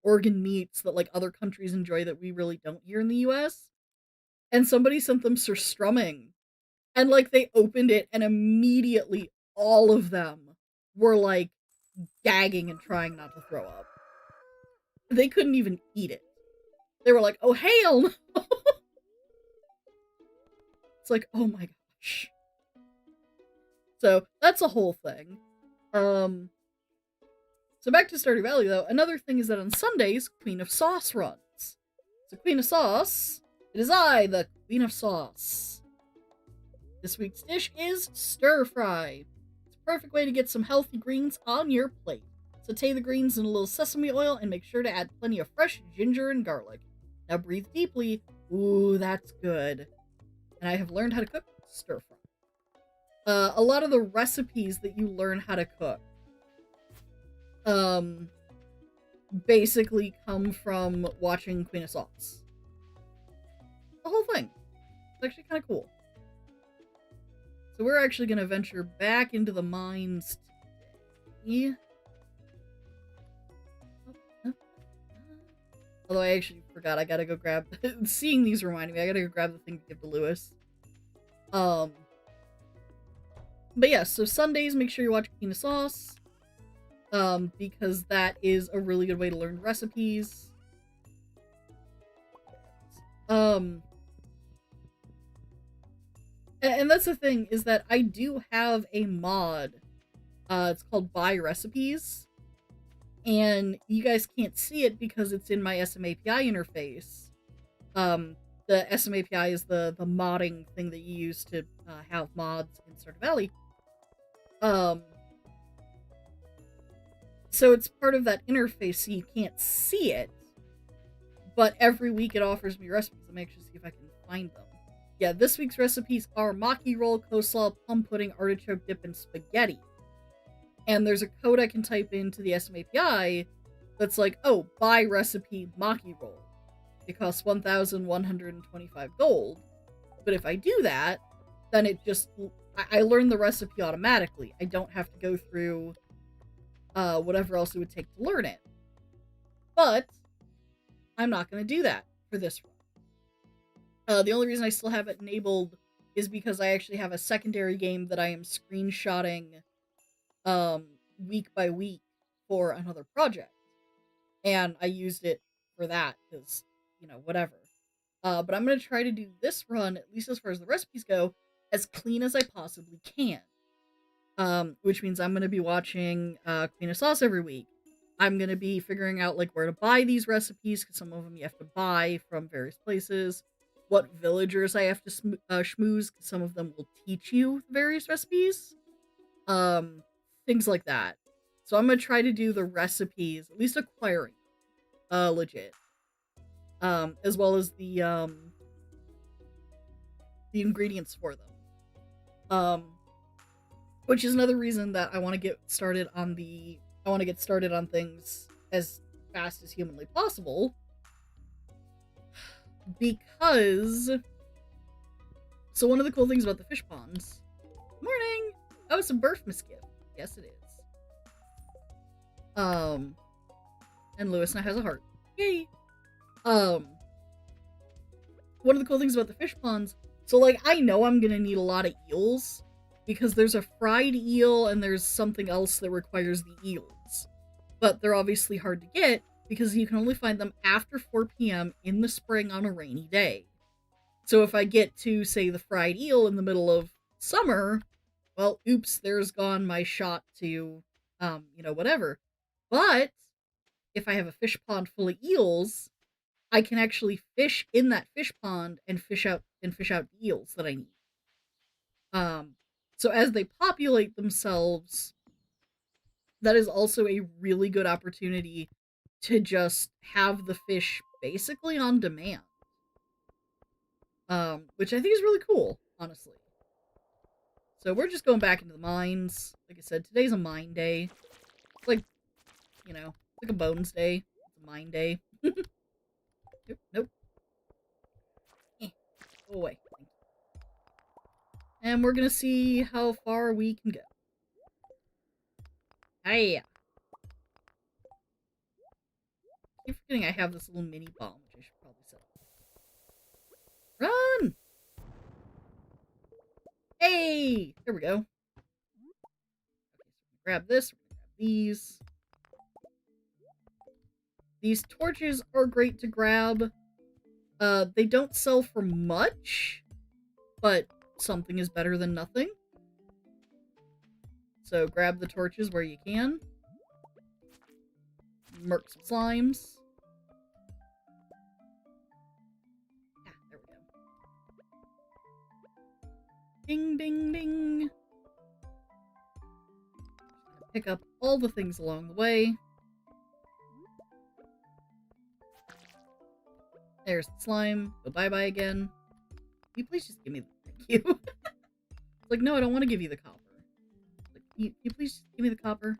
organ meats that, like, other countries enjoy that we really don't here in the US. And somebody sent them surstrumming. And, like, they opened it, and immediately all of them were, like, gagging and trying not to throw up. They couldn't even eat it. They were like, oh, hell no! It's like, oh my gosh. So, that's a whole thing. So back to Stardew Valley, though. Another thing is that on Sundays, Queen of Sauce runs. So Queen of Sauce, it is I, the Queen of Sauce. This week's dish is stir fry. It's a perfect way to get some healthy greens on your plate. Saute the greens in a little sesame oil and make sure to add plenty of fresh ginger and garlic. Now breathe deeply. Ooh, that's good. And I have learned how to cook stir fry. A lot of the recipes that you learn how to cook basically come from watching Queen of Sauce. The whole thing. It's actually kind of cool. So we're actually going to venture back into the mines today. Although I actually forgot, I gotta go grab... Seeing these reminded me, I gotta go grab the thing to give to Lewis. But yeah, so Sundays, make sure you watch Queen of Sauce. Because that is a really good way to learn recipes. And that's the thing, is that I do have a mod. It's called Buy Recipes. And you guys can't see it because it's in my SMAPI interface. The SMAPI is the modding thing that you use to have mods in Stardew Valley. So it's part of that interface, so you can't see it. But every week it offers me recipes. Let me actually see if I can find them. Yeah, this week's recipes are maki roll, coleslaw, plum pudding, artichoke dip, and spaghetti. And there's a code I can type into the SMAPI that's like, oh, buy recipe maki roll. It costs 1,125 gold. But if I do that, then it just... I learn the recipe automatically. I don't have to go through whatever else it would take to learn it. But I'm not going to do that for this run. The only reason I still have it enabled is because I actually have a secondary game that I am screenshotting week by week for another project. And I used it for that because, you know, whatever. But I'm going to try to do this run, at least as far as the recipes go, as clean as I possibly can. Which means I'm going to be watching Queen of Sauce every week. I'm going to be figuring out like where to buy these recipes, because some of them you have to buy from various places. What villagers I have to schmooze, because some of them will teach you the various recipes. Things like that. So I'm going to try to do the recipes, at least acquiring legit. As well as the ingredients for them. Which is another reason that I want to get started on things as fast as humanly possible. Because... So one of the cool things about the fish ponds... Morning! Oh, it's a birth gift. Yes, it is. And Lewis now has a heart. Yay! One of the cool things about the fish ponds... So, like, I know I'm gonna need a lot of eels, because there's a fried eel and there's something else that requires the eels. But they're obviously hard to get, because you can only find them after 4 p.m. in the spring on a rainy day. So if I get to, say, the fried eel in the middle of summer, well, oops, there's gone my shot to, you know, whatever. But if I have a fish pond full of eels, I can actually fish in that fish pond and fish out the eels that I need. So as they populate themselves, that is also a really good opportunity to just have the fish basically on demand. Which I think is really cool, honestly. So we're just going back into the mines. Like I said, today's a mine day. It's like, you know, like a bones day. It's a mine day. Nope, nope. Go away. And we're gonna see how far we can go. Hiya! I keep forgetting I have this little mini bomb, which I should probably set up. Run! Hey! There we go. Okay, so grab this, we're gonna grab these. These torches are great to grab. They don't sell for much, but something is better than nothing. So grab the torches where you can. Murk some slimes. Ding, ding, ding. Pick up all the things along the way. There's the slime. Go bye-bye again. Can you please just give me the... Thank you. Like, no, I don't want to give you the copper. Like, you please just give me the copper?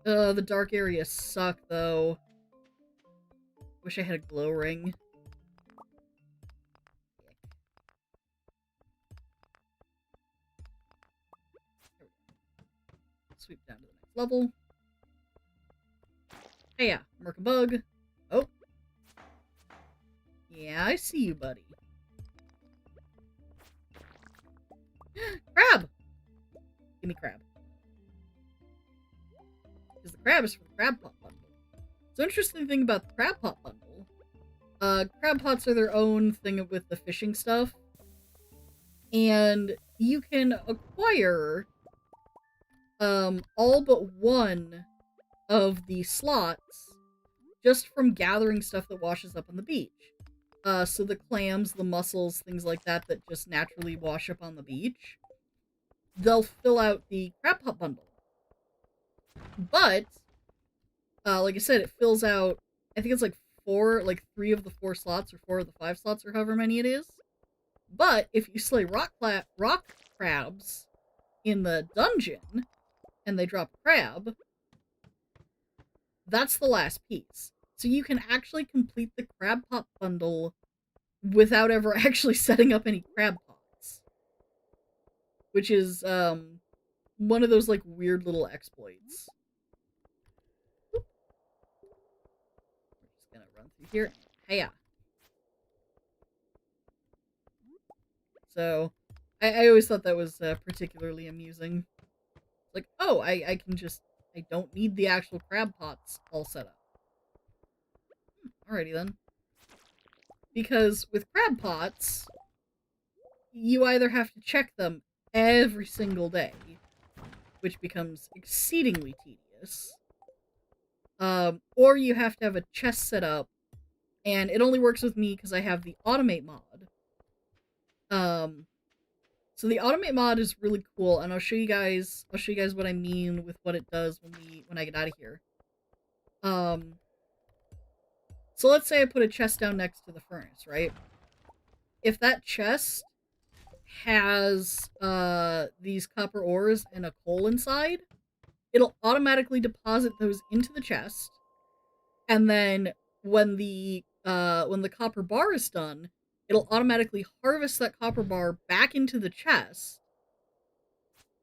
The dark areas suck, though. Wish I had a glow ring. Sweep down to the next level. Hey, yeah, Merc a bug. Oh. Yeah, I see you, buddy. Crab! Give me crab. Because the crab is for the crab pot bundle. So interesting thing about the crab pot bundle, crab pots are their own thing with the fishing stuff. And you can acquire all but one of the slots just from gathering stuff that washes up on the beach. So the clams, the mussels, things like that that just naturally wash up on the beach, they'll fill out the crab pot bundle. But, like I said, it fills out, I think it's like 3 of the 4 slots, or 4 of the 5 slots, or however many it is. But if you slay rock crabs in the dungeon, and they drop a crab, that's the last piece. So you can actually complete the crab pot bundle without ever actually setting up any crab pots. Which is, one of those, like, weird little exploits. We're just gonna run through here. Hiya! So, I always thought that was, particularly amusing. Like, oh, I can just... I don't need the actual crab pots all set up. Alrighty then. Because with crab pots, you either have to check them every single day, which becomes exceedingly tedious, or you have to have a chest set up, and it only works with me because I have the automate mod. So the automate mod is really cool, and I'll show you guys what I mean with what it does when I get out of here. So let's say I put a chest down next to the furnace, right? If that chest has these copper ores and a coal inside, it'll automatically deposit those into the chest, and then when the copper bar is done, it'll automatically harvest that copper bar back into the chest,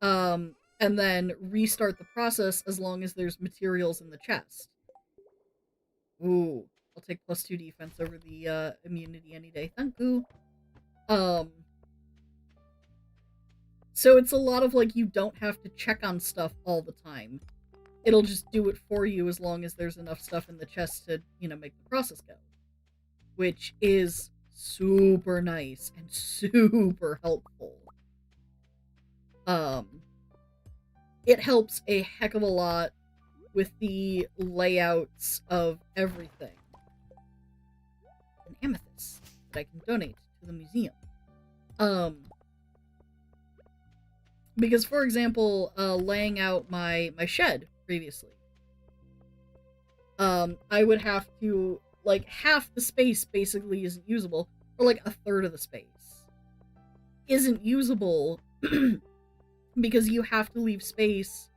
and then restart the process as long as there's materials in the chest. Ooh, I'll take +2 defense over the immunity any day. Thank you. So it's a lot of, like, you don't have to check on stuff all the time. It'll just do it for you as long as there's enough stuff in the chest to, make the process go. Which is super nice and super helpful. It helps a heck of a lot with the layouts of everything. An amethyst that I can donate to the museum. Because, for example, laying out my shed previously, I would have to, like, half the space basically isn't usable, or like a third of the space isn't usable because you have to leave space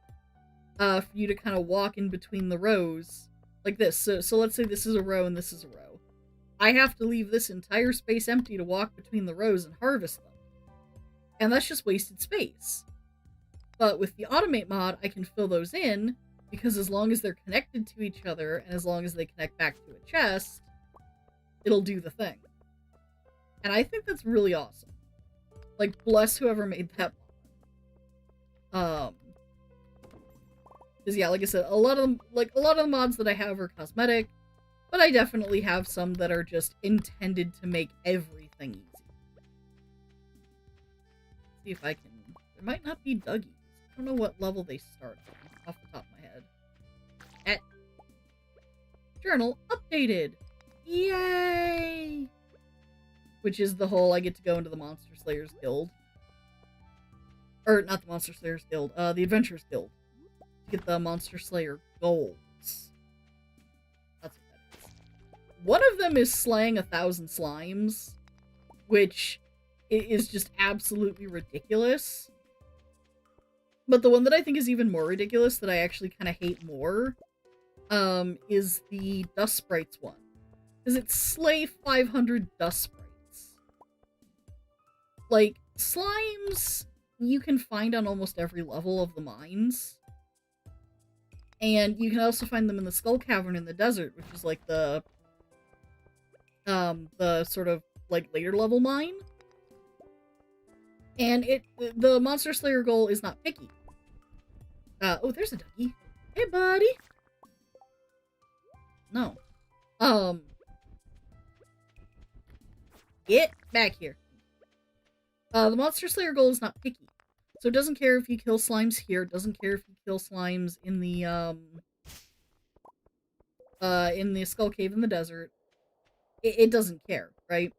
for you to kind of walk in between the rows, like this. So let's say this is a row and this is a row. I have to leave this entire space empty to walk between the rows and harvest them. And that's just wasted space. But with the automate mod, I can fill those in, because as long as they're connected to each other, and as long as they connect back to a chest, it'll do the thing. And I think that's really awesome. Like, bless whoever made that mod. Because yeah, like I said, a lot of the mods that I have are cosmetic, but I definitely have some that are just intended to make everything easy. See if I can... There might not be Dougies. I don't know what level they start on, off the top of my head. Journal updated! Yay! which is the whole I get to go into the Monster Slayers Guild. Or, not the Monster Slayers Guild, the Adventurers Guild. To get the Monster Slayer golds. That's what that is. One of them is slaying 1,000 slimes, which is just absolutely ridiculous. But the one that I think is even more ridiculous, that I actually kind of hate more, is the Dust Sprites one. Because it's slay 500 Dust Sprites. Like, slimes you can find on almost every level of the mines. And you can also find them in the Skull Cavern in the desert, which is like the sort of like later level mine. And the Monster Slayer goal is not picky. Oh, there's a ducky. Hey, buddy. No. Get back here. The Monster Slayer goal is not picky. So it doesn't care if you kill slimes here, it doesn't care if you kill slimes in the Skull Cave in the desert. It doesn't care, right?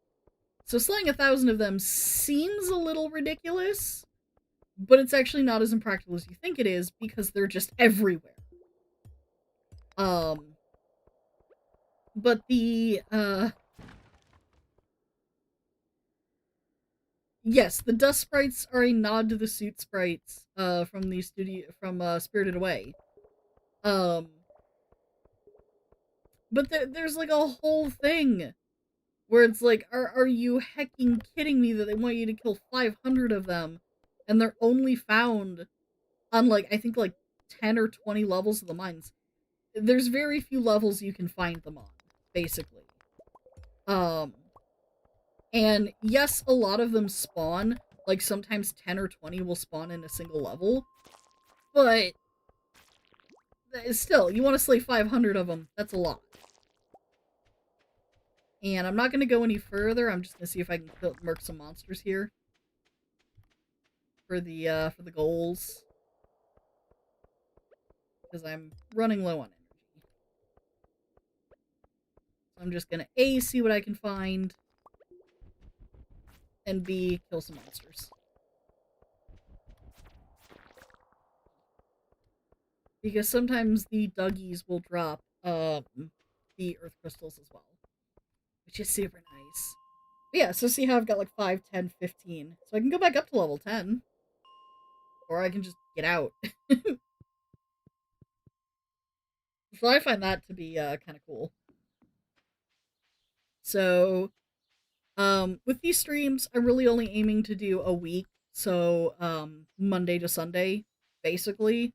So slaying 1,000 of them seems a little ridiculous, but it's actually not as impractical as you think it is, because they're just everywhere. But the, yes, the Dust Sprites are a nod to the Suit Sprites, from Spirited Away. But there's like a whole thing where it's like, are you hecking kidding me that they want you to kill 500 of them, and they're only found on, like, I think, like, 10 or 20 levels of the mines. There's very few levels you can find them on, basically. And yes, a lot of them spawn, like, sometimes 10 or 20 will spawn in a single level, but still, you want to slay 500 of them, that's a lot. And I'm not going to go any further. I'm just going to see if I can murk some monsters here. For the goals. Because I'm running low on energy. So I'm just going to A, see what I can find. And B, kill some monsters. Because sometimes the Duggies will drop the Earth Crystals as well. Which is super nice. But yeah, so see how I've got like 5, 10, 15. So I can go back up to level 10. Or I can just get out. So I find that to be kind of cool. So, with these streams, I'm really only aiming to do a week. So, Monday to Sunday, basically.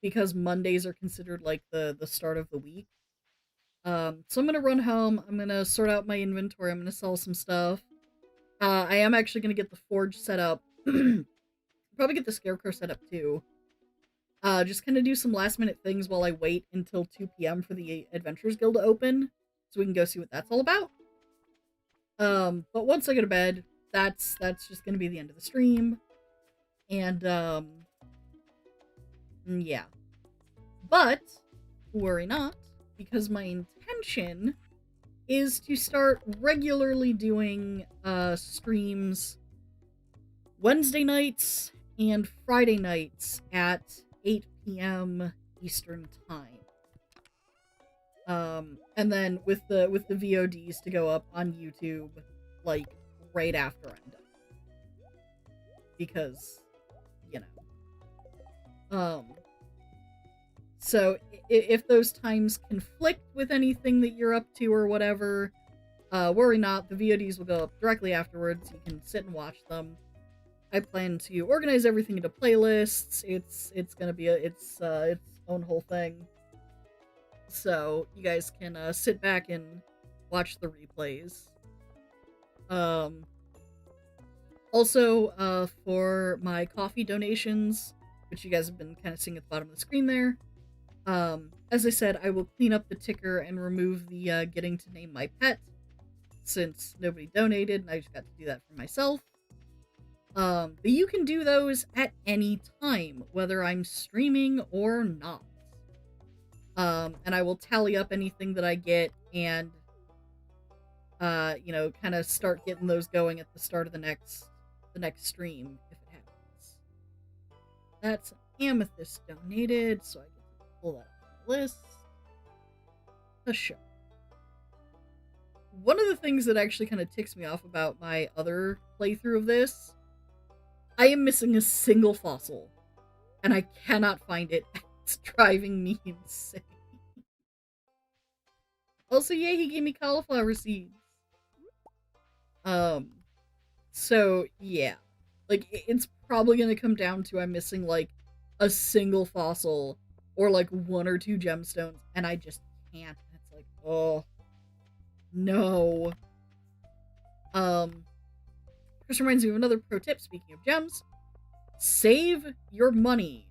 Because Mondays are considered like the start of the week. So I'm gonna run home, I'm gonna sort out my inventory, I'm gonna sell some stuff. I am actually gonna get the forge set up. Probably get the scarecrow set up too. Just kind of do some last minute things while I wait until 2 p.m. for the Adventurers Guild to open, so we can go see what that's all about. But once I go to bed, that's just gonna be the end of the stream. And, yeah. But, worry not, because my intention is to start regularly doing streams Wednesday nights and Friday nights at 8 p.m. Eastern time. And then with the VODs to go up on YouTube, like, right after I'm done. Because, you know. So, if those times conflict with anything that you're up to or whatever, worry not, the VODs will go up directly afterwards, you can sit and watch them. I plan to organize everything into playlists, it's gonna be its own whole thing. So, you guys can, sit back and watch the replays. Also, for my coffee donations, which you guys have been kind of seeing at the bottom of the screen there, as I said, I will clean up the ticker and remove the, getting to name my pet, since nobody donated, and I just got to do that for myself. But you can do those at any time, whether I'm streaming or not. And I will tally up anything that I get, and, kind of start getting those going at the start of the next stream if it happens. That's amethyst donated, so I get to pull that off the list. The show. One of the things that actually kind of ticks me off about my other playthrough of this, I am missing a single fossil, and I cannot find it. It's driving me insane. Also, yay, he gave me cauliflower seeds. So yeah, like it's probably gonna come down to I'm missing like a single fossil or like 1 or 2 gemstones, and I just can't. It's like, oh no. This reminds me of another pro tip. Speaking of gems, save your money.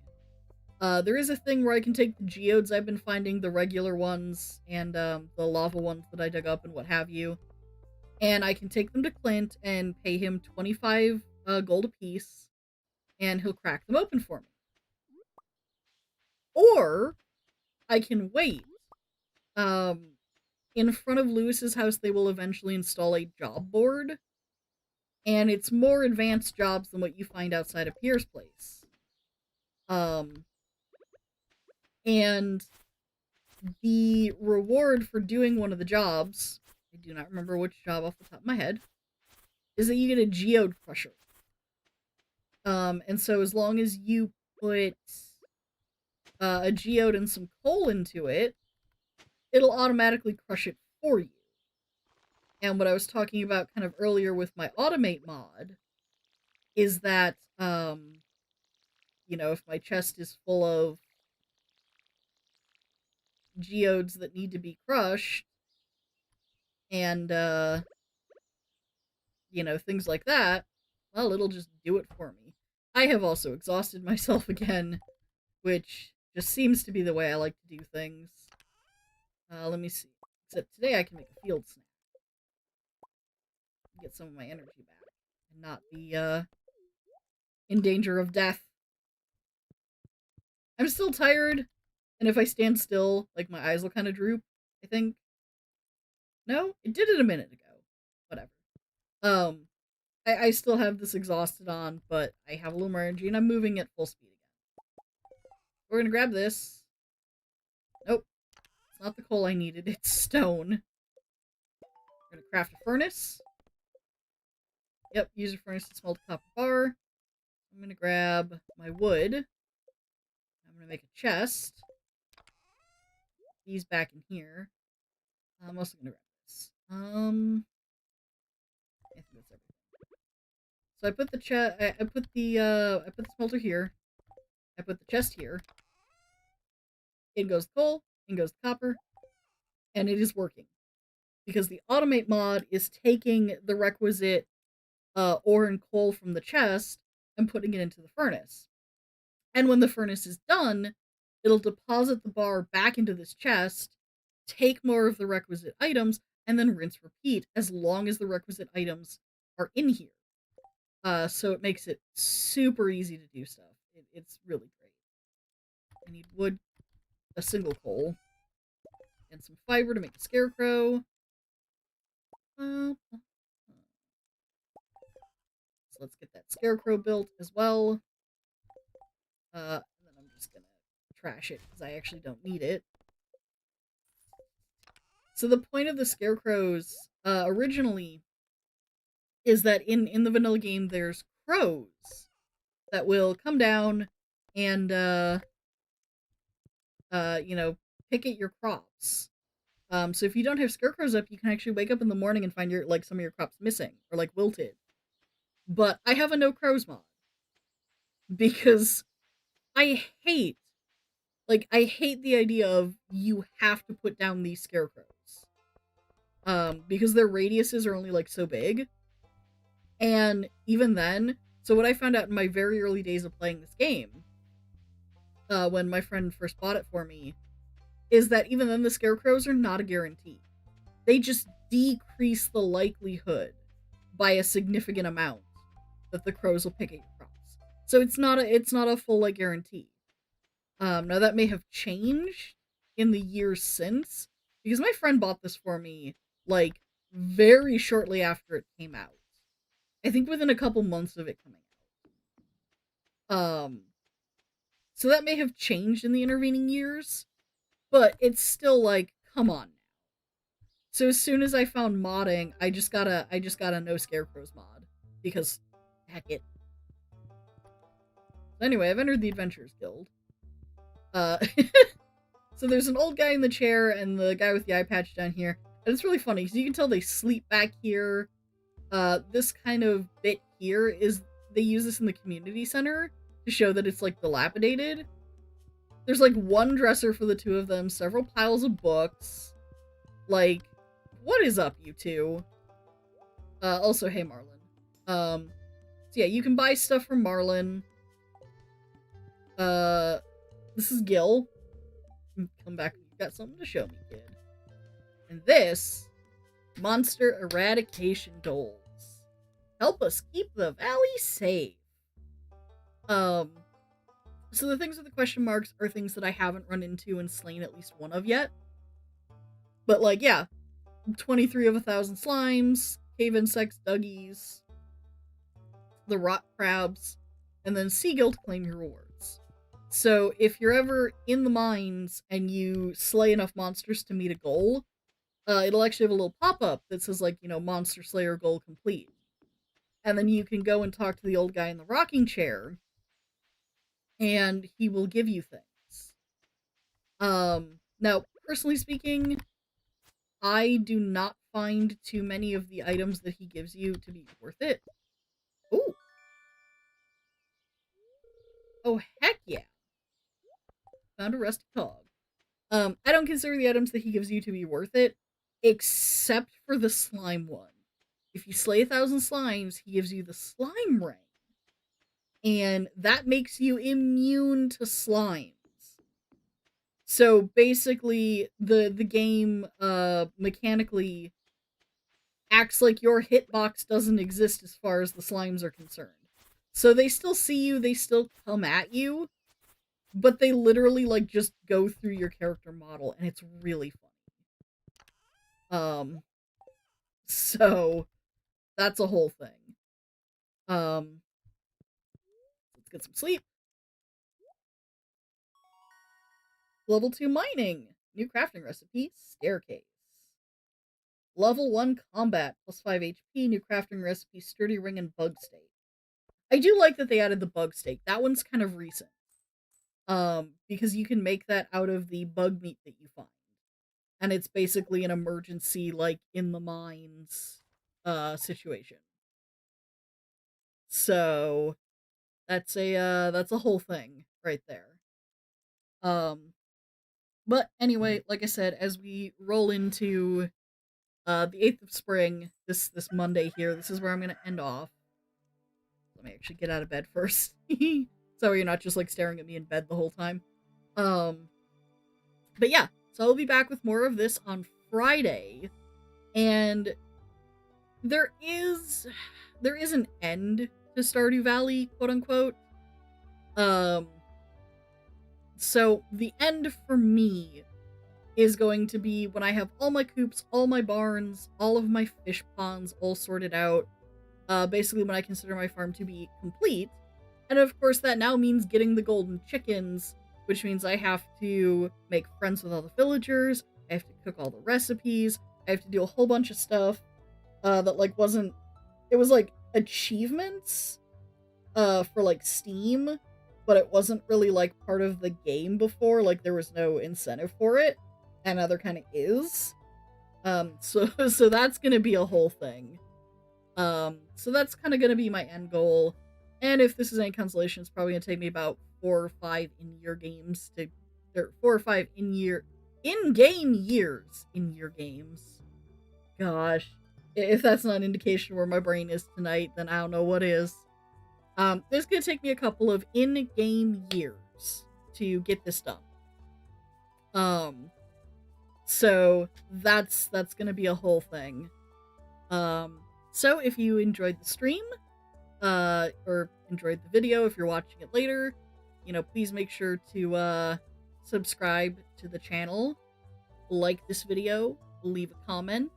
There is a thing where I can take the geodes I've been finding, the regular ones, and the lava ones that I dug up and what have you, and I can take them to Clint and pay him 25 gold apiece, and he'll crack them open for me. Or I can wait. In front of Lewis's house, they will eventually install a job board, and it's more advanced jobs than what you find outside of Pierre's place. And the reward for doing one of the jobs, I do not remember which job off the top of my head, is that you get a geode crusher. And so as long as you put a geode and some coal into it, it'll automatically crush it for you. And what I was talking about kind of earlier with my automate mod is that, if my chest is full of geodes that need to be crushed, and, things like that, well, it'll just do it for me. I have also exhausted myself again, which just seems to be the way I like to do things. Let me see. Except today I can make a field snack. Get some of my energy back. And not be, in danger of death. I'm still tired, and if I stand still, like, my eyes will kind of droop, I think. No? It did it a minute ago. Whatever. I still have this exhausted on, but I have a little more energy, and I'm moving at full speed again. We're gonna grab this. Nope. It's not the coal I needed, it's stone. We're gonna craft a furnace. Yep, use a furnace to smelt a copper bar. I'm gonna grab my wood. I'm gonna make a chest. These back in here. I'm also gonna grab this. I think that's everything. So I put the I put the smelter here. I put the chest here. In goes the coal, in goes the copper, and it is working. Because the automate mod is taking the requisite ore and coal from the chest and putting it into the furnace. And when the furnace is done, it'll deposit the bar back into this chest, take more of the requisite items, and then rinse repeat as long as the requisite items are in here. So it makes it super easy to do stuff. It's really great. I need wood, a single coal, and some fiber to make a scarecrow. So let's get that scarecrow built as well. And then I'm just gonna trash it because I actually don't need it. So the point of the scarecrows originally is that in the vanilla game there's crows that will come down and pick at your crops. So if you don't have scarecrows up, you can actually wake up in the morning and find some of your crops missing or like wilted. But I have a no crows mod because I hate the idea of you have to put down these scarecrows. Because their radiuses are only like so big. And even then, so what I found out in my very early days of playing this game, when my friend first bought it for me, is that even then the scarecrows are not a guarantee. They just decrease the likelihood by a significant amount that the crows will pick at your crops. So it's not a full like guarantee. Now that may have changed in the years since, because my friend bought this for me like very shortly after it came out. I think within a couple months of it coming out. So that may have changed in the intervening years, but it's still like, come on now. So as soon as I found modding, I just got a no scarecrows mod because heck it. So anyway, I've entered the Adventurers Guild. So there's an old guy in the chair and the guy with the eye patch down here, and it's really funny because you can tell they sleep back here. This kind of bit here is they use this in the community center to show that it's like dilapidated. There's like one dresser for the two of them, several piles of books. Like, what is up, you two? Also, hey, Marlin. So yeah, you can buy stuff from Marlin. This is Gil. Come back, you got something to show me, kid. And this, monster eradication goals. Help us keep the valley safe. So the things with the question marks are things that I haven't run into and slain at least one of yet. But like, yeah, 23 of 1,000 slimes, cave insects, duggies, the rock crabs, and then seagull to claim your rewards. So if you're ever in the mines and you slay enough monsters to meet a goal, it'll actually have a little pop-up that says, like, you know, Monster Slayer goal complete. And then you can go and talk to the old guy in the rocking chair, and he will give you things. Now, personally speaking, I do not find too many of the items that he gives you to be worth it. Ooh. Oh, heck yeah. Found a rusty cog. I don't consider the items that he gives you to be worth it, except for the slime one. If you slay 1,000 slimes, he gives you the slime ring. And that makes you immune to slimes. So basically, the game mechanically acts like your hitbox doesn't exist as far as the slimes are concerned. So they still see you, they still come at you, but they literally like just go through your character model, and it's really fun. So that's a whole thing. Let's get some sleep. Level 2 mining. New crafting recipe, staircase. Level 1 combat, plus 5 HP, new crafting recipe, sturdy ring and bug stake. I do like that they added the bug stake. That one's kind of recent. Because you can make that out of the bug meat that you find. And it's basically an emergency, like, in the mines, situation. So, that's a whole thing right there. But anyway, like I said, as we roll into the 8th of spring, this Monday here, this is where I'm gonna end off. Let me actually get out of bed first. So you're not just like staring at me in bed the whole time. But yeah, so I'll be back with more of this on Friday. And there is an end to Stardew Valley, quote unquote. So the end for me is going to be when I have all my coops, all my barns, all of my fish ponds all sorted out. Basically when I consider my farm to be complete. And of course that now means getting the golden chickens, which means I have to make friends with all the villagers, I have to cook all the recipes, I have to do a whole bunch of stuff that like wasn't, it was like achievements for like Steam, but it wasn't really like part of the game before, like there was no incentive for it, and now there kind of is. So that's gonna be a whole thing. So that's kind of gonna be my end goal, and if this is any consolation, it's probably gonna take me about 4 or 5 in-year games to, or 4 or 5 in-game years in your games. Gosh, if that's not an indication where my brain is tonight, then I don't know what is. It's gonna take me a couple of in-game years to get this done. So that's gonna be a whole thing. So if you enjoyed the stream, or enjoyed the video, if you're watching it later, you know, please make sure to, subscribe to the channel, like this video, leave a comment,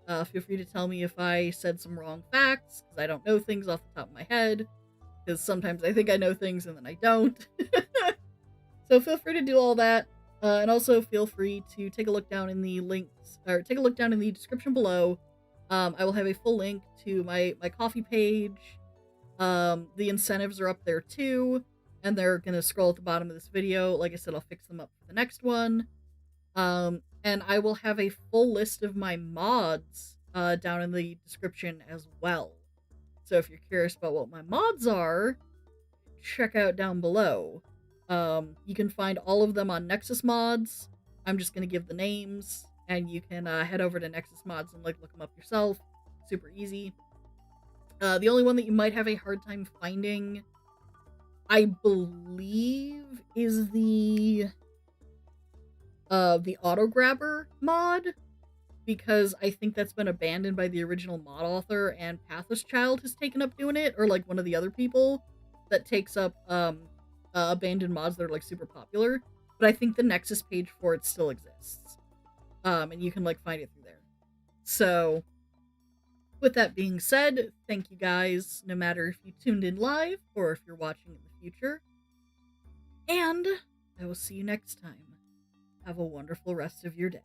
Feel free to tell me if I said some wrong facts, because I don't know things off the top of my head, because sometimes I think I know things and then I don't. So feel free to do all that. And also feel free to take a look down in the links, or take a look down in the description below. I will have a full link to my Coffee page. The incentives are up there too, and they're gonna scroll at the bottom of this video. Like I said, I'll fix them up for the next one. And I will have a full list of my mods down in the description as well. So if you're curious about what my mods are, check out down below. You can find all of them on Nexus Mods. I'm just gonna give the names, and you can head over to Nexus Mods and look them up yourself. Super easy. The only one that you might have a hard time finding, I believe, is the Auto Grabber mod, because I think that's been abandoned by the original mod author, and Pathless Child has taken up doing it, or like one of the other people that takes up abandoned mods that are like super popular. But I think the Nexus page for it still exists, and you can like find it through there. So with that being said, thank you guys, no matter if you tuned in live or if you're watching in the future, and I will see you next time. Have a wonderful rest of your day.